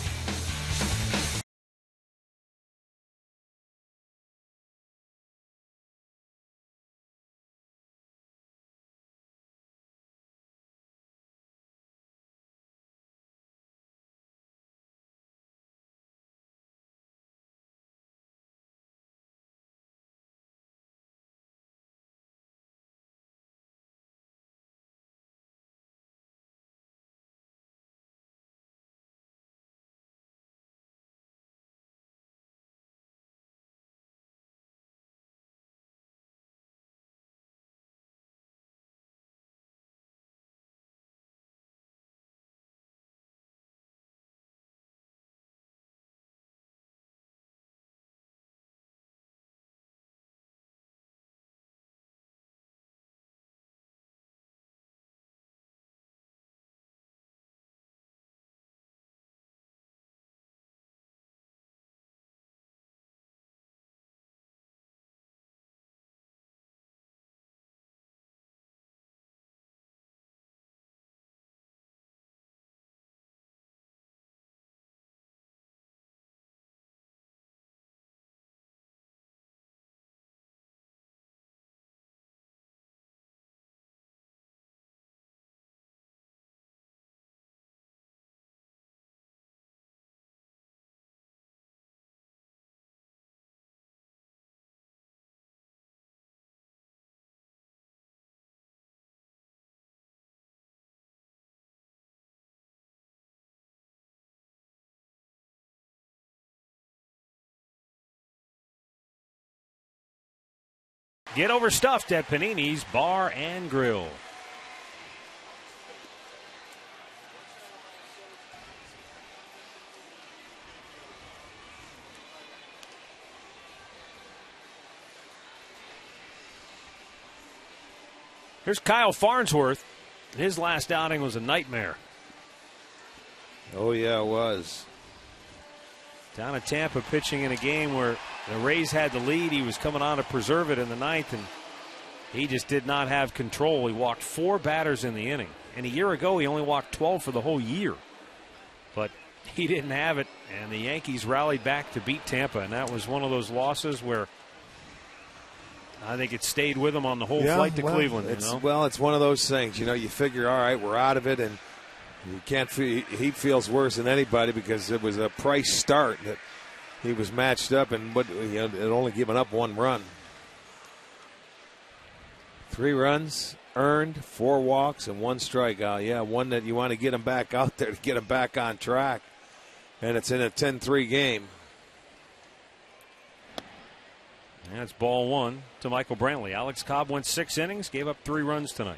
get overstuffed at Panini's Bar and Grill. Here's Kyle Farnsworth. His last outing was a nightmare. Oh, yeah, it was. Down at Tampa, pitching in a game where the Rays had the lead. He was coming on to preserve it in the ninth, and he just did not have control. He walked 4 batters in the inning. And a year ago, he only walked 12 for the whole year. But he didn't have it, and the Yankees rallied back to beat Tampa. And that was one of those losses where I think it stayed with him on the whole flight to Cleveland. Well, it's one of those things. You figure, all right, we're out of it, and you can't. He feels worse than anybody because it was a Price start that he was matched up, and had only given up 1 run. 3 runs earned, 4 walks, and 1 strikeout. Yeah, one that you want to get him back out there to get him back on track, and it's in a 10-3 game. And it's ball 1 to Michael Brantley. Alex Cobb went 6 innings, gave up 3 runs tonight.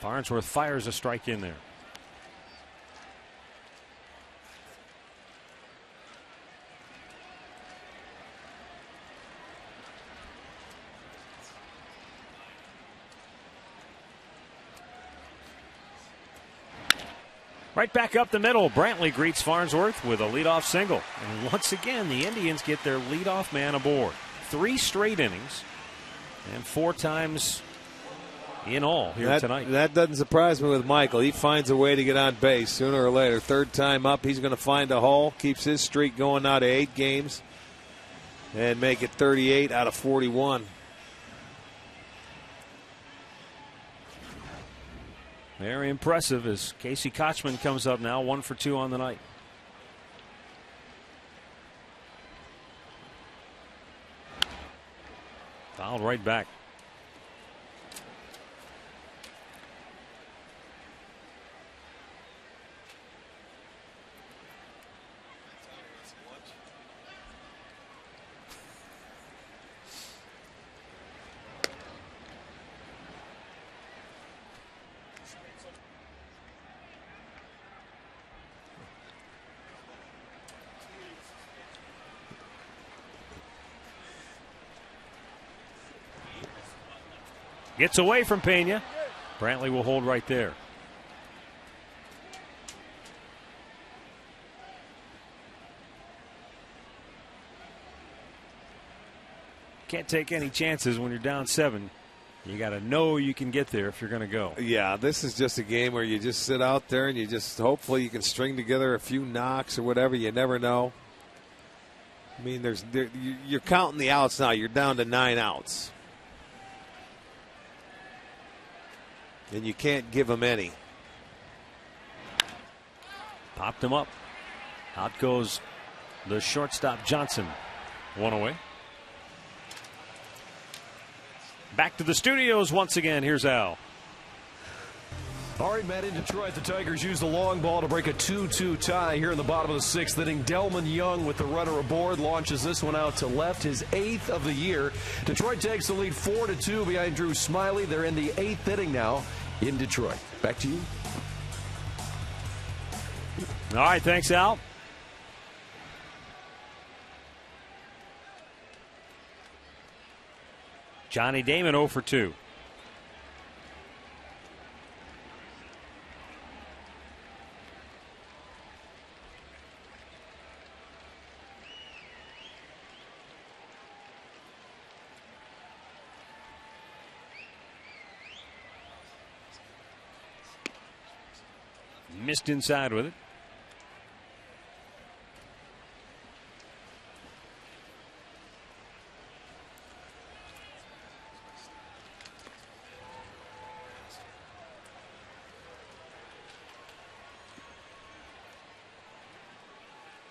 Farnsworth fires a strike in there. Right back up the middle. Brantley greets Farnsworth with a leadoff single. And once again, the Indians get their leadoff man aboard. 3 straight innings and 4 times in all here tonight. That doesn't surprise me with Michael. He finds a way to get on base sooner or later. 3rd time up, he's going to find a hole. Keeps his streak going now to 8 games and make it 38 out of 41. Very impressive as Casey Kochman comes up now, 1 for 2 on the night. Fouled right back. Gets away from Pena. Brantley will hold right there. Can't take any chances when you're down 7. You got to know you can get there if you're going to go. Yeah, this is just a game where you just sit out there and you just hopefully you can string together a few knocks or whatever. You never know. I mean, you're counting the outs now. You're down to 9 outs. And you can't give them any. Popped him up. Out goes the shortstop Johnson. 1 away. Back to the studios once again. Here's Al. All right, Matt, in Detroit, the Tigers use the long ball to break a 2-2 tie here in the bottom of the 6th inning. Delman Young with the runner aboard launches this one out to left, his 8th of the year. Detroit takes the lead 4-2 behind Drew Smiley. They're in the 8th inning now in Detroit. Back to you. All right, thanks, Al. Johnny Damon 0 for 2. Missed inside with it.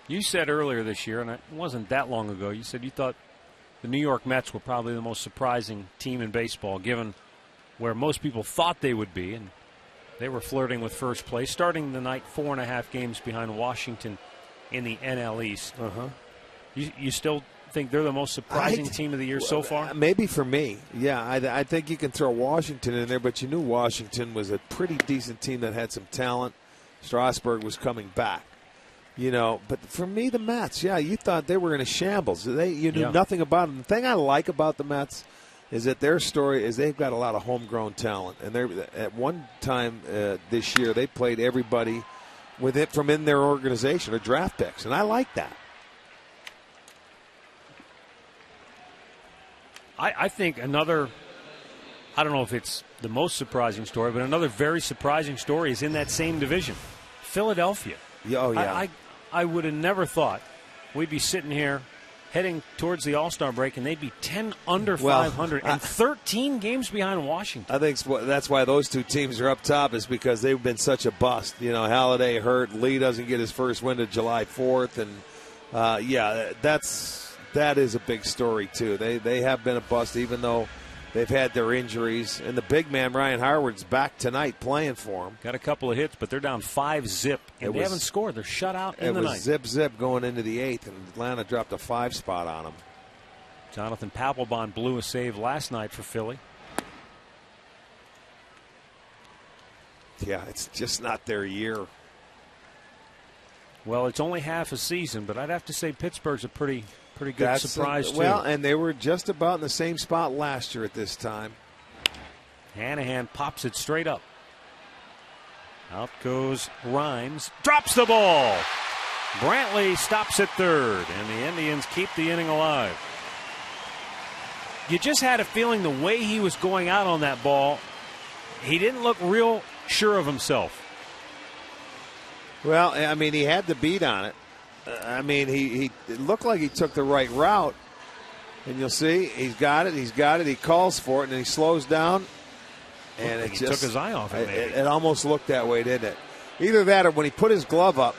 You said earlier this year, and it wasn't that long ago, you said you thought the New York Mets were probably the most surprising team in baseball, given where most people thought they would be. And They were flirting with first place, starting the night 4.5 games behind Washington in the NL East. You still think they're the most surprising team of the year so far? Maybe for me. Yeah, I think you can throw Washington in there, but you knew Washington was a pretty decent team that had some talent. Strasburg was coming back. But for me, the Mets, you thought they were in a shambles. You knew nothing about them. The thing I like about the Mets is that their story is they've got a lot of homegrown talent. And at one time this year, they played everybody with it from in their organization or draft picks. And I like that. I think another, I don't know if it's the most surprising story, but another very surprising story is in that same division, Philadelphia. Oh, yeah. I would have never thought we'd be sitting here heading towards the All-Star break, and they'd be 10 under 500 and 13 games behind Washington. I think that's why those two teams are up top, is because they've been such a bust. Halladay hurt. Lee doesn't get his first win to July 4th. And, that is a big story, too. They have been a bust, even though they've had their injuries. And the big man, Ryan Howard's back tonight playing for them. Got a couple of hits, but they're down 5-zip. And they haven't scored. They're shut out in the ninth. It was zip going into the 8th, and Atlanta dropped a 5 spot on them. Jonathan Papelbon blew a save last night for Philly. Yeah, it's just not their year. Well, it's only half a season, but I'd have to say Pittsburgh's a pretty good surprise, too. Well, and they were just about in the same spot last year at this time. Hanahan pops it straight up. Out goes Rhymes. Drops the ball. Brantley stops at third, and the Indians keep the inning alive. You just had a feeling the way he was going out on that ball, he didn't look real sure of himself. Well, I mean, he had the beat on it. He it looked like he took the right route. And you'll see, he's got it. He calls for it, and then he slows down. And he took his eye off it, maybe. It almost looked that way, didn't it? Either that or when he put his glove up,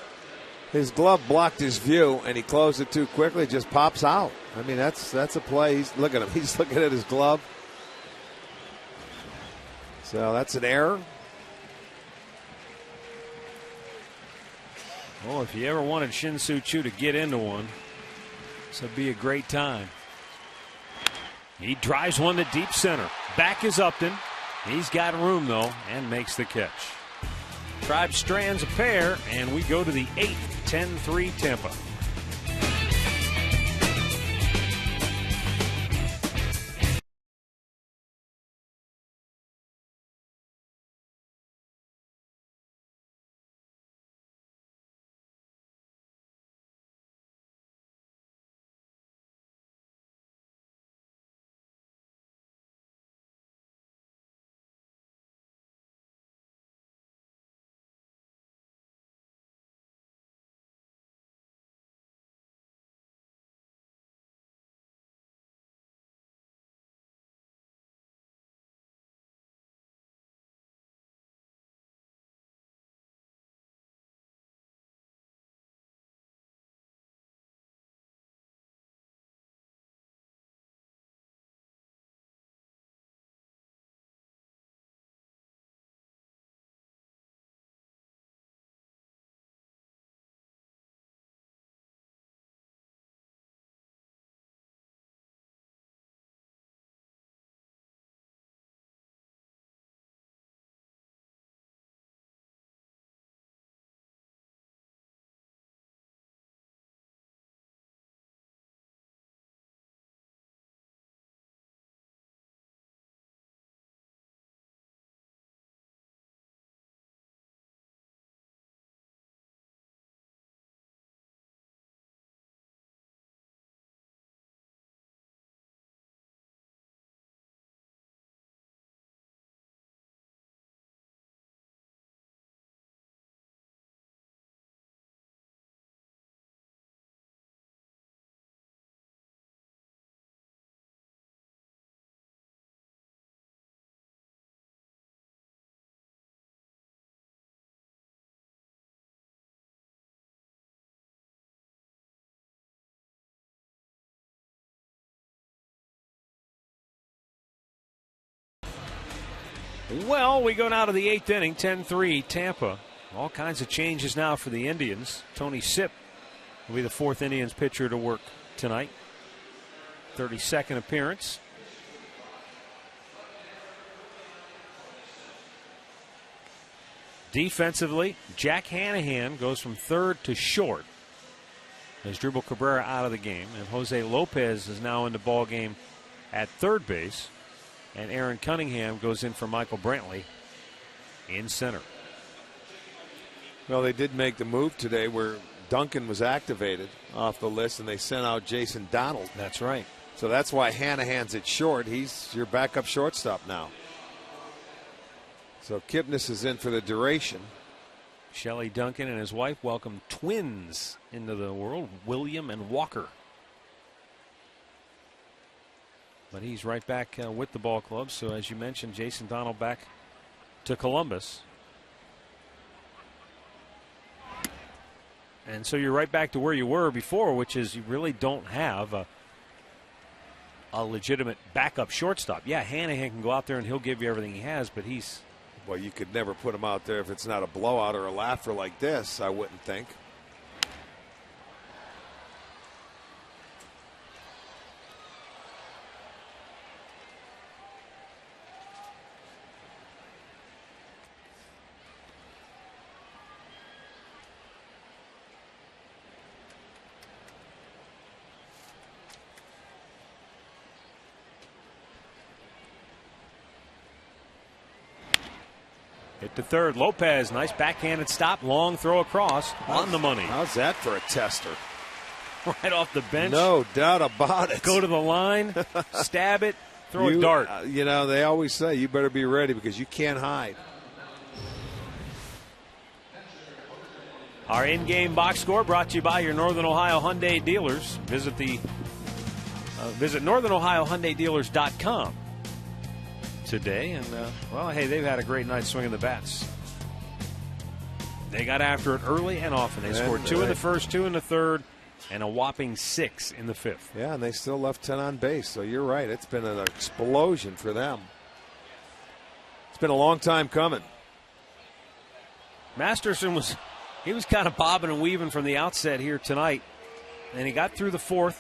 his glove blocked his view, and he closed it too quickly. It just pops out. I mean, that's a play. Look at him. He's looking at his glove. So that's an error. Well, if you ever wanted Shin-Soo Choo to get into one, this would be a great time. He drives one to deep center. Back is Upton. He's got room, though, and makes the catch. Tribe strands a pair, and we go to the 8th, 10-3 Tampa. Well, we go now to the 8th inning, 10-3 Tampa. All kinds of changes now for the Indians. Tony Sipp will be the 4th Indians pitcher to work tonight. 32nd appearance. Defensively, Jack Hanahan goes from third to short as Dribble Cabrera out of the game, and Jose Lopez is now in the ball game at third base, and Aaron Cunningham goes in for Michael Brantley in center. Well, they did make the move today where Duncan was activated off the list, and they sent out Jason Donald. That's right. So that's why Hanahan's at short. He's your backup shortstop now. So Kipnis is in for the duration. Shelley Duncan and his wife welcome twins into the world, William and Walker. But he's right back with the ball club. So as you mentioned, Jason Donald back to Columbus. And so you're right back to where you were before, which is you really don't have a legitimate backup shortstop. Yeah, Hanahan can go out there and he'll give you everything he has, but he's... Well, you could never put him out there if it's not a blowout or a laugher like this, I wouldn't think. Hit to third. Lopez, nice backhanded stop. Long throw across on the money. How's that for a tester? Right off the bench. No doubt about it. Go to the line, stab it, throw a dart. You know, they always say you better be ready because you can't hide. Our in-game box score brought to you by your Northern Ohio Hyundai dealers. Visit northernohiohyundaidealers.com today, and well, hey, they've had a great night swinging the bats. They got after it early and often. They scored 2 in the first, 2 in the third, and a whopping 6 in the 5th. Yeah, and they still left 10 on base. So you're right. It's been an explosion for them. It's been a long time coming. Masterson was kind of bobbing and weaving from the outset here tonight, and he got through the 4th.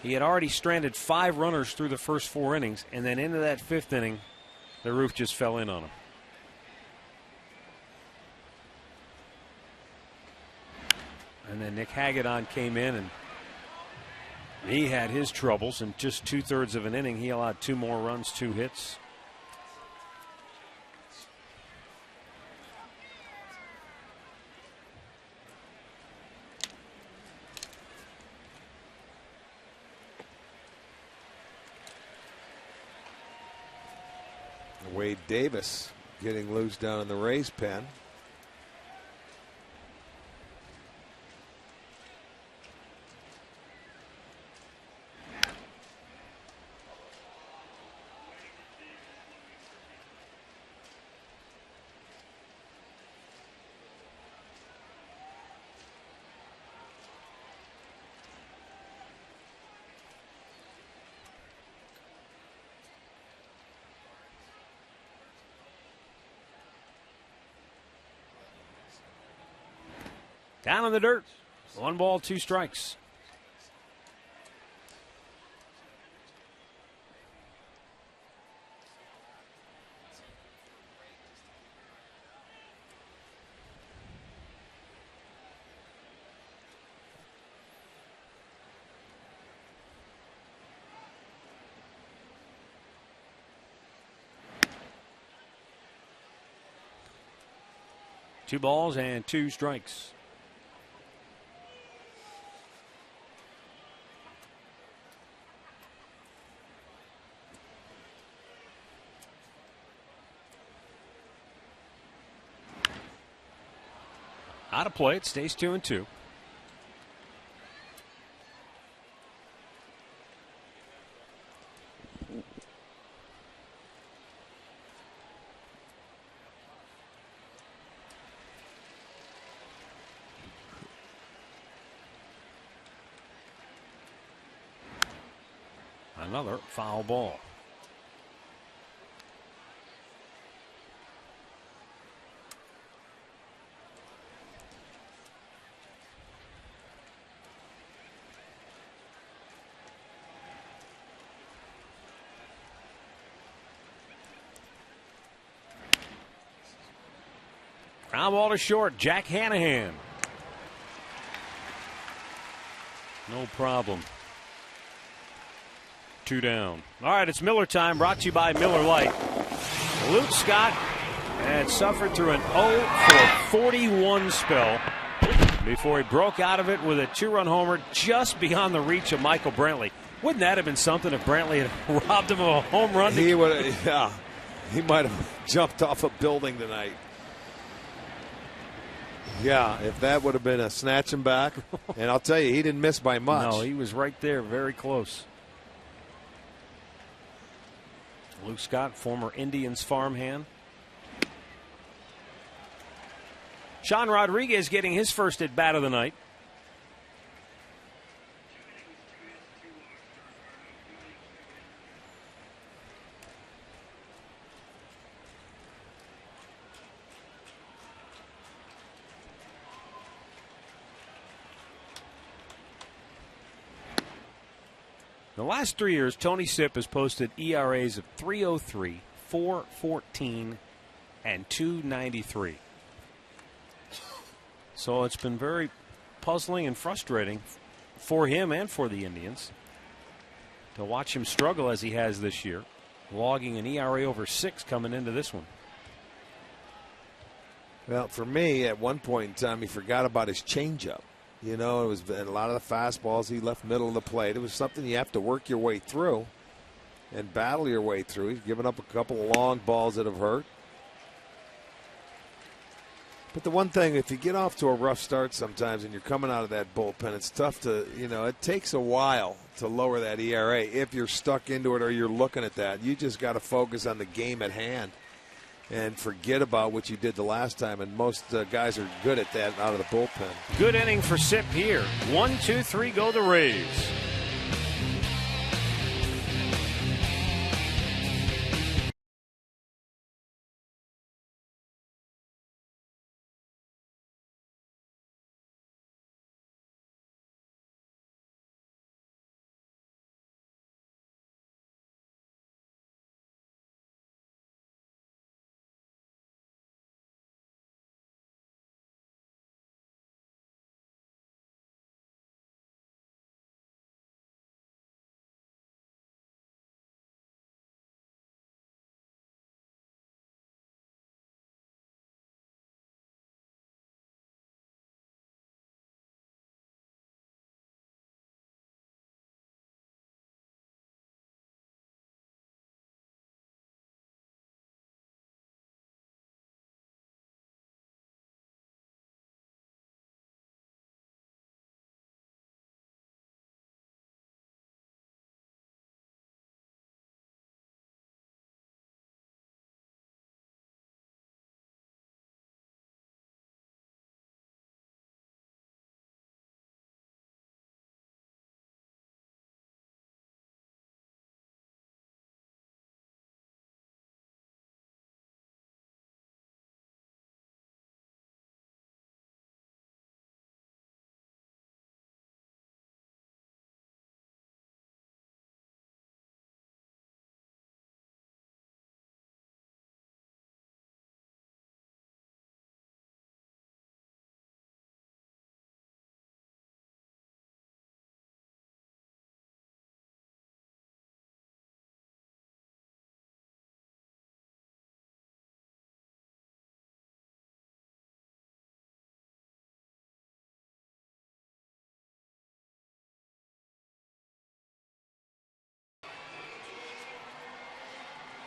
He had already stranded 5 runners through the first 4 innings, and then into that 5th inning, the roof just fell in on him. And then Nick Hagedorn came in, and he had his troubles. In just 2/3 of an inning, he allowed 2 more runs, 2 hits. Wade Davis getting loose down in the Rays pen. Down in the dirt. 1 ball, 2 strikes. Two balls and 2 strikes. Out of play. It stays 2-2. Another foul ball. Ground ball to short. Jack Hanahan. No problem. 2 down. All right, it's Miller time, brought to you by Miller Lite. Luke Scott had suffered through an 0-for-41 spell before he broke out of it with a 2-run homer just beyond the reach of Michael Brantley. Wouldn't that have been something if Brantley had robbed him of a home run? He would have, yeah. He might have jumped off a building tonight. Yeah, if that would have been a snatch him back. And I'll tell you, he didn't miss by much. No, he was right there, very close. Luke Scott, former Indians farmhand. Sean Rodriguez getting his first at bat of the night. The last 3 years, Tony Sipp has posted ERAs of 3.03, 4.14, and 2.93. So it's been very puzzling and frustrating for him and for the Indians to watch him struggle as he has this year, logging an ERA over 6 coming into this one. Well, for me, at one point in time, he forgot about his changeup. You know, it was and a lot of the fastballs he left middle of the plate. It was something you have to work your way through and battle your way through. He's given up a couple of long balls that have hurt. But the one thing, if you get off to a rough start sometimes and you're coming out of that bullpen, it's tough to, you know, it takes a while to lower that ERA if you're stuck into it or you're looking at that. You just got to focus on the game at hand and forget about what you did the last time. And most guys are good at that out of the bullpen. Good inning for Sipp here. 1, 2, 3, go the Rays.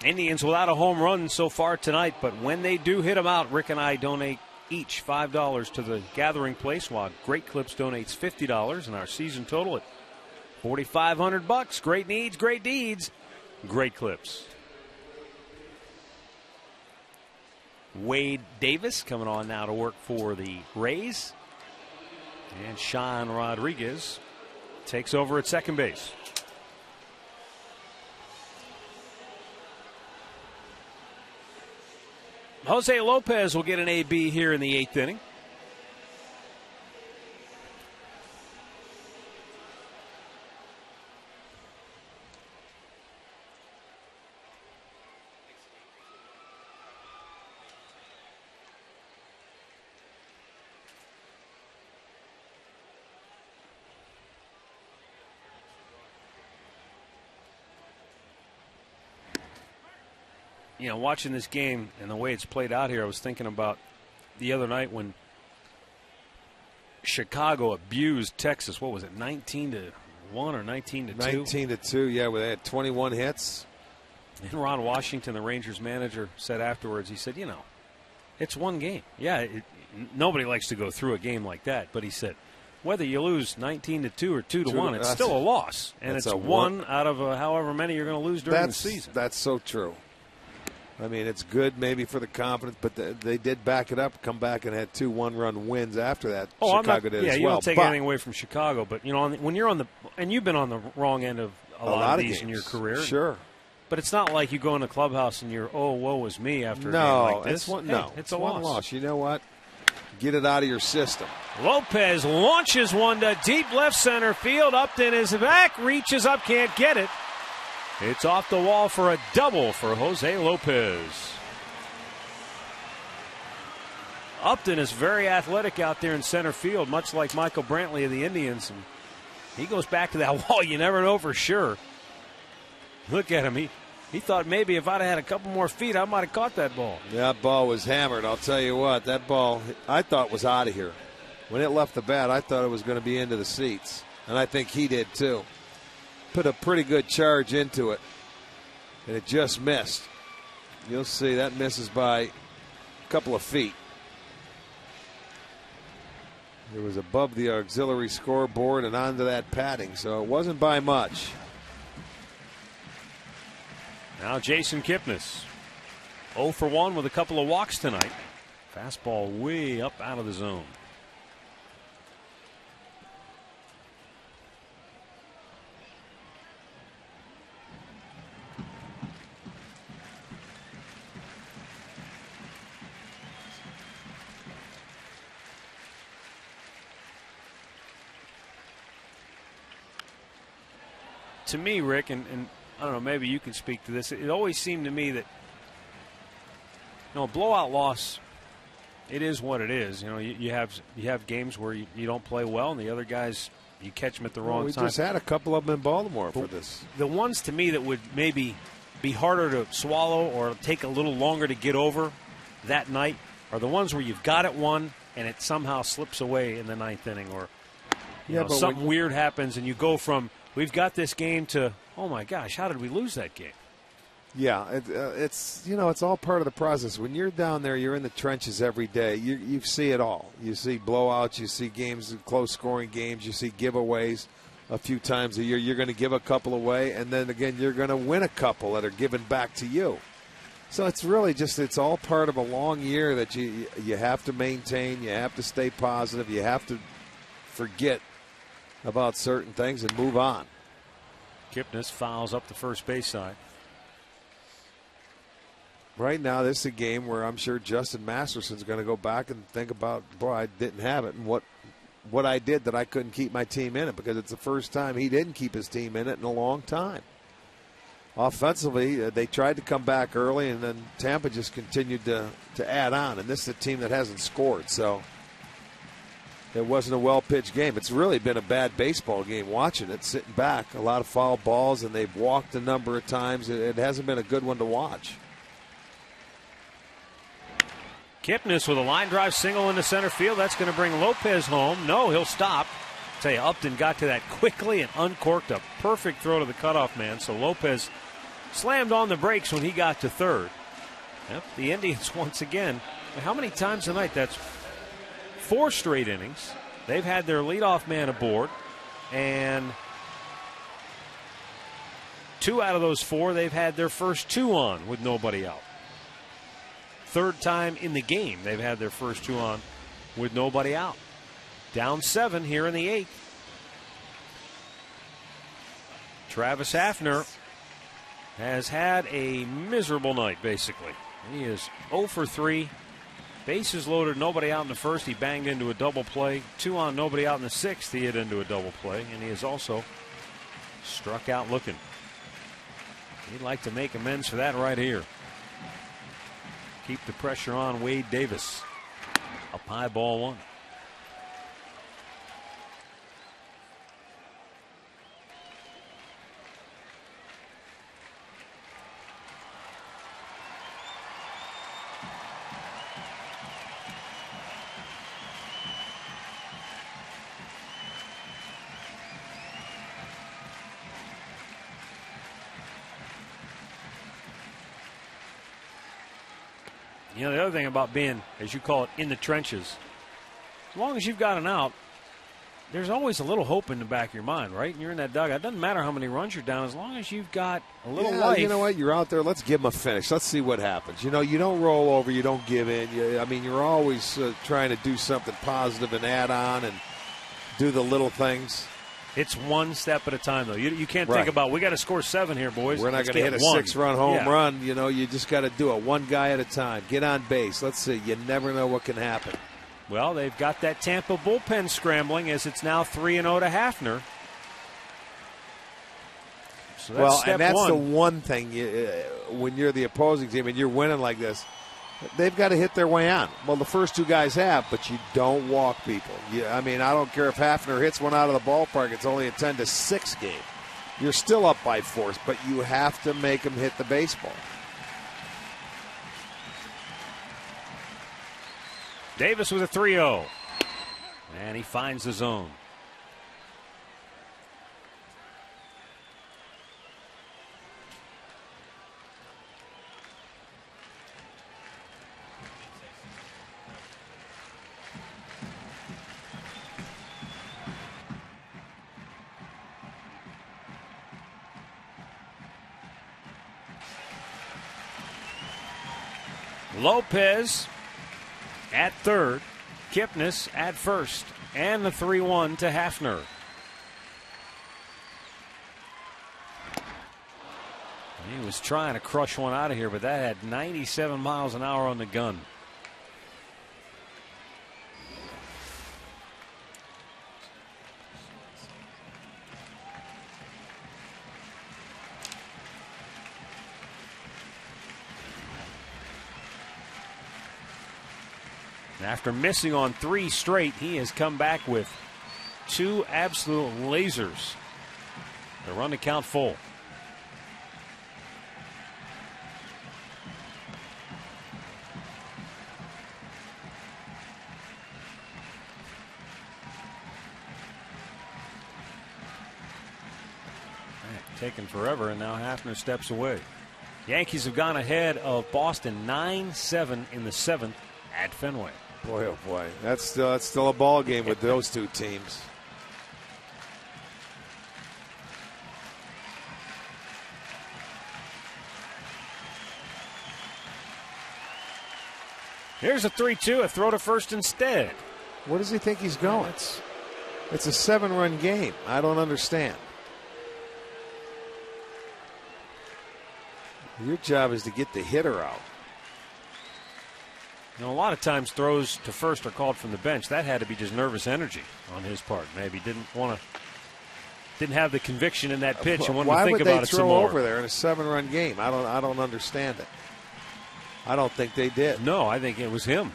Indians without a home run so far tonight, but when they do hit them out, Rick and I donate each $5 to the Gathering Place, while Great Clips donates $50, and our season total at $4,500. Great needs, great deeds, Great Clips. Wade Davis coming on now to work for the Rays, and Sean Rodriguez takes over at second base. Jose Lopez will get an AB here in the 8th inning. you know, watching this game and the way it's played out here, I was thinking about the other night when Chicago abused Texas. What was it, 19-1 or 19-2? 19-2, yeah, where they had 21 hits. And Ron Washington, the Rangers manager, said afterwards, he said, you know, it's one game. Yeah, nobody likes to go through a game like that, but he said, whether you lose 19-2 or 2-1, it's still a loss. And it's one out of however many you're going to lose during the season. That's so true. I mean, it's good maybe for the confidence, but they did back it up, come back and had 2 one-run wins after that. Chicago did as well. Yeah, you don't take anything away from Chicago, but you know, when you're on and you've been on the wrong end of a lot of these in your career. Sure. But it's not like you go in the clubhouse and you're, oh, woe is me after a game like this. It's a loss. You know what? Get it out of your system. Lopez launches one to deep left center field. Upton is back, reaches up, can't get it. It's off the wall for a double for Jose Lopez. Upton is very athletic out there in center field, much like Michael Brantley of the Indians. And he goes back to that wall. You never know for sure. Look at him. He thought maybe if I'd have had a couple more feet, I might have caught that ball. That ball was hammered. I'll tell you what, that ball I thought was out of here. When it left the bat, I thought it was going to be into the seats. And I think he did too. Put a pretty good charge into it. And it just missed. You'll see that misses by a couple of feet. It was above the auxiliary scoreboard and onto that padding, so it wasn't by much. Now Jason Kipnis, 0 for 1 with a couple of walks tonight. Fastball way up out of the zone. To me, Rick, and I don't know, maybe you can speak to this. It always seemed to me that, a blowout loss, it is what it is. You know, you have games where you don't play well, and the other guys, you catch them at the wrong time. We just had a couple of them in Baltimore for this. The ones to me that would maybe be harder to swallow or take a little longer to get over that night are the ones where you've got it won and it somehow slips away in the ninth inning, or something weird happens and you go from we've got this game to, oh my gosh, how did we lose that game? Yeah, it's it's all part of the process. When you're down there, you're in the trenches every day. You see it all. You see blowouts. You see games, close scoring games. You see giveaways a few times a year. You're going to give a couple away, and then again you're going to win a couple that are given back to you. So it's really it's all part of a long year that you have to maintain. You have to stay positive. You have to forget about certain things and move on. Kipnis fouls up the first base side. Right now, this is a game where I'm sure Justin Masterson's going to go back and think about, boy, I didn't have it, and what I did that I couldn't keep my team in it, because it's the first time he didn't keep his team in it in a long time. Offensively, they tried to come back early, and then Tampa just continued to add on, and this is a team that hasn't scored, so it wasn't a well-pitched game. It's really been a bad baseball game watching it, sitting back. A lot of foul balls, and they've walked a number of times. It hasn't been a good one to watch. Kipnis with a line drive single into center field. That's going to bring Lopez home. No, he'll stop. I'll tell you, Upton got to that quickly and uncorked a perfect throw to the cutoff man. So Lopez slammed on the brakes when he got to third. Yep, the Indians once again. How many times tonight? That's 4 straight innings. They've had their leadoff man aboard, and 2 out of those 4 they've had their first 2 on with nobody out. Third time in the game they've had their first 2 on with nobody out. Down 7 here in the 8th. Travis Hafner has had a miserable night, basically. He is 0 for 3. Bases loaded, nobody out in the first. He banged into a double play. 2 on, nobody out in the 6th. He hit into a double play, and he is also struck out looking. He'd like to make amends for that right here. Keep the pressure on Wade Davis. Up high, ball 1. You know, the other thing about being, as you call it, in the trenches, as long as you've got an out, there's always a little hope in the back of your mind, right? And you're in that dugout. It doesn't matter how many runs you're down, as long as you've got a little life. You know what? You're out there. Let's give them a finish. Let's see what happens. You know, you don't roll over. You don't give in. You're always trying to do something positive and add on and do the little things. It's one step at a time, though. You can't think about, we got to score 7 here, boys. We're not going to hit a 6-run home run. You know, you just got to do it one guy at a time. Get on base. Let's see. You never know what can happen. Well, they've got that Tampa bullpen scrambling as it's now 3-0 to Hafner. So that's that's the one thing when you're the opposing team and you're winning like this, they've got to hit their way on. Well, the first 2 guys have, but you don't walk people. I don't care if Hafner hits one out of the ballpark. It's only a 10-6 game. You're still up by 4, but you have to make them hit the baseball. Davis with a 3-0. And he finds the zone. Lopez at third, Kipnis at first, and the 3-1 to Hafner. He was trying to crush one out of here, but that had 97 miles an hour on the gun. After missing on 3 straight, he has come back with 2 absolute lasers to run the count full. Taking forever, and now Hafner steps away. Yankees have gone ahead of Boston 9-7 in the 7th at Fenway. Boy, oh boy, that's still a ball game with those 2 teams. Here's a 3-2, a throw to first instead. Where does he think he's going? It's a 7-run game. I don't understand. Your job is to get the hitter out. You know, a lot of times throws to first are called from the bench. That had to be just nervous energy on his part. Maybe didn't have the conviction in that pitch and wanted to think about it some more. Why would they throw over there in a 7-run game? I don't understand it. I don't think they did. No, I think it was him.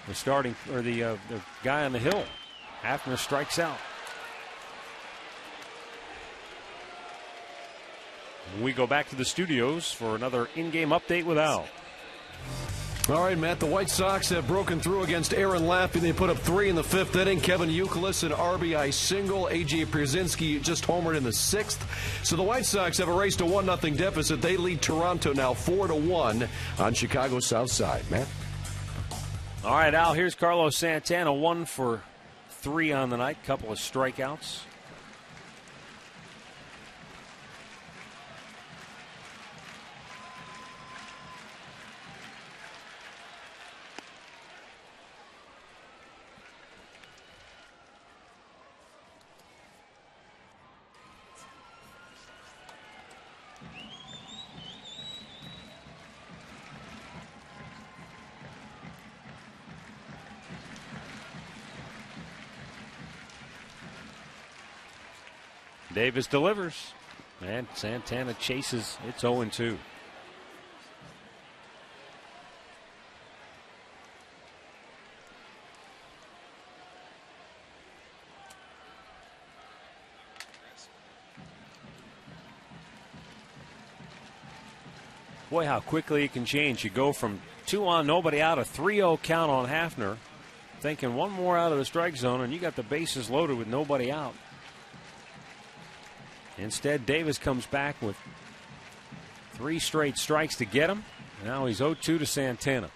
The starting or the guy on the hill. Hafner strikes out. We go back to the studios for another in-game update with Al. All right, Matt, the White Sox have broken through against Aaron Laffey. They put up 3 in the 5th inning. Kevin Youkilis, an RBI single. A.J. Pierzynski just homered in the 6th. So the White Sox have erased a 1-0 deficit. They lead Toronto now 4-1 on Chicago's South Side. Matt? All right, Al, here's Carlos Santana, 1 for 3 on the night. Couple of strikeouts. Davis delivers, and Santana chases. It's 0-2. Boy, how quickly it can change. You go from 2 on, nobody out, a 3-0 count on Hafner, thinking one more out of the strike zone, and you got the bases loaded with nobody out. Instead, Davis comes back with 3 straight strikes to get him, Now he's 0-2 to Santana.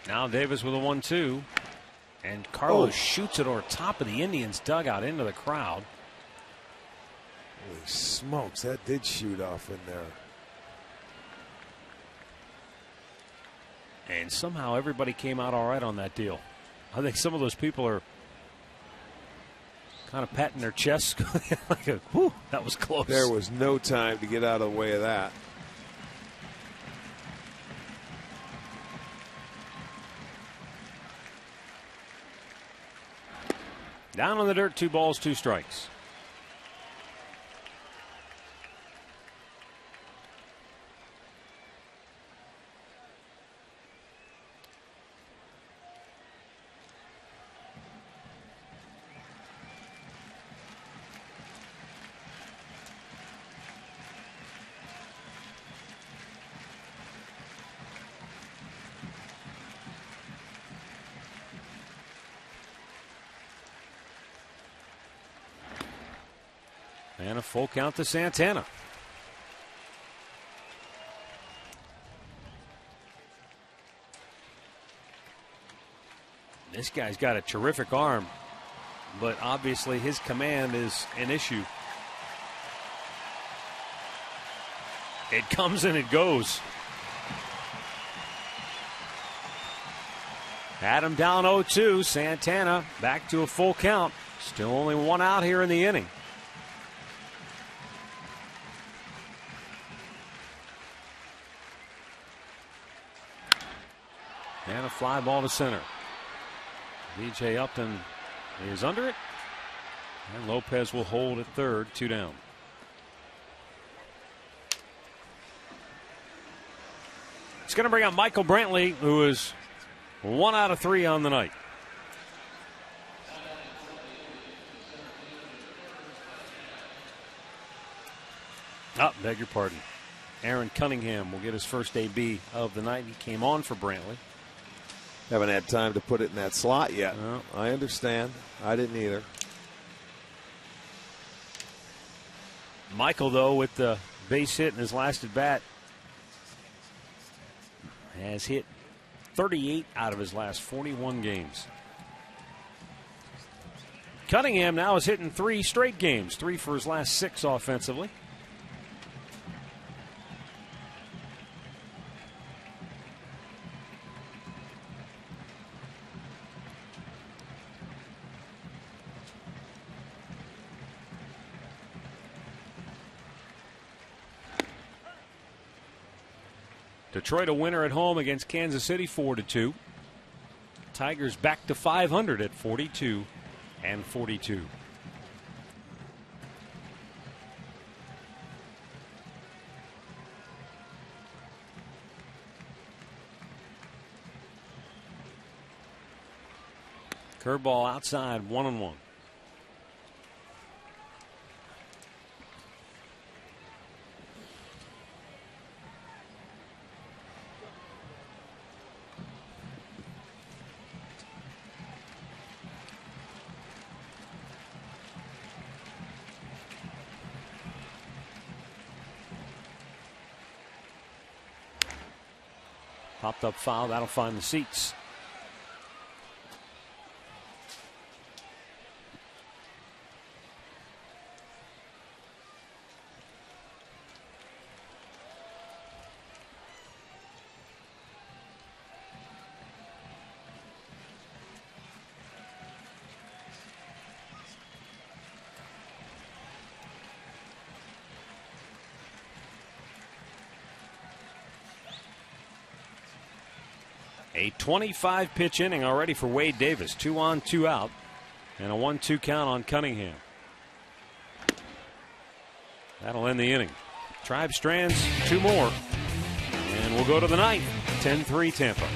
Now Davis with a 1-2. And Carlos shoots it over top of the Indians' dugout into the crowd. Holy smokes, that did shoot off in there. And somehow everybody came out all right on that deal. I think some of those people are kind of patting their chests. Like, whew, that was close. There was no time to get out of the way of that. Down on the dirt, 2 balls, 2 strikes. And a full count to Santana. This guy's got a terrific arm, but obviously his command is an issue. It comes and it goes. Adam down 0-2. Santana back to a full count. Still only 1 out here in the inning. And a fly ball to center. DJ Upton is under it. And Lopez will hold at third, 2 down. It's going to bring up Michael Brantley, who is 1 out of 3 on the night. Beg your pardon. Aaron Cunningham will get his first AB of the night. He came on for Brantley. Haven't had time to put it in that slot yet. No. I understand. I didn't either. Michael, though, with the base hit in his last at bat, has hit 38 out of his last 41 games. Cunningham now is hitting 3 straight games, 3 for his last 6 offensively. Detroit a winner at home against Kansas City 4-2. Tigers back to 500 at 42 and 42. Curveball outside, 1-1. Popped up foul, that'll find the seats. A 25-pitch inning already for Wade Davis. 2 on, 2 out. And a 1-2 count on Cunningham. That'll end the inning. Tribe strands 2 more. And we'll go to the 9th. 10-3 Tampa.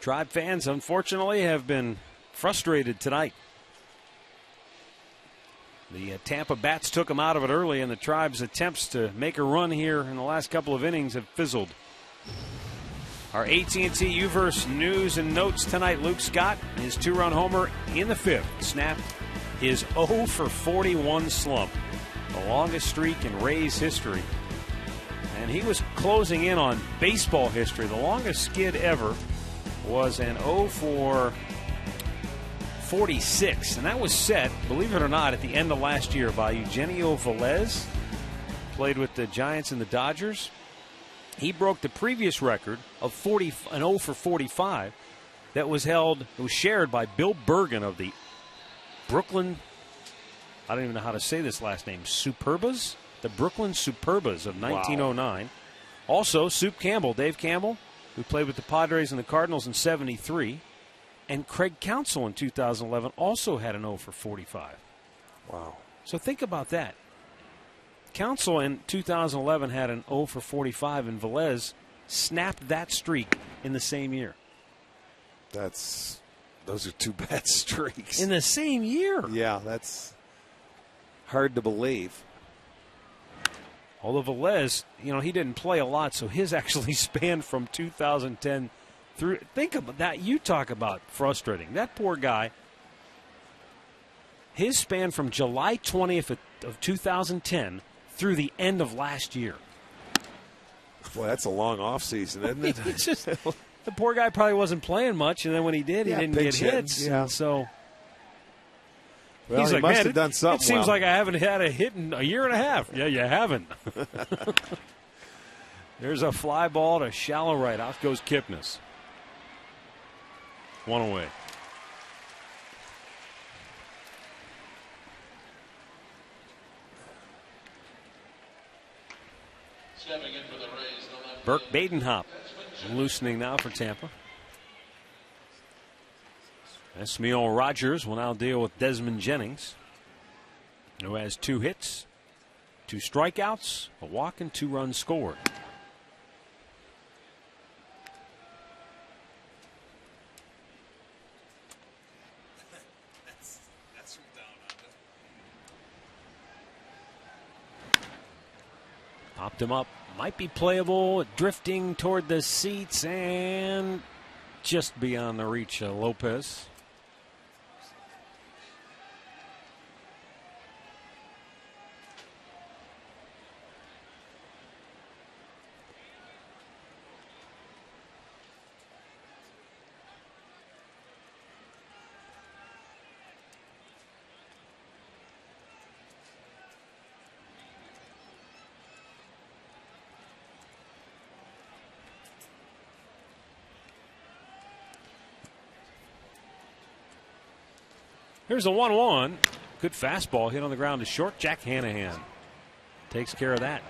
Tribe fans, unfortunately, have been frustrated tonight. The Tampa Bats took them out of it early, and the Tribe's attempts to make a run here in the last couple of innings have fizzled. Our AT&T U-verse news and notes tonight. Luke Scott, his 2-run homer in the 5th, snapped his 0 for 41 slump, the longest streak in Rays history. And he was closing in on baseball history. The longest skid ever was an 0 for 46, and that was set, believe it or not, at the end of last year by Eugenio Velez. Played with the Giants and the Dodgers. He broke the previous record of an 0 for 45 that was shared by Bill Bergen of the Brooklyn, I don't even know how to say this last name, Superbas? The Brooklyn Superbas of 1909. Wow. Also, Dave Campbell, who played with the Padres and the Cardinals in 73. And Craig Counsell in 2011 also had an 0 for 45. Wow. So think about that. Counsell in 2011 had an 0 for 45, and Velez snapped that streak in the same year. Those are two bad streaks. In the same year? Yeah, that's hard to believe. Although Velez, he didn't play a lot, so his actually spanned from 2010 through. Think about that. You talk about frustrating. That poor guy, his span from July 20th of 2010 through the end of last year. Boy, that's a long offseason, isn't it? It's just, the poor guy probably wasn't playing much, and then when he did, he didn't get hits. Yeah. So well, he's he like, must man, have done something. It seems like I haven't had a hit in a year and a half. Yeah, you haven't. There's a fly ball to shallow right. Out goes Kipnis. 1 away. Burke Badenhop loosening now for Tampa. Esmail Rogers will now deal with Desmond Jennings, who has 2 hits, 2 strikeouts, a walk, and 2 runs scored. Popped him up. Might be playable. Drifting toward the seats and just beyond the reach of Lopez. Here's a 1-1. Good fastball hit on the ground to short. Jack Hanahan takes care of that.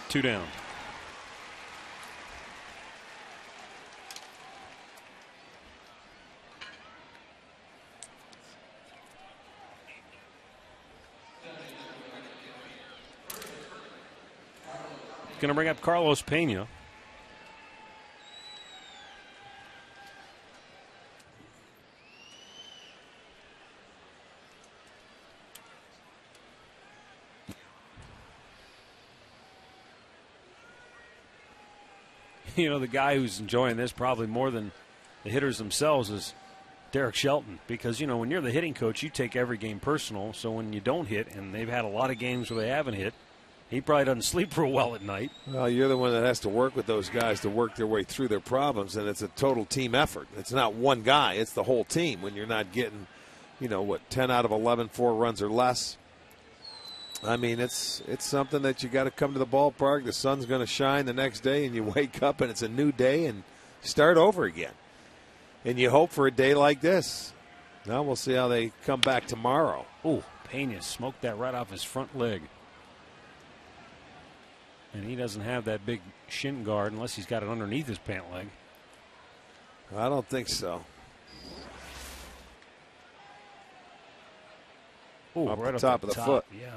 2 down. Going to bring up Carlos Pena. The guy who's enjoying this probably more than the hitters themselves is Derek Shelton, because, when you're the hitting coach, you take every game personal. So when you don't hit, and they've had a lot of games where they haven't hit, he probably doesn't sleep real well at night. Well, you're the one that has to work with those guys to work their way through their problems, and it's a total team effort. It's not one guy. It's the whole team when you're not getting, 10 out of 11, 4 runs or less. I mean, it's something that you got to come to the ballpark. The sun's going to shine the next day, and you wake up, and it's a new day, and start over again. And you hope for a day like this. Now we'll see how they come back tomorrow. Ooh, Pena smoked that right off his front leg. And he doesn't have that big shin guard unless he's got it underneath his pant leg. I don't think so. Ooh, up right the top of the foot. Yeah.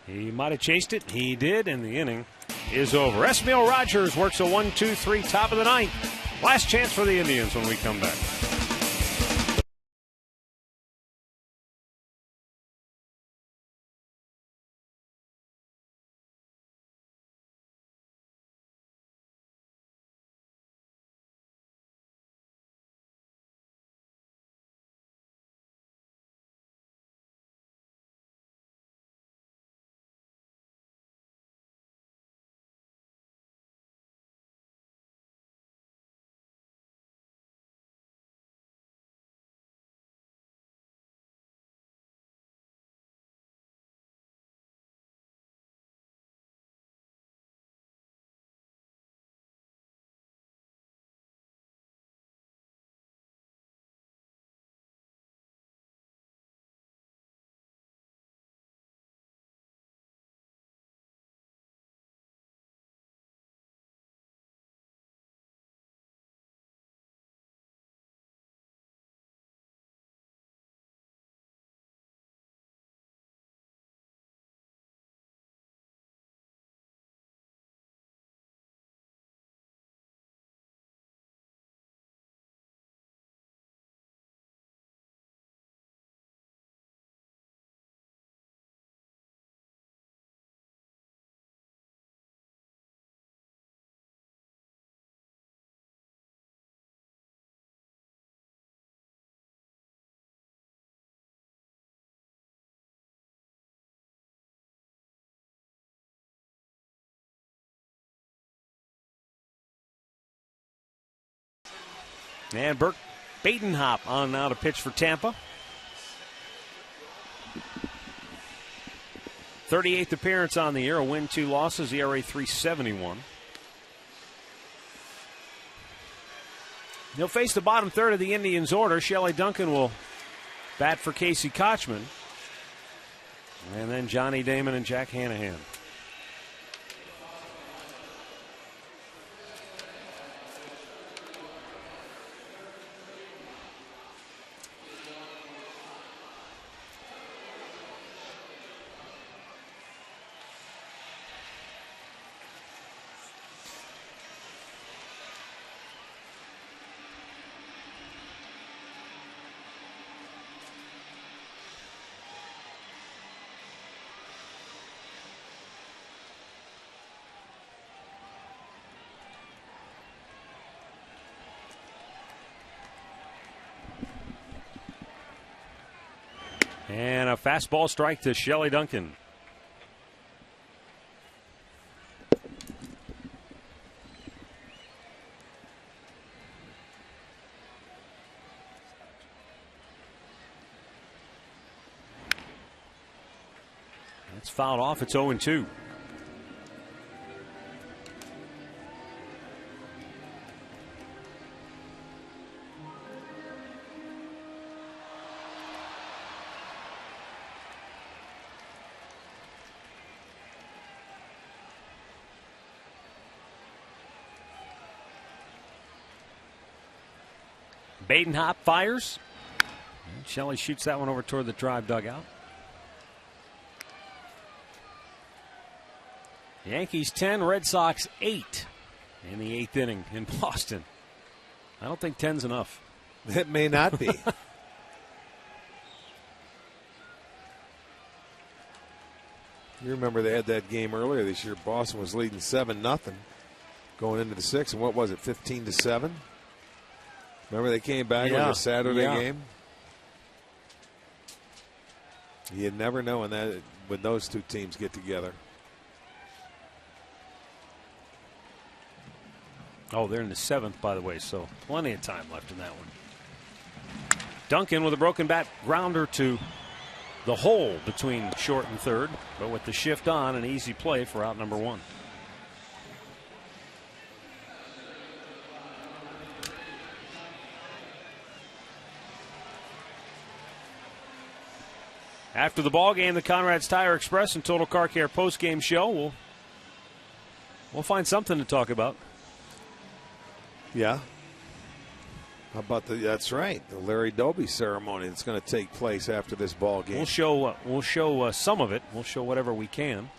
He might have chased it. He did, and the inning is over. Esmail Rogers works a 1-2-3 top of the ninth. Last chance for the Indians when we come back. And Burke Badenhop on now to pitch for Tampa. 38th appearance on the year, a win, 2 losses, ERA 3.71. He'll face the bottom third of the Indians' order. Shelley Duncan will bat for Casey Kochman. And then Johnny Damon and Jack Hanahan. And a fastball strike to Shelley Duncan. That's fouled off. It's 0-2. Badenhop fires. And Shelley shoots that one over toward the drive dugout. Yankees 10, Red Sox 8 in the 8th inning in Boston. I don't think 10's enough. It may not be. You remember they had that game earlier this year. Boston was leading 7-0 going into the 6th, and what was it, 15-7? Remember they came back with a Saturday game? You'd never know when those two teams get together. Oh, they're in the 7th, by the way, so plenty of time left in that one. Duncan with a broken bat grounder to the hole between short and third, but with the shift on, an easy play for out number 1. After the ball game, the Conrad's Tire Express and Total Car Care post-game show, we'll find something to talk about. Yeah. How about that's right, the Larry Doby ceremony that's going to take place after this ball game. We'll show some of it. We'll show whatever we can.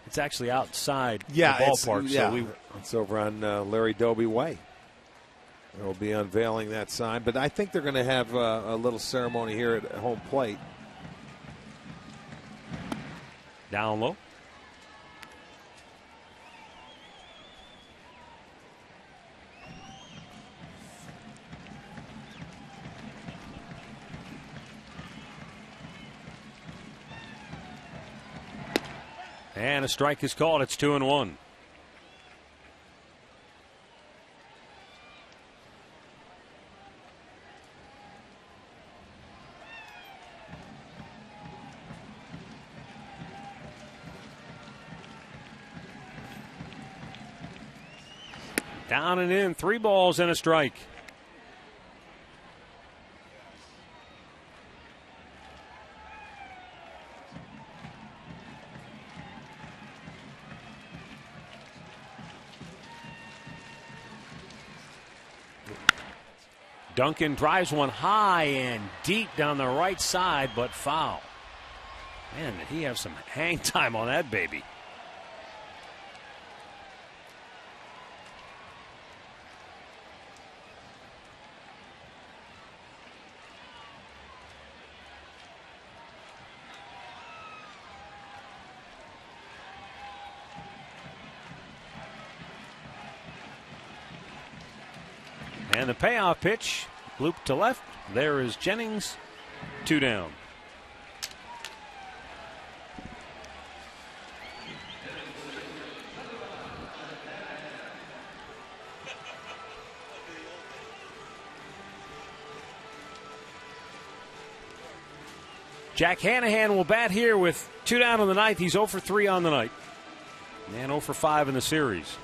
It's actually outside the ballpark. It's over on Larry Doby Way. They'll be unveiling that sign, but I think they're going to have a little ceremony here at home plate. Down low. And a strike is called. It's 2-1. Down and in, 3 balls and a strike. Duncan drives one high and deep down the right side, but foul. Man, did he have some hang time on that baby. And the payoff pitch, loop to left. There is Jennings, 2 down. Jack Hanahan will bat here with 2 down in the ninth. He's 0 for 3 on the night. And 0 for 5 in the series.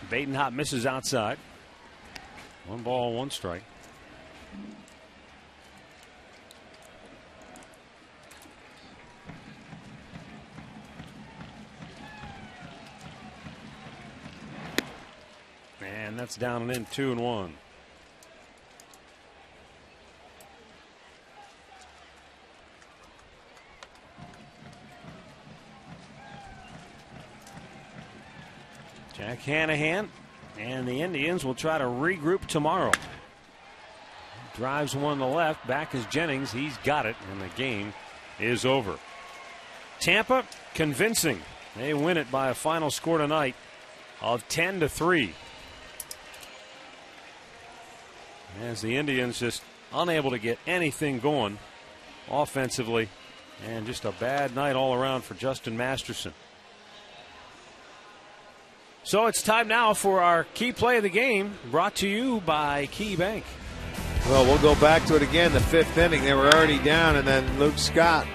Badenhop misses outside. 1 ball, 1 strike. And that's down and in, 2-1. Jack Hanahan and the Indians will try to regroup tomorrow. Drives one to left. Back is Jennings. He's got it, and the game is over. Tampa, convincing. They win it by a final score tonight of 10-3. As the Indians just unable to get anything going offensively, and just a bad night all around for Justin Masterson. So it's time now for our key play of the game, brought to you by Key Bank. Well, we'll go back to it again. The 5th inning, they were already down, and then Luke Scott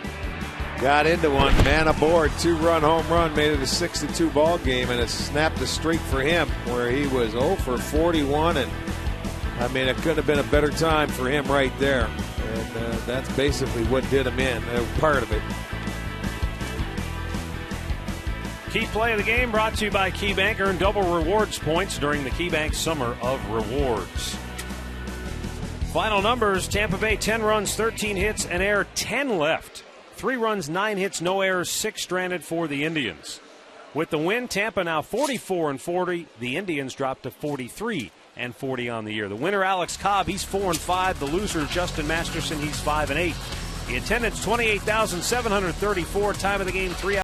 got into one. Man aboard, 2-run home run, made it a 6-2 ball game, and it snapped a streak for him where he was 0 for 41. And I mean, it couldn't have been a better time for him right there. And that's basically what did him in, part of it. Key play of the game brought to you by KeyBank. Earn double rewards points during the KeyBank Summer of Rewards. Final numbers: Tampa Bay 10 runs, 13 hits, and error 10 left. 3 runs, 9 hits, no errors, 6 stranded for the Indians. With the win, Tampa now 44-40. The Indians dropped to 43-40 on the year. The winner, Alex Cobb, he's 4-5. The loser, Justin Masterson, he's 5-8. The attendance, 28,734. Time of the game, 3 hours.